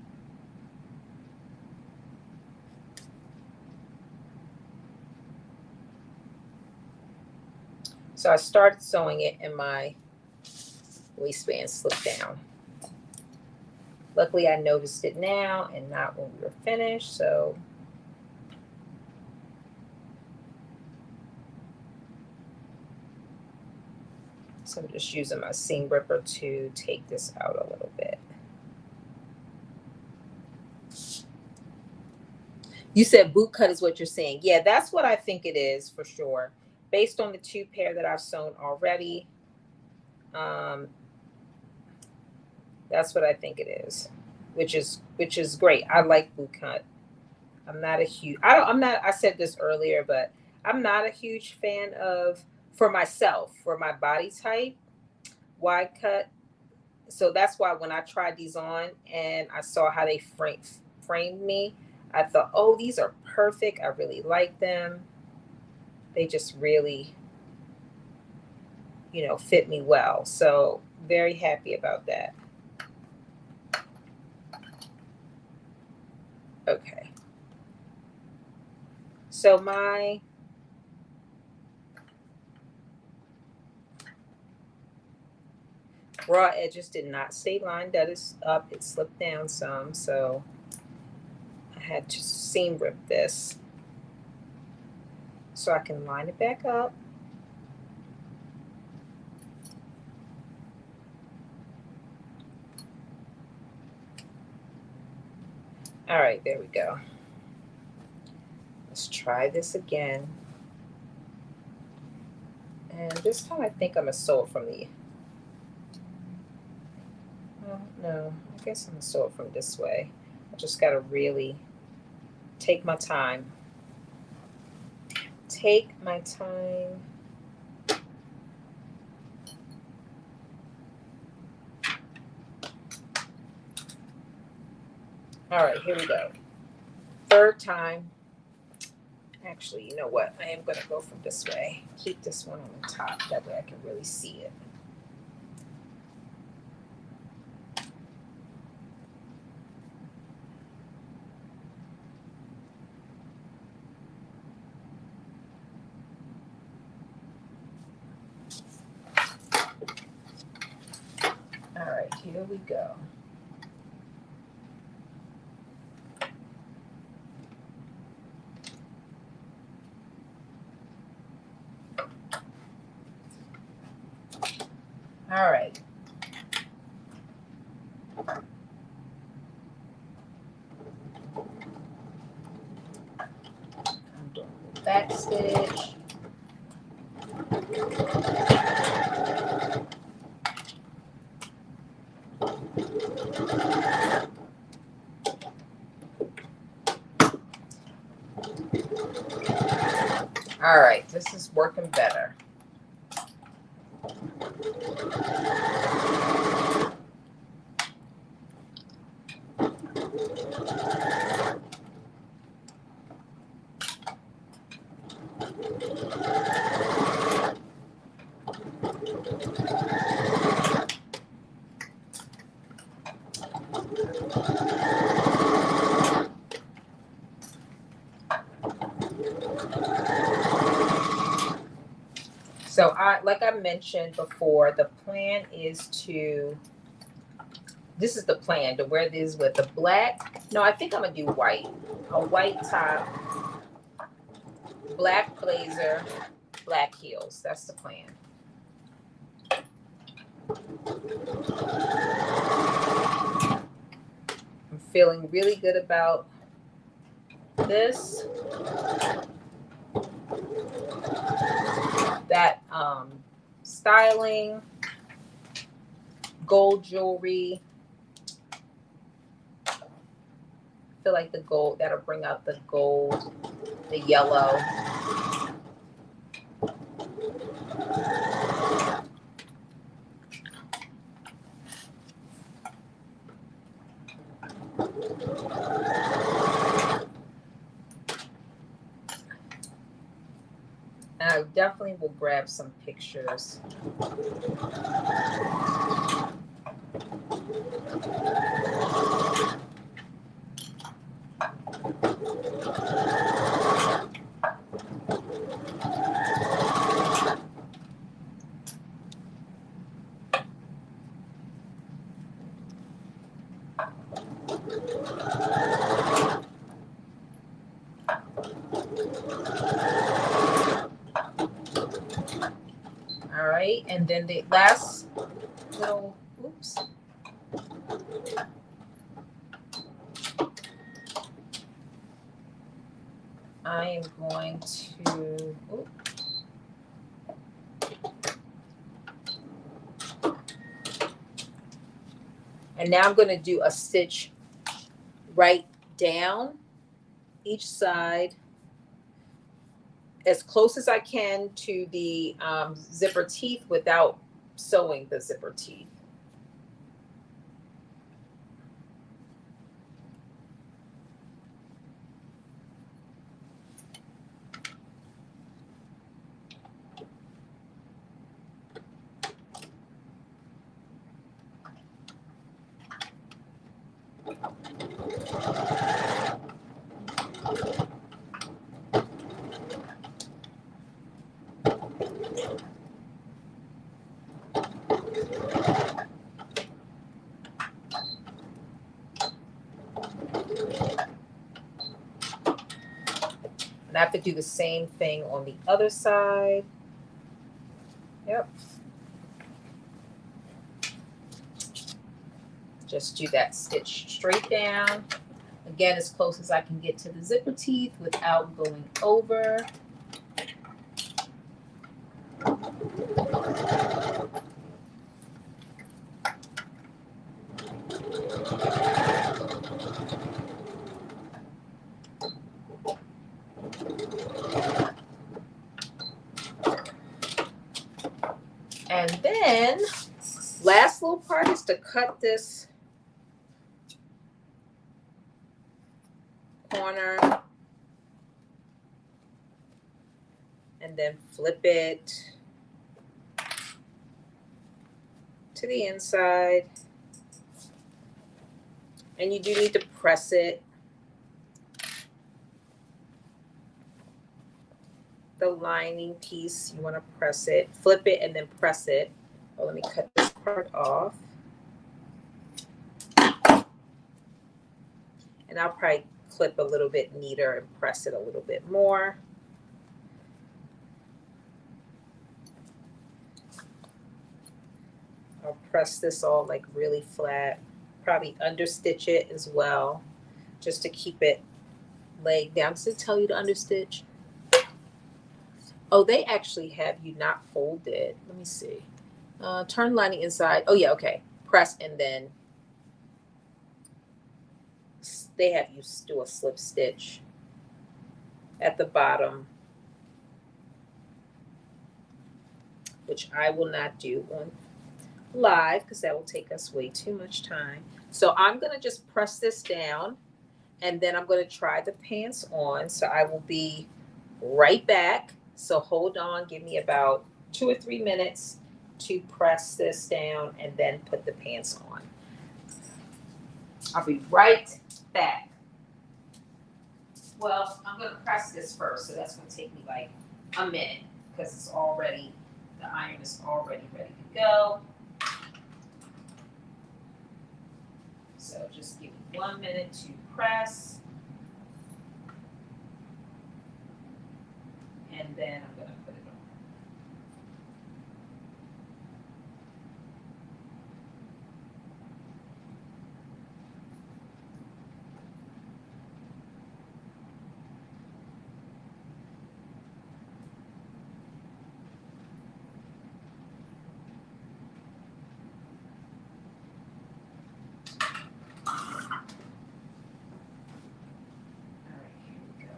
So I started sewing it and my waistband slipped down. Luckily I noticed it now and not when we were finished. So I'm just using my seam ripper to take this out a little bit. You said boot cut is what you're saying. Yeah, that's what I think it is for sure. Based on the 2 pair that I've sewn already, that's what I think it is, which is great. I like boot cut. I'm not a huge. I said this earlier, but I'm not a huge fan of, for myself, for my body type, wide cut. So that's why when I tried these on and I saw how they framed me, I thought, oh, these are perfect. I really like them. They just really, fit me well. So very happy about that. Okay. So my raw edges did not stay lined up. It slipped down some. So I had to seam rip this so I can line it back up. All right, there we go. Let's try this again. And this time I think I'm gonna sew it from the, oh, no, I guess I'm gonna sew it from this way. I just gotta really take my time. Take my time. All right, here we go. Third time. Actually, you know what? I am going to go from this way. Keep this one on the top. That way I can really see it. All right, here we go. All right. I'm doing the back stitch. All right, this is working better. So like I mentioned before, the plan is this is the plan, to wear these with the black. No, I think I'm gonna do white. A white top, black blazer, black heels. That's the plan. I'm feeling really good about this. That styling, gold jewelry. I feel like the gold, that'll bring out the gold, the yellow. I definitely will grab some pictures. All right, and then the last little, oops. I am going to, and now I'm going to do a stitch right down each side as close as I can to the zipper teeth without sewing the zipper teeth. And I have to do the same thing on the other side. Yep. Just do that stitch straight down. Again, as close as I can get to the zipper teeth without going over. And then last little part is to cut this corner and then flip it to the inside. And you do need to press it. The lining piece, you want to press it, flip it, and then press it. Oh, let me cut this part off. And I'll probably clip a little bit neater and press it a little bit more. I'll press this all like really flat. Probably understitch it as well, just to keep it laid down. Does it tell you to understitch? Oh, they actually have you not fold it. Let me see. Turn lining inside. Oh yeah, okay. Press and then they have you do a slip stitch at the bottom, which I will not do on live because that will take us way too much time. So I'm going to just press this down and then I'm going to try the pants on. So I will be right back. So hold on, give me about 2 or 3 minutes to press this down and then put the pants on. I'll be right back. Well, I'm going to press this first, so that's going to take me like a minute because it's already, the iron is already ready to go. So just give me 1 minute to press. And then I'm going to put it on. All right, here we go.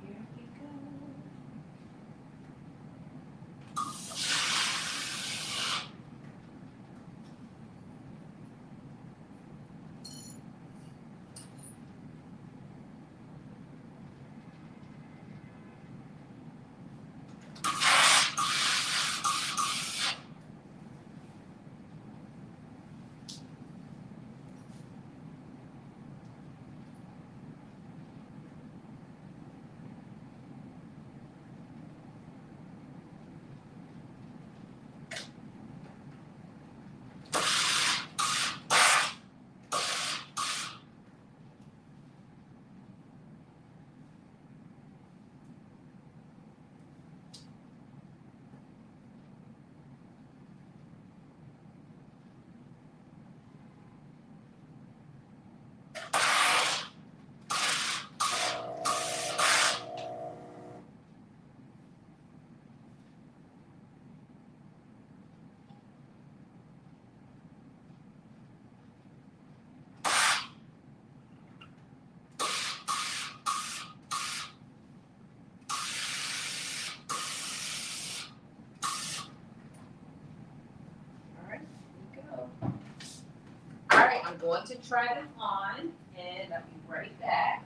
Here we go. going to try them on, and I'll be right back.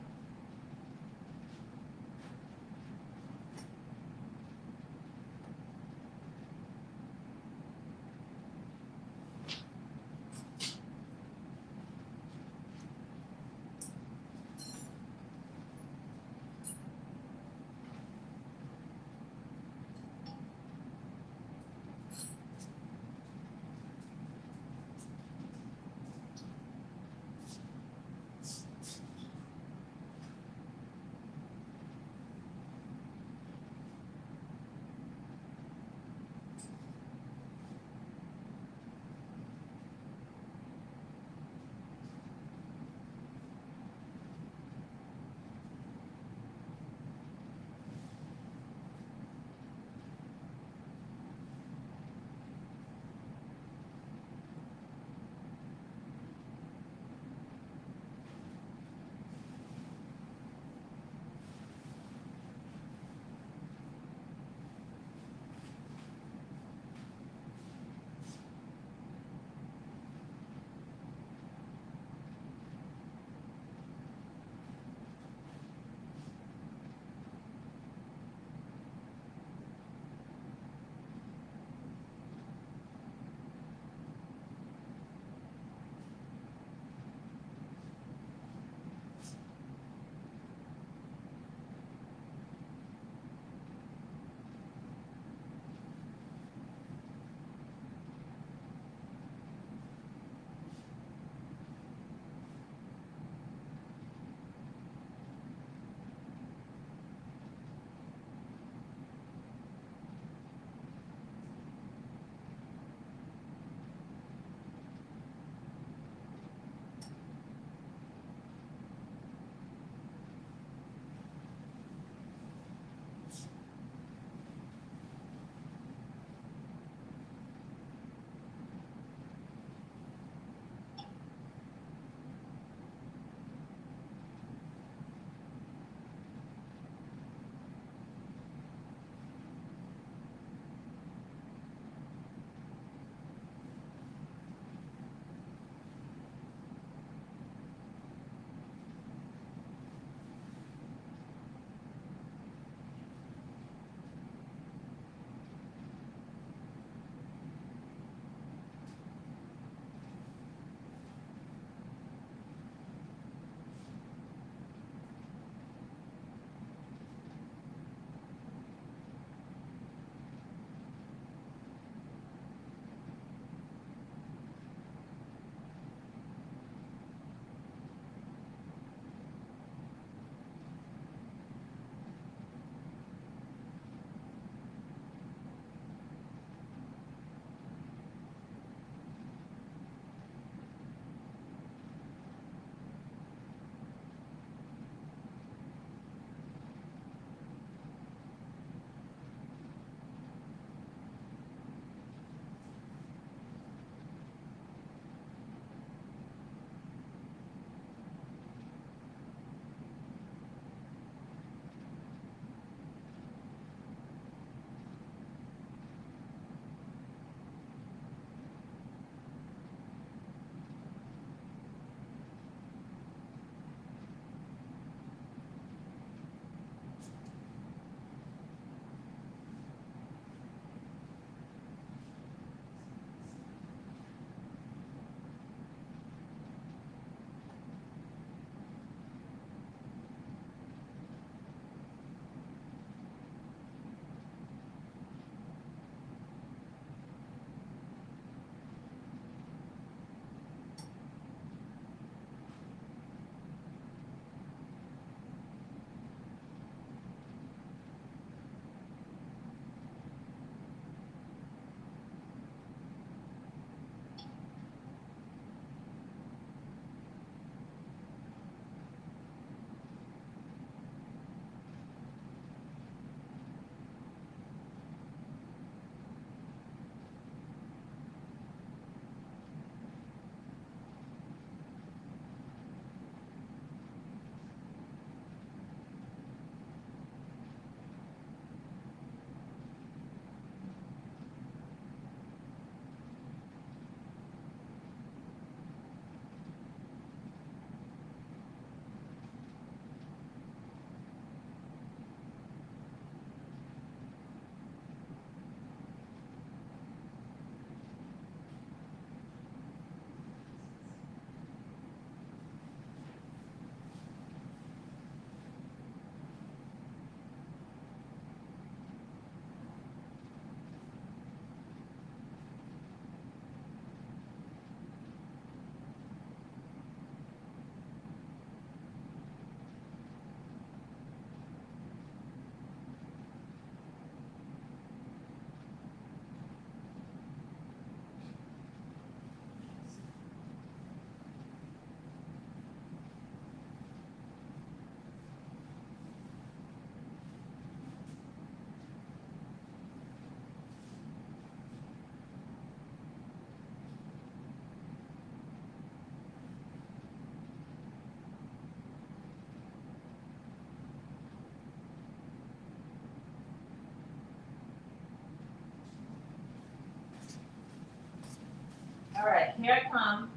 All right, here I come.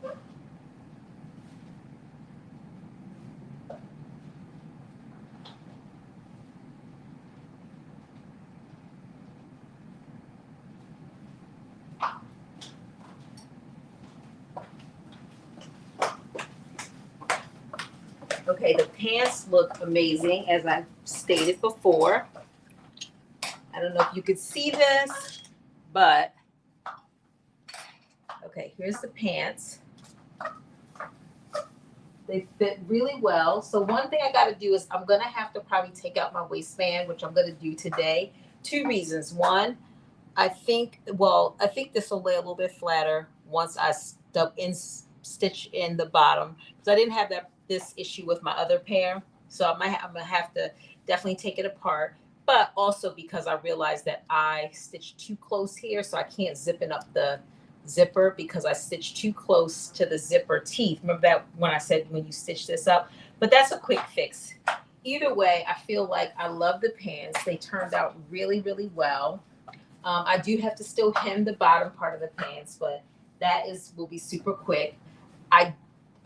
Okay, the pants look amazing, as I stated before. I don't know if you could see this, but okay, here's the pants. They fit really well. So one thing I got to do is I'm going to have to probably take out my waistband, which I'm going to do today. Two reasons. One, I think this will lay a little bit flatter once I stitch in the bottom, because I didn't have this issue with my other pair. So I'm gonna have to definitely take it apart. But also because I realized that I stitched too close here, so I can't zipping up the zipper because I stitched too close to the zipper teeth. Remember that when I said when you stitch this up? But that's a quick fix. Either way, I feel like I love the pants. They turned out really, really well. I do have to still hem the bottom part of the pants, but that will be super quick. I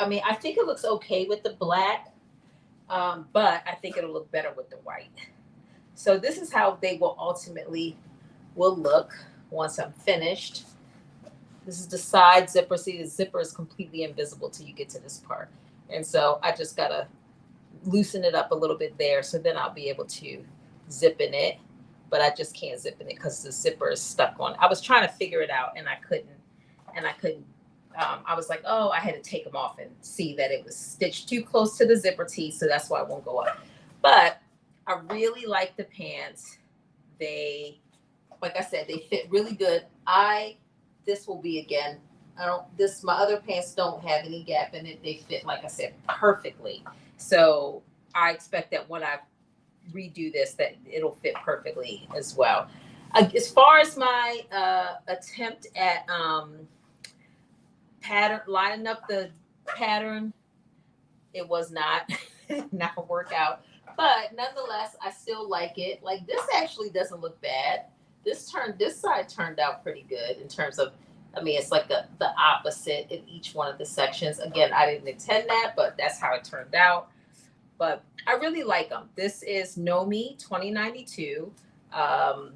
mean, I think it looks okay with the black, but I think it'll look better with the white. So this is how they will ultimately look once I'm finished. This is the side zipper. See, the zipper is completely invisible till you get to this part. And so I just gotta loosen it up a little bit there, so then I'll be able to zip in it. But I just can't zip in it because the zipper is stuck on. I was trying to figure it out and I couldn't. I was like, oh, I had to take them off and see that it was stitched too close to the zipper teeth, so that's why it won't go up. But I really like the pants. They, like I said, they fit really good. This will be again. My other pants don't have any gap in it. They fit, like I said, perfectly. So I expect that when I redo this, that it'll fit perfectly as well. As far as my attempt at lining up the pattern, it was not a workout, but nonetheless I still like it. Like, this actually doesn't look bad. This side turned out pretty good in terms of, I mean, it's like the opposite in each one of the sections. Again, I didn't intend that, but that's how it turned out. But I really like them. This is Nomi 2092. I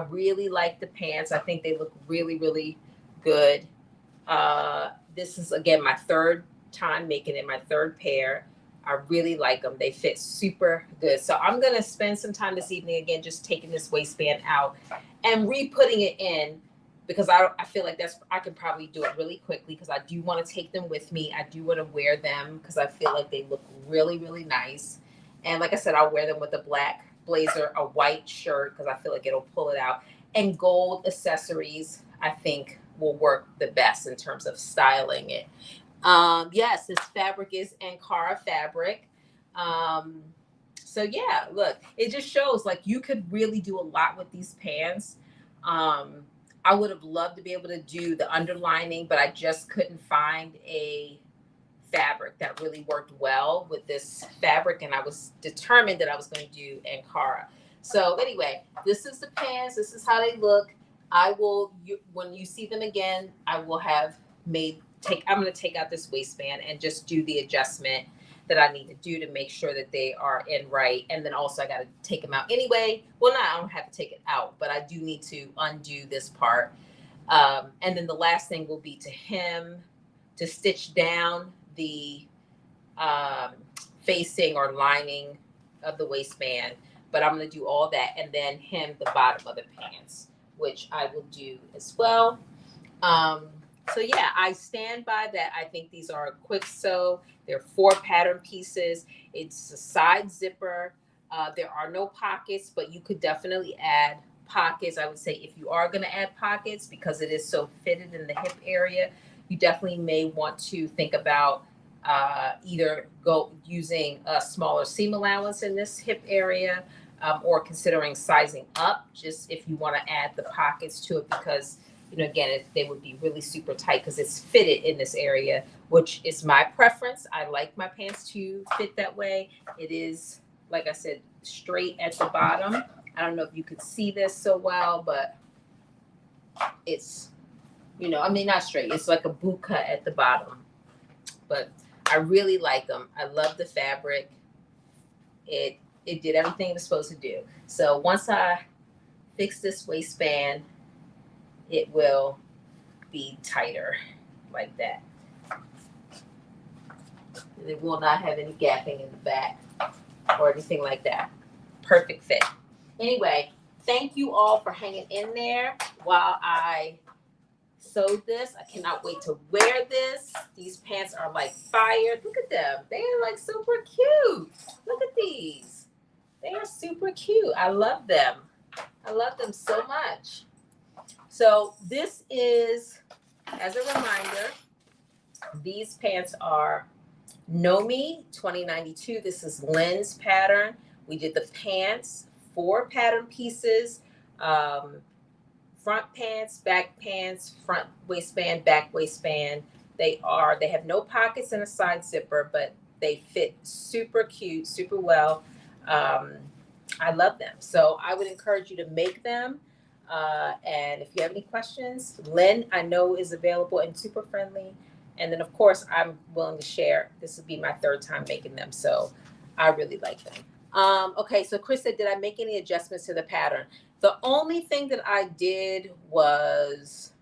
really like the pants. I think they look really, really good. This is, again, my third time making it, my third pair. I really like them. They fit super good. So I'm going to spend some time this evening, again, just taking this waistband out and re-putting it in, because I feel like I can probably do it really quickly, because I do want to take them with me. I do want to wear them because I feel like they look really, really nice. And like I said, I'll wear them with a black blazer, a white shirt, because I feel like it'll pull it out. And gold accessories, I think, will work the best in terms of styling it. Yes, this fabric is Ankara fabric. So yeah, look, it just shows like you could really do a lot with these pants. I would have loved to be able to do the underlining, but I just couldn't find a fabric that really worked well with this fabric, and I was determined that I was going to do Ankara. So anyway, this is the pants. This is how they look. When you see them again, I will have I'm going to take out this waistband and just do the adjustment that I need to do to make sure that they are in right. And then also I got to take them out anyway. Well, I don't have to take it out, but I do need to undo this part. And then the last thing will be to stitch down the facing or lining of the waistband. But I'm going to do all that and then hem the bottom of the pants, which I will do as well. So yeah, I stand by that. I think these are a quick sew. They're 4 pattern pieces. It's a side zipper. There are no pockets, but you could definitely add pockets. I would say if you are going to add pockets, because it is so fitted in the hip area, you definitely may want to think about either using a smaller seam allowance in this hip area, or considering sizing up just if you want to add the pockets to it, because again, they would be really super tight because it's fitted in this area, which is my preference. I like my pants to fit that way. It is, like I said, straight at the bottom. I don't know if you could see this so well, but it's You know, I mean, not straight. It's like a boot cut at the bottom. But I really like them. I love the fabric. It did everything it was supposed to do. So once I fix this waistband, it will be tighter like that. It will not have any gapping in the back or anything like that. Perfect fit. Anyway, thank you all for hanging in there while I sewed this. I cannot wait to wear this. These pants are like fire. Look at them. They are like super cute. Look at these. They are super cute. I love them. I love them so much. So this is, as a reminder, these pants are Nomi 2092. This is Lynn's pattern. We did the pants, 4 pattern pieces, front pants, back pants, front waistband, back waistband. They have no pockets and a side zipper, but they fit super cute, super well. I love them. So I would encourage you to make them. And if you have any questions, Lynn, I know, is available and super friendly. And then, of course, I'm willing to share. This would be my 3rd time making them, so I really like them. Okay, so Chris said, did I make any adjustments to the pattern? The only thing that I did was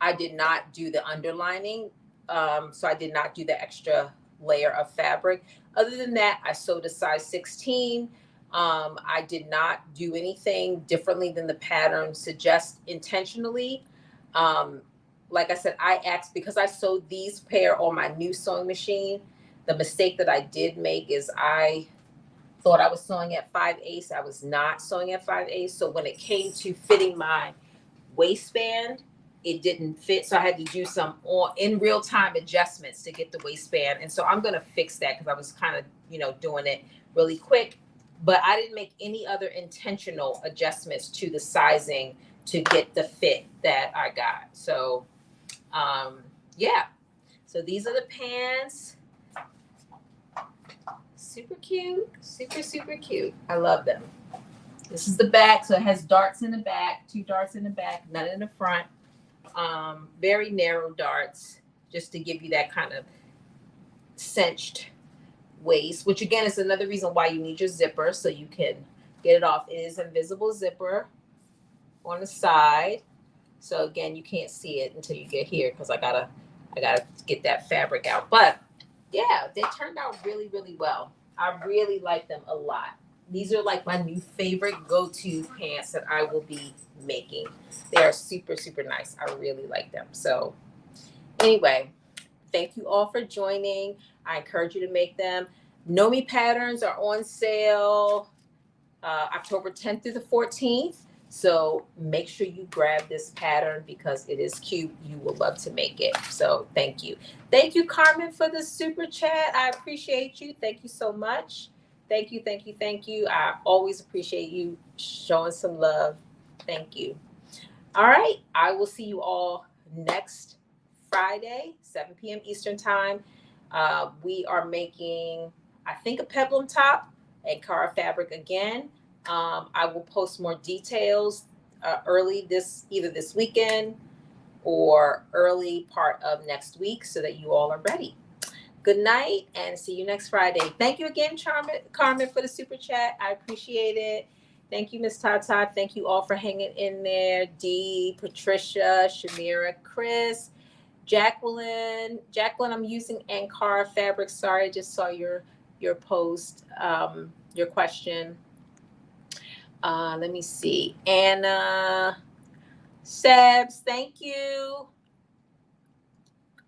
I did not do the underlining. So I did not do the extra layer of fabric. Other than that, I sewed a size 16. I did not do anything differently than the pattern suggests intentionally. Like I said, I asked, because I sewed these pair on my new sewing machine. The mistake that I did make is I thought I was sewing at 5/8. I was not sewing at 5/8. So when it came to fitting my waistband, it didn't fit. So I had to do some in real time adjustments to get the waistband. And so I'm going to fix that because I was kind of, doing it really quick. But I didn't make any other intentional adjustments to the sizing to get the fit that I got. So, yeah. So these are the pants. Super cute. Super, super cute. I love them. This is the back. So it has darts in the back, 2 darts in the back, none in the front. Very narrow darts, just to give you that kind of cinched waist, which again is another reason why you need your zipper, so you can get it off. It is invisible zipper on the side. So again, you can't see it until you get here because I gotta get that fabric out. But yeah, they turned out really, really well. I really like them a lot. These are like my new favorite go-to pants that I will be making. They are super, super nice. I really like them. So anyway, thank you all for joining. I encourage you to make them. Nomi patterns are on sale October 10th through the 14th. So make sure you grab this pattern because it is cute. You will love to make it. So thank you. Thank you, Carmen, for the super chat. I appreciate you. Thank you so much. Thank you, thank you, thank you. I always appreciate you showing some love. Thank you. All right. I will see you all next Friday, 7 p.m. Eastern time. We are making, I think, a peplum top, Ankara fabric again. I will post more details either this weekend or early part of next week so that you all are ready. Good night and see you next Friday. Thank you again, Carmen, for the super chat. I appreciate it. Thank you, Miss Tata. Thank you all for hanging in there. Dee, Patricia, Shamira, Chris, Jacqueline. Jacqueline, I'm using Ankara fabric. Sorry, I just saw your post, your question. Let me see. Anna, Sebs, thank you.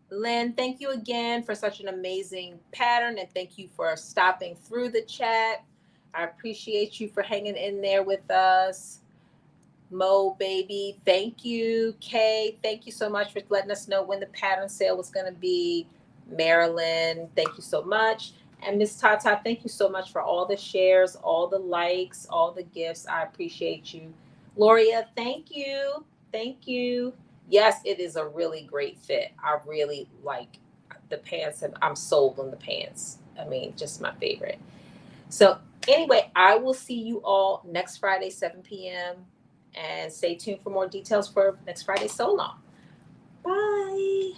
Lynn, thank you again for such an amazing pattern, and thank you for stopping through the chat. I appreciate you for hanging in there with us. Mo, baby, thank you. Kay, thank you so much for letting us know when the pattern sale was going to be. Marilyn, thank you so much. And Miss Tata, thank you so much for all the shares, all the likes, all the gifts. I appreciate you. Gloria, thank you. Thank you. Yes, it is a really great fit. I really like the pants, and I'm sold on the pants. I mean, just my favorite. So anyway, I will see you all next Friday, 7 p.m. And stay tuned for more details for next Friday's sew along. Bye.